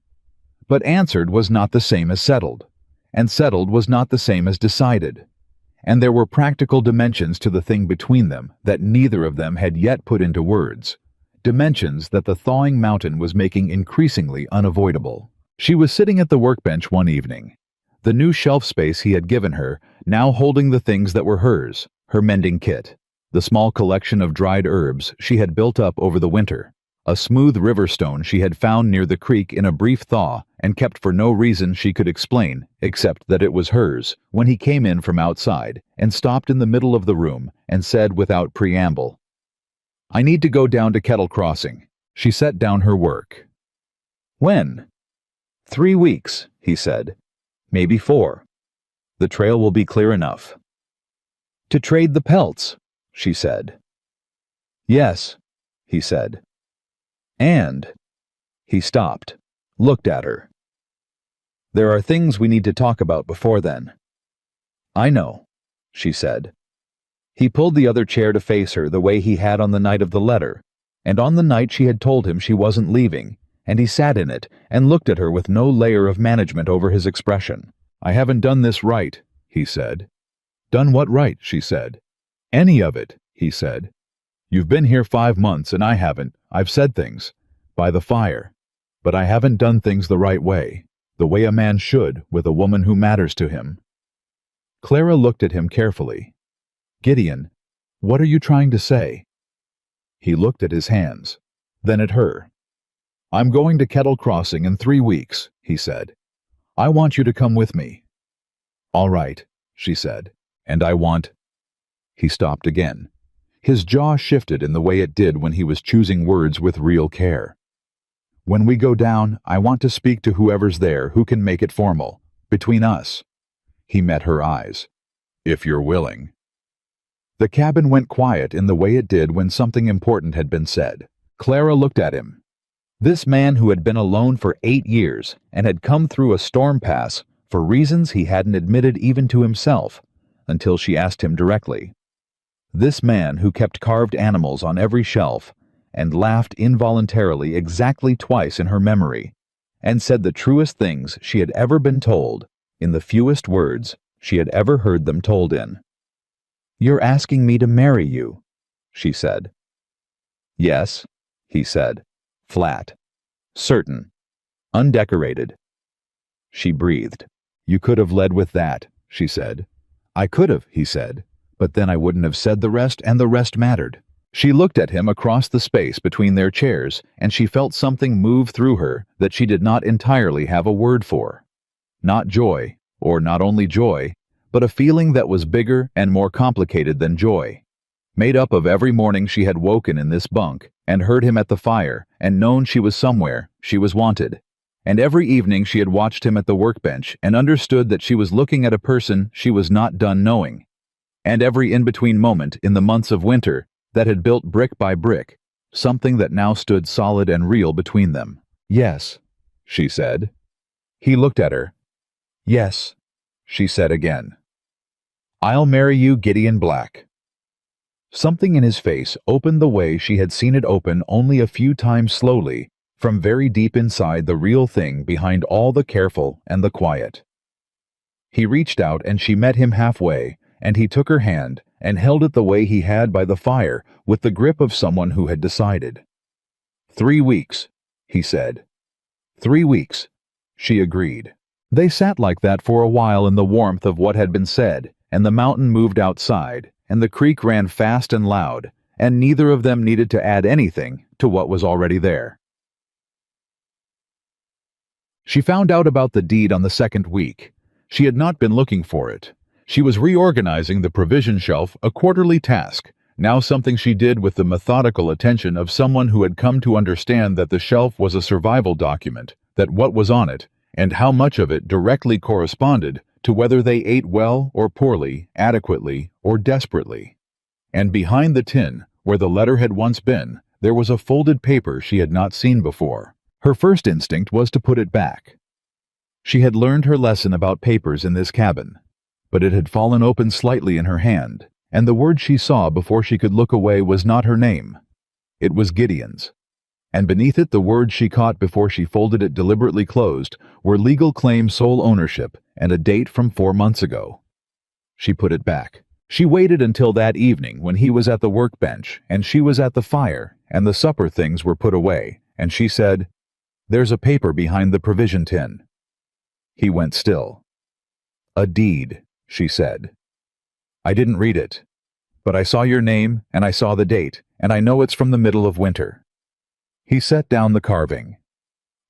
But answered was not the same as settled, and settled was not the same as decided. And there were practical dimensions to the thing between them that neither of them had yet put into words, dimensions that the thawing mountain was making increasingly unavoidable. She was sitting at the workbench one evening, the new shelf space he had given her now holding the things that were hers, her mending kit, the small collection of dried herbs she had built up over the winter, a smooth river stone she had found near the creek in a brief thaw and kept for no reason she could explain except that it was hers, when he came in from outside and stopped in the middle of the room and said without preamble, "I need to go down to Kettle Crossing." She set down her work. "When?" "3 weeks," he said. "Maybe 4. The trail will be clear enough." "To trade the pelts," she said. "Yes," he said. "And—" He stopped, looked at her. "There are things we need to talk about before then." "I know," she said. He pulled the other chair to face her the way he had on the night of the letter, and on the night she had told him she wasn't leaving, and he sat in it and looked at her with no layer of management over his expression. "I haven't done this right," he said. "Done what right?" she said. "Any of it," he said. "You've been here 5 months and I haven't. I've said things. By the fire. But I haven't done things the right way, the way a man should with a woman who matters to him." Clara looked at him carefully. "Gideon, what are you trying to say?" He looked at his hands, then at her. "I'm going to Kettle Crossing in 3 weeks," he said. "I want you to come with me." "All right," she said. "And I want—" He stopped again. His jaw shifted in the way it did when he was choosing words with real care. "When we go down, I want to speak to whoever's there who can make it formal, between us." He met her eyes. "If you're willing." The cabin went quiet in the way it did when something important had been said. Clara looked at him. This man who had been alone for 8 years and had come through a storm pass for reasons he hadn't admitted even to himself, until she asked him directly. This man who kept carved animals on every shelf and laughed involuntarily exactly twice in her memory, and said the truest things she had ever been told in the fewest words she had ever heard them told in. "You're asking me to marry you," she said. "Yes," he said, flat, certain, undecorated. She breathed. "You could have led with that," she said. "I could have," he said, "but then I wouldn't have said the rest, and the rest mattered." She looked at him across the space between their chairs, and she felt something move through her that she did not entirely have a word for. Not joy, or not only joy, but a feeling that was bigger and more complicated than joy. Made up of every morning she had woken in this bunk and heard him at the fire and known she was somewhere, she was wanted. And every evening she had watched him at the workbench and understood that she was looking at a person she was not done knowing. And every in-between moment in the months of winter that had built brick by brick, something that now stood solid and real between them. "Yes," she said. He looked at her. "Yes," she said again. "I'll marry you, Gideon Black." Something in his face opened the way she had seen it open only a few times slowly, from very deep inside the real thing behind all the careful and the quiet. He reached out and she met him halfway, and he took her hand and held it the way he had by the fire, with the grip of someone who had decided. 3 weeks, he said. 3 weeks, she agreed. They sat like that for a while in the warmth of what had been said, and the mountain moved outside, and the creek ran fast and loud, and neither of them needed to add anything to what was already there. She found out about the deed on the 2nd week. She had not been looking for it. She was reorganizing the provision shelf, a quarterly task, now something she did with the methodical attention of someone who had come to understand that the shelf was a survival document, that what was on it, and how much of it directly corresponded to whether they ate well or poorly, adequately or desperately. And behind the tin, where the letter had once been, there was a folded paper she had not seen before. Her first instinct was to put it back. She had learned her lesson about papers in this cabin, but it had fallen open slightly in her hand, and the word she saw before she could look away was not her name. It was Gideon's. And beneath it, the words she caught before she folded it deliberately closed were legal claim, sole ownership, and a date from 4 months ago. She put it back. She waited until that evening when he was at the workbench and she was at the fire and the supper things were put away, and she said, "There's a paper behind the provision tin." He went still. "A deed," she said. "I didn't read it, but I saw your name and I saw the date, and I know it's from the middle of winter." He set down the carving.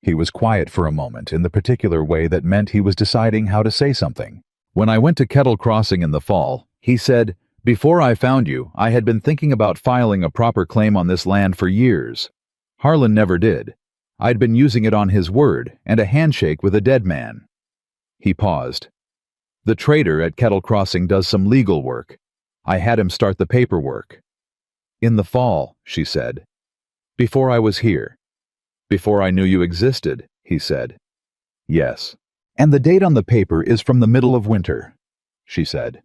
He was quiet for a moment in the particular way that meant he was deciding how to say something. "When I went to Kettle Crossing in the fall," he said, "before I found you, I had been thinking about filing a proper claim on this land for years. Harlan never did. I'd been using it on his word and a handshake with a dead man." He paused. "The trader at Kettle Crossing does some legal work. I had him start the paperwork." "In the fall," she said. "Before I was here." "Before I knew you existed," he said. "Yes. And the date on the paper is from the middle of winter," she said.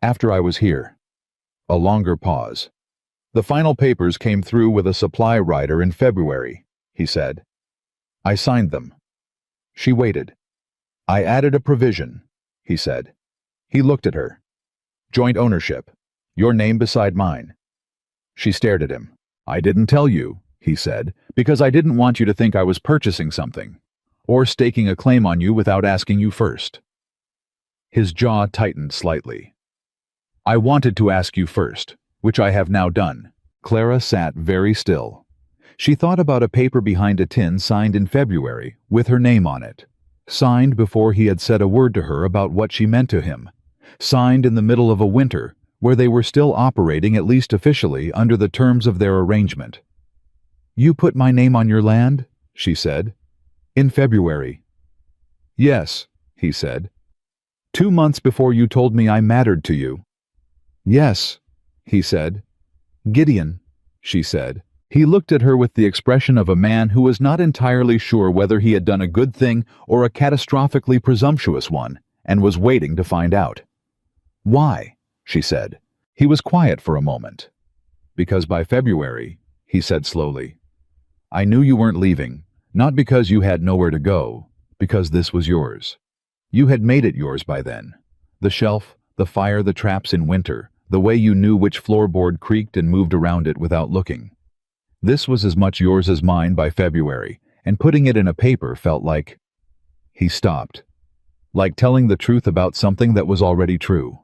"After I was here." A longer pause. "The final papers came through with a supply rider in February," he said. "I signed them." She waited. "I added a provision," he said. He looked at her. "Joint ownership. Your name beside mine." She stared at him. "I didn't tell you," he said, "because I didn't want you to think I was purchasing something, or staking a claim on you without asking you first." His jaw tightened slightly. "I wanted to ask you first, which I have now done." Clara sat very still. She thought about a paper behind a tin signed in February, with her name on it. Signed before he had said a word to her about what she meant to him. Signed in the middle of a winter, where they were still operating, at least officially, under the terms of their arrangement. "You put my name on your land?" she said. "In February." "Yes," he said. "2 months before you told me I mattered to you." "Yes," he said. "Gideon," she said. He looked at her with the expression of a man who was not entirely sure whether he had done a good thing or a catastrophically presumptuous one, and was waiting to find out. "Why?" she said. He was quiet for a moment. "Because by February," he said slowly, "I knew you weren't leaving, not because you had nowhere to go, because this was yours. You had made it yours by then. The shelf, the fire, the traps in winter, the way you knew which floorboard creaked and moved around it without looking. This was as much yours as mine by February, and putting it in a paper felt like—" He stopped. "Like telling the truth about something that was already true."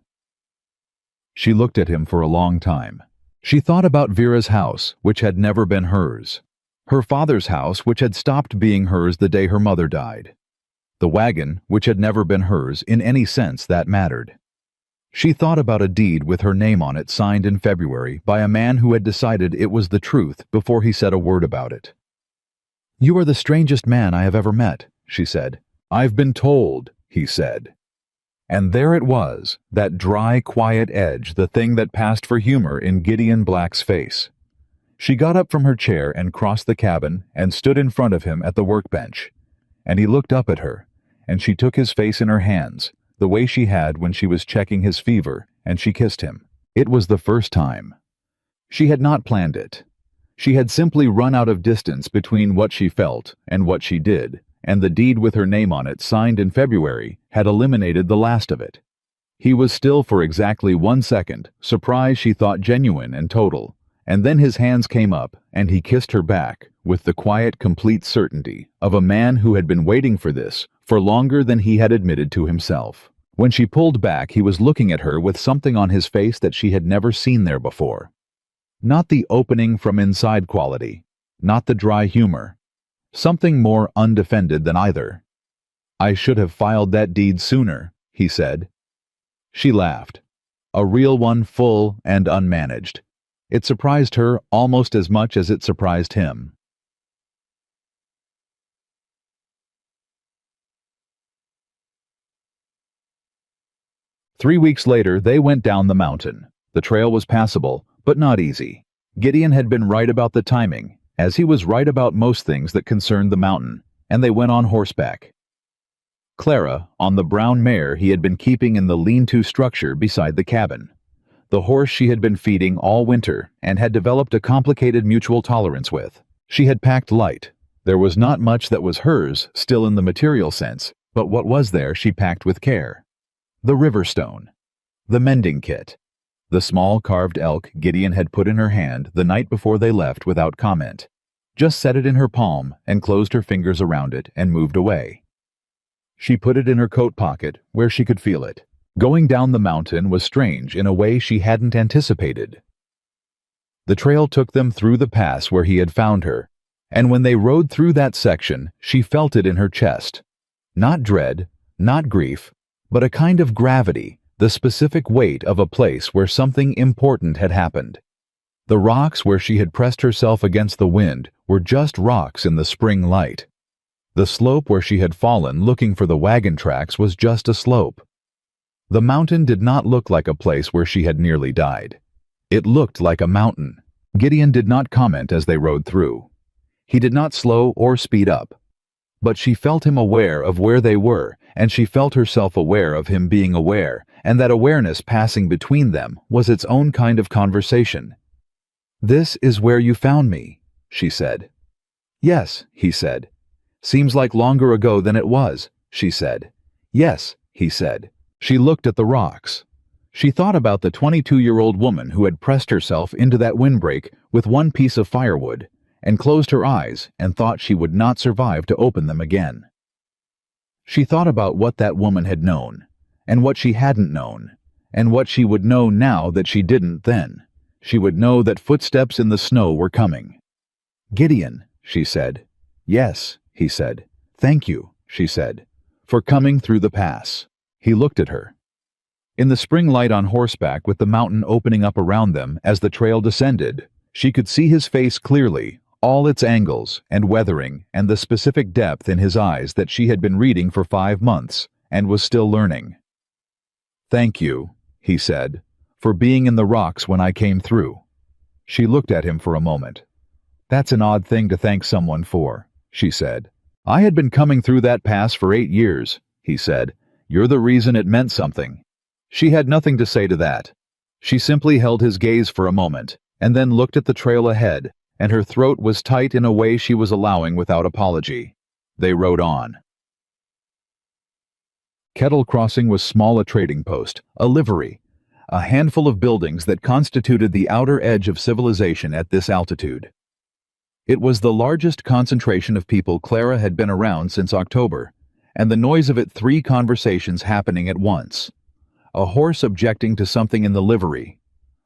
She looked at him for a long time. She thought about Vera's house, which had never been hers. Her father's house, which had stopped being hers the day her mother died. The wagon, which had never been hers in any sense that mattered. She thought about a deed with her name on it signed in February by a man who had decided it was the truth before he said a word about it. "You are the strangest man I have ever met," she said. "I've been told," he said. And there it was, that dry, quiet edge, the thing that passed for humor in Gideon Black's face. She got up from her chair and crossed the cabin and stood in front of him at the workbench. And he looked up at her, and she took his face in her hands, the way she had when she was checking his fever, and she kissed him. It was the first time. She had not planned it. She had simply run out of distance between what she felt and what she did, and the deed with her name on it, signed in February, had eliminated the last of it. He was still for exactly 1 second, surprise she thought genuine and total, and then his hands came up, and he kissed her back, with the quiet, complete certainty of a man who had been waiting for this for longer than he had admitted to himself. When she pulled back, he was looking at her with something on his face that she had never seen there before. Not the opening from inside quality, not the dry humor. Something more undefended than either. "I should have filed that deed sooner," he said. She laughed. A real one, full and unmanaged. It surprised her almost as much as it surprised him. 3 weeks later, they went down the mountain. The trail was passable, but not easy. Gideon had been right about the timing, as he was right about most things that concerned the mountain, and they went on horseback. Clara, on the brown mare he had been keeping in the lean-to structure beside the cabin. the horse she had been feeding all winter and had developed a complicated mutual tolerance with. She had packed light. There was not much that was hers, still in the material sense, but what was there she packed with care. The river stone. The mending kit. The small carved elk Gideon had put in her hand the night before they left without comment. Just set it in her palm and closed her fingers around it and moved away. She put it in her coat pocket where she could feel it. Going down the mountain was strange in a way she hadn't anticipated. The trail took them through the pass where he had found her, and when they rode through that section, she felt it in her chest. Not dread, not grief, but a kind of gravity, the specific weight of a place where something important had happened. The rocks where she had pressed herself against the wind were just rocks in the spring light. The slope where she had fallen looking for the wagon tracks was just a slope. The mountain did not look like a place where she had nearly died. It looked like a mountain. Gideon did not comment as they rode through. He did not slow or speed up. But she felt him aware of where they were, and she felt herself aware of him being aware, and that awareness passing between them was its own kind of conversation. "This is where you found me," she said. "Yes," he said. "Seems like longer ago than it was," she said. "Yes," he said. She looked at the rocks. She thought about the 22-year-old woman who had pressed herself into that windbreak with one piece of firewood, and closed her eyes and thought she would not survive to open them again. She thought about what that woman had known, and what she hadn't known, and what she would know now that she didn't then. She would know that footsteps in the snow were coming. "Gideon," she said. "Yes," he said. "Thank you," she said, "for coming through the pass." He looked at her. In the spring light on horseback with the mountain opening up around them as the trail descended, she could see his face clearly, all its angles and weathering and the specific depth in his eyes that she had been reading for 5 months and was still learning. "Thank you," he said, "for being in the rocks when I came through." She looked at him for a moment. "That's an odd thing to thank someone for," she said. "I had been coming through that pass for 8 years," he said. "You're the reason it meant something." She had nothing to say to that. She simply held his gaze for a moment, and then looked at the trail ahead, and her throat was tight in a way she was allowing without apology. They rode on. Kettle Crossing was small a trading post, a livery, a handful of buildings that constituted the outer edge of civilization at this altitude. It was the largest concentration of people Clara had been around since October, and the noise of it 3 conversations happening at once. A horse objecting to something in the livery.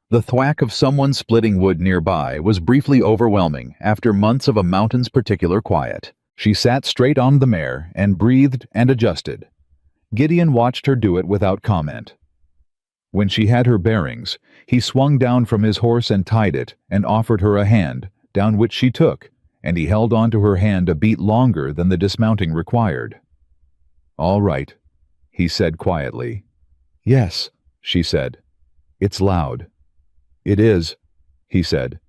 The thwack of someone splitting wood nearby was briefly overwhelming after months of a mountain's particular quiet. She sat straight on the mare and breathed and adjusted. Gideon watched her do it without comment. When she had her bearings, he swung down from his horse and tied it and offered her a hand, down which she took, and he held on to her hand a beat longer than the dismounting required. "All right," he said quietly. "Yes," she said. "It's loud." "It is," he said.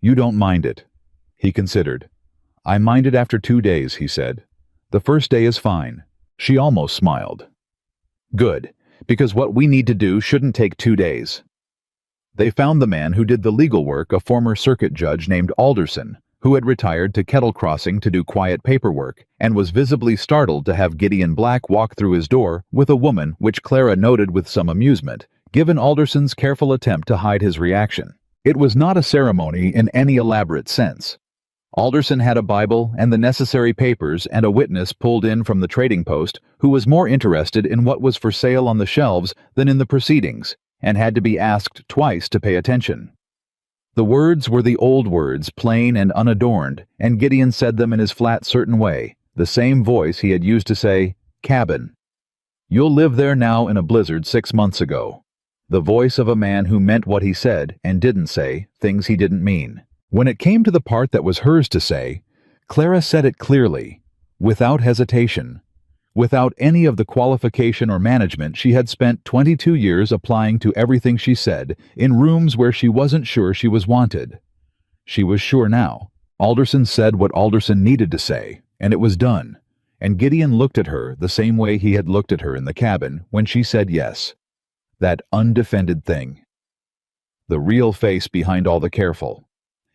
"You don't mind it." He considered. "I mind it after 2 days," he said. "The first day is fine." She almost smiled. "Good, because what we need to do shouldn't take 2 days." They found the man who did the legal work, a former circuit judge named Alderson, who had retired to Kettle Crossing to do quiet paperwork, and was visibly startled to have Gideon Black walk through his door with a woman, which Clara noted with some amusement, given Alderson's careful attempt to hide his reaction. It was not a ceremony in any elaborate sense. Alderson had a Bible and the necessary papers and a witness pulled in from the trading post who was more interested in what was for sale on the shelves than in the proceedings, and had to be asked twice to pay attention. The words were the old words, plain and unadorned, and Gideon said them in his flat, certain way, the same voice he had used to say, "Cabin. You'll live there now in a blizzard 6 months ago." The voice of a man who meant what he said and didn't say things he didn't mean. When it came to the part that was hers to say, Clara said it clearly, without hesitation, without any of the qualification or management she had spent 22 years applying to everything she said in rooms where she wasn't sure she was wanted. She was sure now. Alderson said what Alderson needed to say, and it was done, and Gideon looked at her the same way he had looked at her in the cabin when she said yes. That undefended thing. the real face behind all the careful.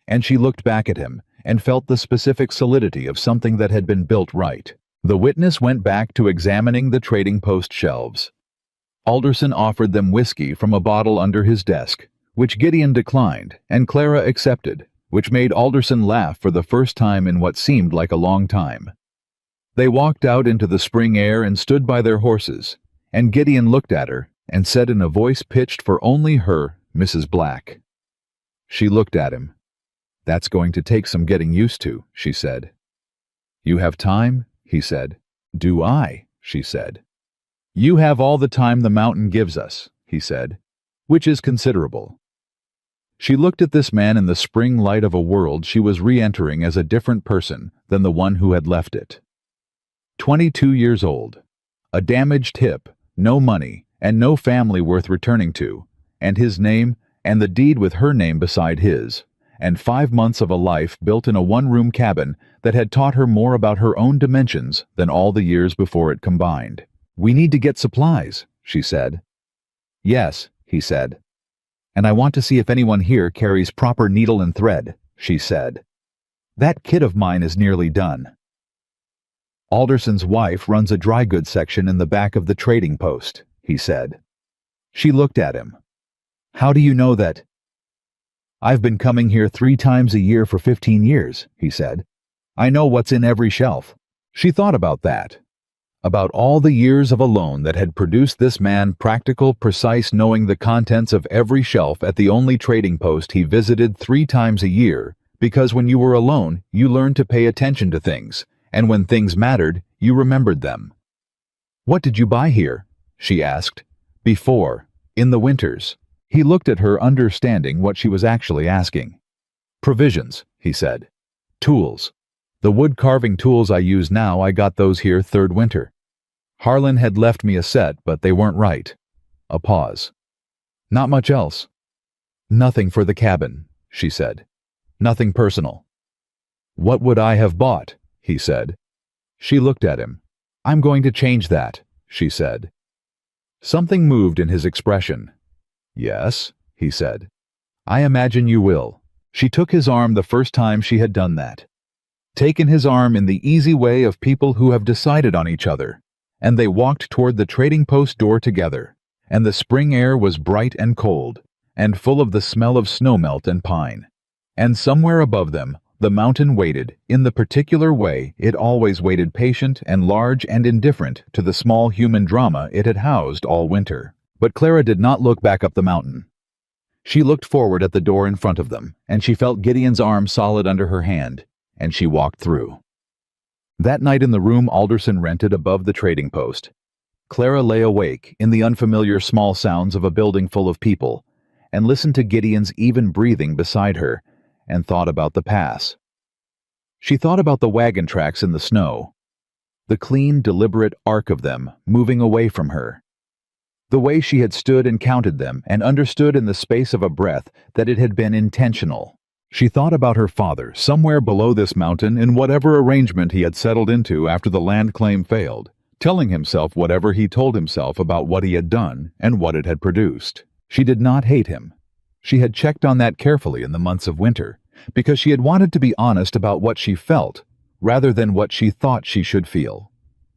And she looked back at him and felt the specific solidity of something that had been built right. The witness went back to examining the trading post shelves. Alderson offered them whiskey from a bottle under his desk, which Gideon declined, and Clara accepted, which made Alderson laugh for the first time in what seemed like a long time. They walked out into the spring air and stood by their horses, and Gideon looked at her and said in a voice pitched for only her, Mrs. Black. She looked at him. "That's going to take some getting used to," she said. "You have time?" he said. "Do I?" she said. "You have all the time the mountain gives us," he said, "which is considerable." She looked at this man in the spring light of a world she was re-entering as a different person than the one who had left it. 22 years old, a damaged hip, no money, and no family worth returning to, and his name, and the deed with her name beside his, and 5 months of a life built in a one-room cabin that had taught her more about her own dimensions than all the years before it combined. "We need to get supplies," she said. "Yes," he said. "And I want to see if anyone here carries proper needle and thread," she said. "That kit of mine is nearly done." "Alderson's wife runs a dry goods section in the back of the trading post," he said. She looked at him. "How do you know that?" "I've been coming here 3 times a year for 15 years, he said. "I know what's in every shelf." She thought about that. About all the years of alone that had produced this man practical, precise knowing the contents of every shelf at the only trading post he visited 3 times a year, because when you were alone, you learned to pay attention to things, and when things mattered, you remembered them. "What did you buy here?" she asked. "Before, in the winters." He looked at her, understanding what she was actually asking. "Provisions," he said. "Tools. The wood-carving tools I use now, I got those here 3rd winter. Harlan had left me a set, but they weren't right." A pause. "Not much else?" "Nothing for the cabin," she said. "Nothing personal." "What would I have bought?" he said. She looked at him. "I'm going to change that," she said. Something moved in his expression. "Yes," he said. "I imagine you will." She took his arm the first time she had done that. Taken his arm in the easy way of people who have decided on each other, and they walked toward the trading post door together, and the spring air was bright and cold, and full of the smell of snowmelt and pine. And somewhere above them, the mountain waited, in the particular way it always waited, patient and large and indifferent to the small human drama it had housed all winter. But Clara did not look back up the mountain. She looked forward at the door in front of them, and she felt Gideon's arm solid under her hand, and she walked through. That night in the room Alderson rented above the trading post, Clara lay awake in the unfamiliar small sounds of a building full of people, and listened to Gideon's even breathing beside her, and thought about the pass. She thought about the wagon tracks in the snow, the clean, deliberate arc of them moving away from her, the way she had stood and counted them and understood in the space of a breath that it had been intentional. She thought about her father, somewhere below this mountain in whatever arrangement he had settled into after the land claim failed, telling himself whatever he told himself about what he had done and what it had produced. She did not hate him. She had checked on that carefully in the months of winter, because she had wanted to be honest about what she felt, rather than what she thought she should feel.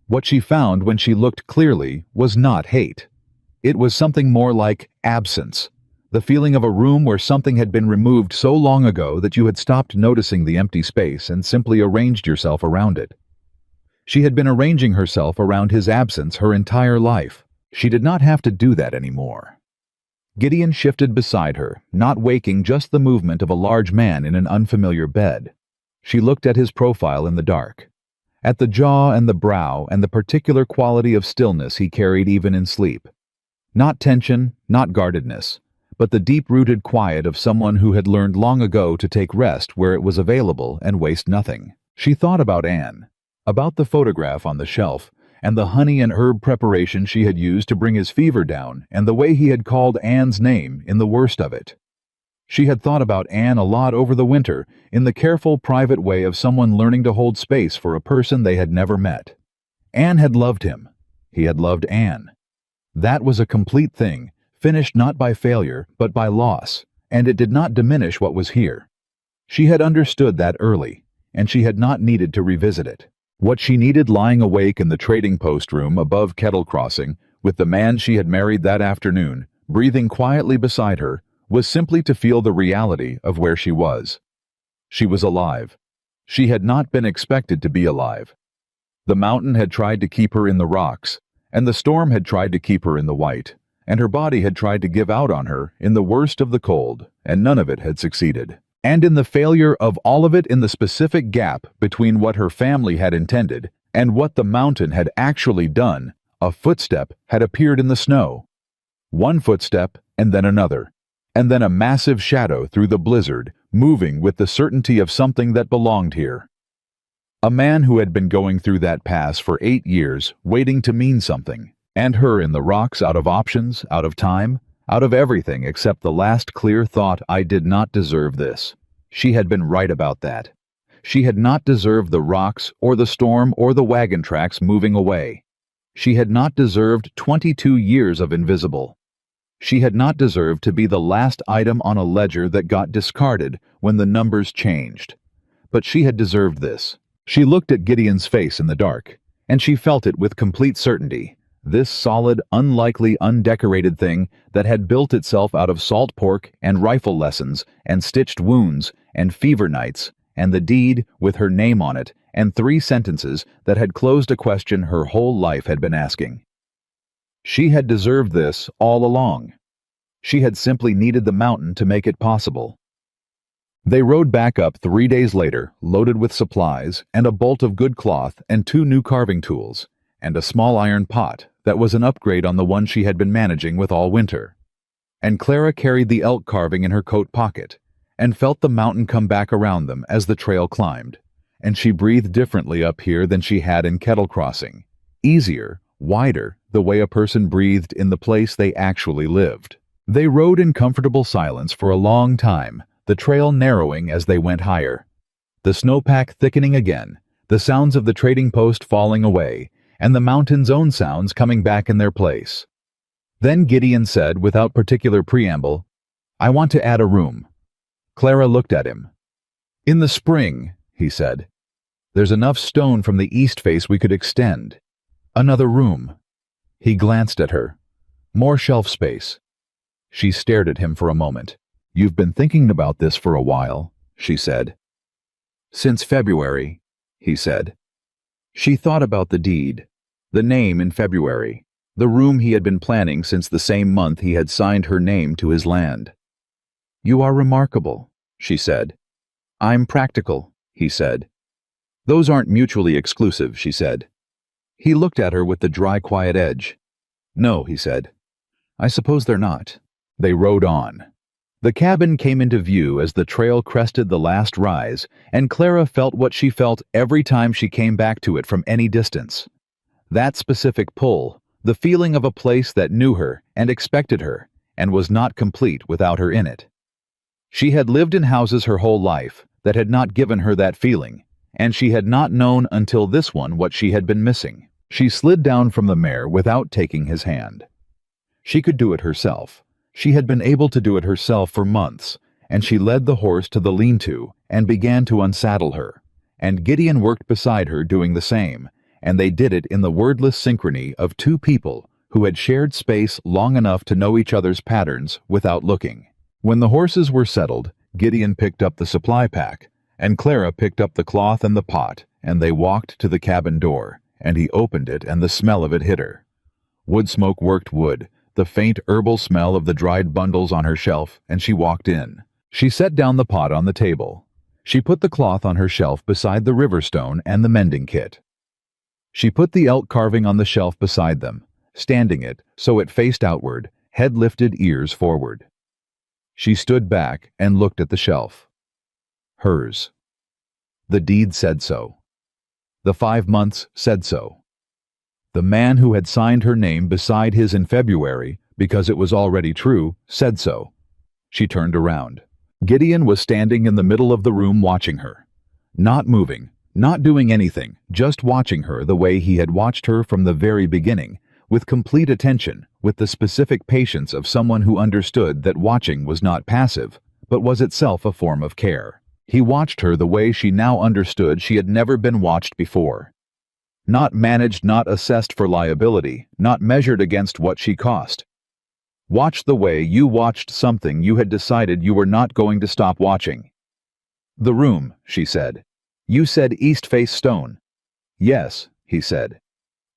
What she found when she looked clearly was not hate. It was something more like absence. The feeling of a room where something had been removed so long ago that you had stopped noticing the empty space and simply arranged yourself around it. She had been arranging herself around his absence her entire life. She did not have to do that anymore. Gideon shifted beside her, not waking just the movement of a large man in an unfamiliar bed. She looked at his profile in the dark, at the jaw and the brow and the particular quality of stillness he carried even in sleep. Not tension, not guardedness, but the deep-rooted quiet of someone who had learned long ago to take rest where it was available and waste nothing. She thought about Anne, about the photograph on the shelf, and the honey and herb preparation she had used to bring his fever down, and the way he had called Anne's name in the worst of it. She had thought about Anne a lot over the winter, in the careful, private way of someone learning to hold space for a person they had never met. Anne had loved him. He had loved Anne. That was a complete thing, finished not by failure, but by loss, and it did not diminish what was here. She had understood that early, and she had not needed to revisit it. What she needed lying awake in the trading post room above Kettle Crossing, with the man she had married that afternoon, breathing quietly beside her, was simply to feel the reality of where she was. She was alive. She had not been expected to be alive. The mountain had tried to keep her in the rocks, and the storm had tried to keep her in the white, and her body had tried to give out on her in the worst of the cold, and none of it had succeeded. And in the failure of all of it, in the specific gap between what her family had intended and what the mountain had actually done, a footstep had appeared in the snow. One footstep, and then another, and then a massive shadow through the blizzard, moving with the certainty of something that belonged here. A man who had been going through that pass for 8 years, waiting to mean something, and her in the rocks, out of options, out of time, out of everything except the last clear thought, I did not deserve this. She had been right about that. She had not deserved the rocks or the storm or the wagon tracks moving away. She had not deserved 22 years of invisible. She had not deserved to be the last item on a ledger that got discarded when the numbers changed. But she had deserved this. She looked at Gideon's face in the dark, and she felt it with complete certainty. This solid, unlikely, undecorated thing that had built itself out of salt pork and rifle lessons and stitched wounds and fever nights, and the deed with her name on it and 3 sentences that had closed a question her whole life had been asking. She had deserved this all along. She had simply needed the mountain to make it possible. They rode back up 3 days later, loaded with supplies and a bolt of good cloth and 2 new carving tools, and a small iron pot that was an upgrade on the one she had been managing with all winter. And Clara carried the elk carving in her coat pocket, and felt the mountain come back around them as the trail climbed, and she breathed differently up here than she had in Kettle Crossing. Easier, wider, the way a person breathed in the place they actually lived. They rode in comfortable silence for a long time, the trail narrowing as they went higher. The snowpack thickening again, the sounds of the trading post falling away, and the mountain's own sounds coming back in their place. Then Gideon said, without particular preamble, I want to add a room. Clara looked at him. In the spring, he said. There's enough stone from the east face we could extend. Another room. He glanced at her. More shelf space. She stared at him for a moment. You've been thinking about this for a while, she said. Since February, he said. She thought about the deed, the name in February, the room he had been planning since the same month he had signed her name to his land. You are remarkable, she said. I'm practical, he said. Those aren't mutually exclusive, she said. He looked at her with the dry, quiet edge. No, he said. I suppose they're not. They rode on. The cabin came into view as the trail crested the last rise, and Clara felt what she felt every time she came back to it from any distance. That specific pull, the feeling of a place that knew her and expected her, and was not complete without her in it. She had lived in houses her whole life that had not given her that feeling, and she had not known until this one what she had been missing. She slid down from the mare without taking his hand. She could do it herself. She had been able to do it herself for months, and she led the horse to the lean-to and began to unsaddle her, and Gideon worked beside her doing the same, and they did it in the wordless synchrony of 2 people who had shared space long enough to know each other's patterns without looking. When the horses were settled, Gideon picked up the supply pack, and Clara picked up the cloth and the pot, and they walked to the cabin door, and he opened it and the smell of it hit her. Wood smoke worked wood, the faint herbal smell of the dried bundles on her shelf, and she walked in. She set down the pot on the table. She put the cloth on her shelf beside the river stone and the mending kit. She put the elk carving on the shelf beside them, standing it so it faced outward, head lifted, ears forward. She stood back and looked at the shelf. Hers. The deed said so. The 5 months said so. The man who had signed her name beside his in February, because it was already true, said so. She turned around. Gideon was standing in the middle of the room watching her. Not moving, not doing anything, just watching her the way he had watched her from the very beginning, with complete attention, with the specific patience of someone who understood that watching was not passive, but was itself a form of care. He watched her the way she now understood she had never been watched before. Not managed, not assessed for liability, not measured against what she cost. Watched the way you watched something you had decided you were not going to stop watching. "The room," she said. "You said east face stone." "Yes," he said.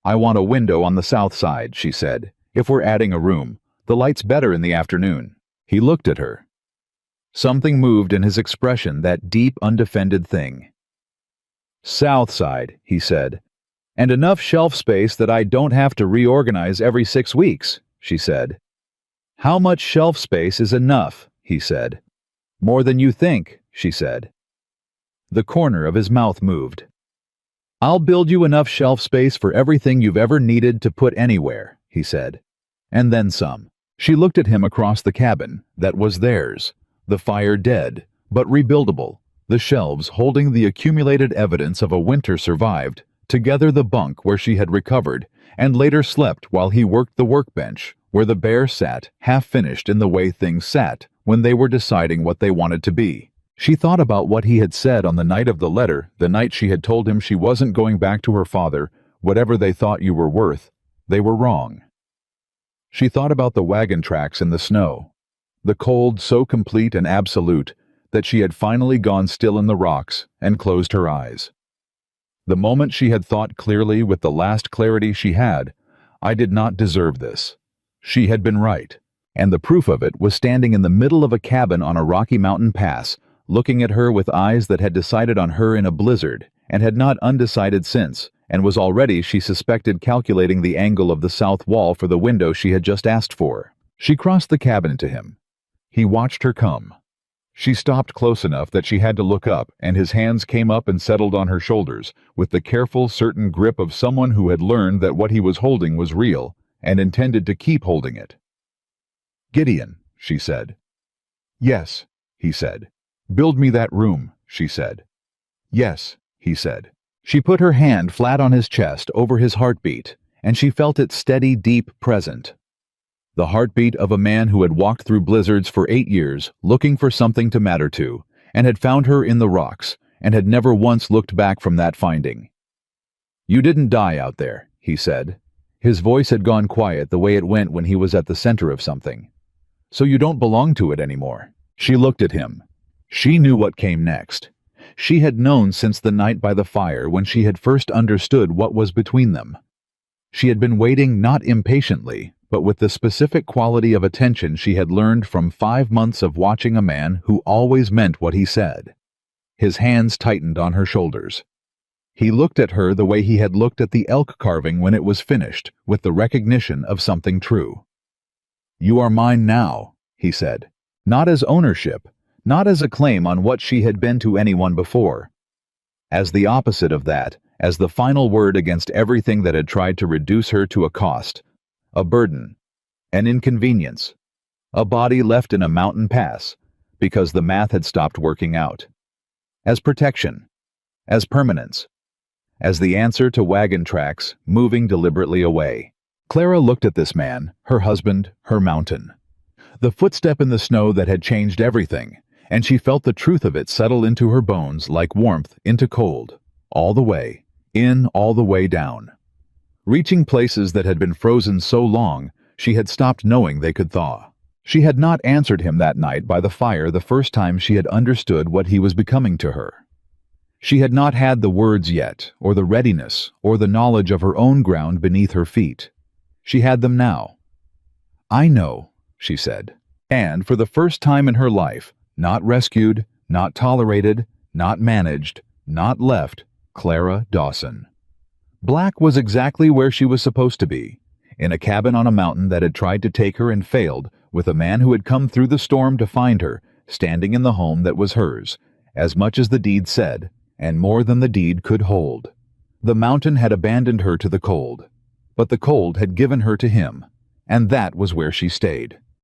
"I want a window on the south side," she said. "If we're adding a room, the light's better in the afternoon." He looked at her. Something moved in his expression, that deep, undefended thing. "South side," he said. "And enough shelf space that I don't have to reorganize every 6 weeks," she said. "How much shelf space is enough?" he said. "More than you think," she said. The corner of his mouth moved. "I'll build you enough shelf space for everything you've ever needed to put anywhere," he said. "And then some." She looked at him across the cabin that was theirs, the fire dead, but rebuildable, the shelves holding the accumulated evidence of a winter survived, together the bunk where she had recovered and later slept while he worked the workbench, where the bear sat, half-finished in the way things sat when they were deciding what they wanted to be. She thought about what he had said on the night of the letter, the night she had told him she wasn't going back to her father. Whatever they thought you were worth, they were wrong. She thought about the wagon tracks in the snow, the cold so complete and absolute that she had finally gone still in the rocks and closed her eyes. The moment she had thought clearly with the last clarity she had, "I did not deserve this." She had been right, and the proof of it was standing in the middle of a cabin on a Rocky Mountain pass, looking at her with eyes that had decided on her in a blizzard, and had not undecided since, and was already, she suspected, calculating the angle of the south wall for the window she had just asked for. She crossed the cabin to him. He watched her come. She stopped close enough that she had to look up, and his hands came up and settled on her shoulders, with the careful, certain grip of someone who had learned that what he was holding was real, and intended to keep holding it. "Gideon," she said. "Yes," he said. "Build me that room," she said. "Yes," he said. She put her hand flat on his chest over his heartbeat, and she felt it steady, deep, present. The heartbeat of a man who had walked through blizzards for 8 years, looking for something to matter to, and had found her in the rocks, and had never once looked back from that finding. "You didn't die out there," he said. His voice had gone quiet the way it went when he was at the center of something. "So you don't belong to it anymore." She looked at him. She knew what came next. She had known since the night by the fire when she had first understood what was between them. She had been waiting not impatiently, but with the specific quality of attention she had learned from 5 months of watching a man who always meant what he said. His hands tightened on her shoulders. He looked at her the way he had looked at the elk carving when it was finished, with the recognition of something true. "You are mine now," he said. Not as ownership, not as a claim on what she had been to anyone before. As the opposite of that, as the final word against everything that had tried to reduce her to a cost, a burden, an inconvenience, a body left in a mountain pass because the math had stopped working out. As protection, as permanence, as the answer to wagon tracks moving deliberately away. Clara looked at this man, her husband, her mountain. The footstep in the snow that had changed everything, and she felt the truth of it settle into her bones like warmth into cold, all the way, in all the way down. Reaching places that had been frozen so long, she had stopped knowing they could thaw. She had not answered him that night by the fire the first time she had understood what he was becoming to her. She had not had the words yet, or the readiness, or the knowledge of her own ground beneath her feet. She had them now. "I know," she said. And for the first time in her life, not rescued, not tolerated, not managed, not left, Clara Dawson. Black was exactly where she was supposed to be, in a cabin on a mountain that had tried to take her and failed, with a man who had come through the storm to find her, standing in the home that was hers, as much as the deed said, and more than the deed could hold. The mountain had abandoned her to the cold, but the cold had given her to him, and that was where she stayed.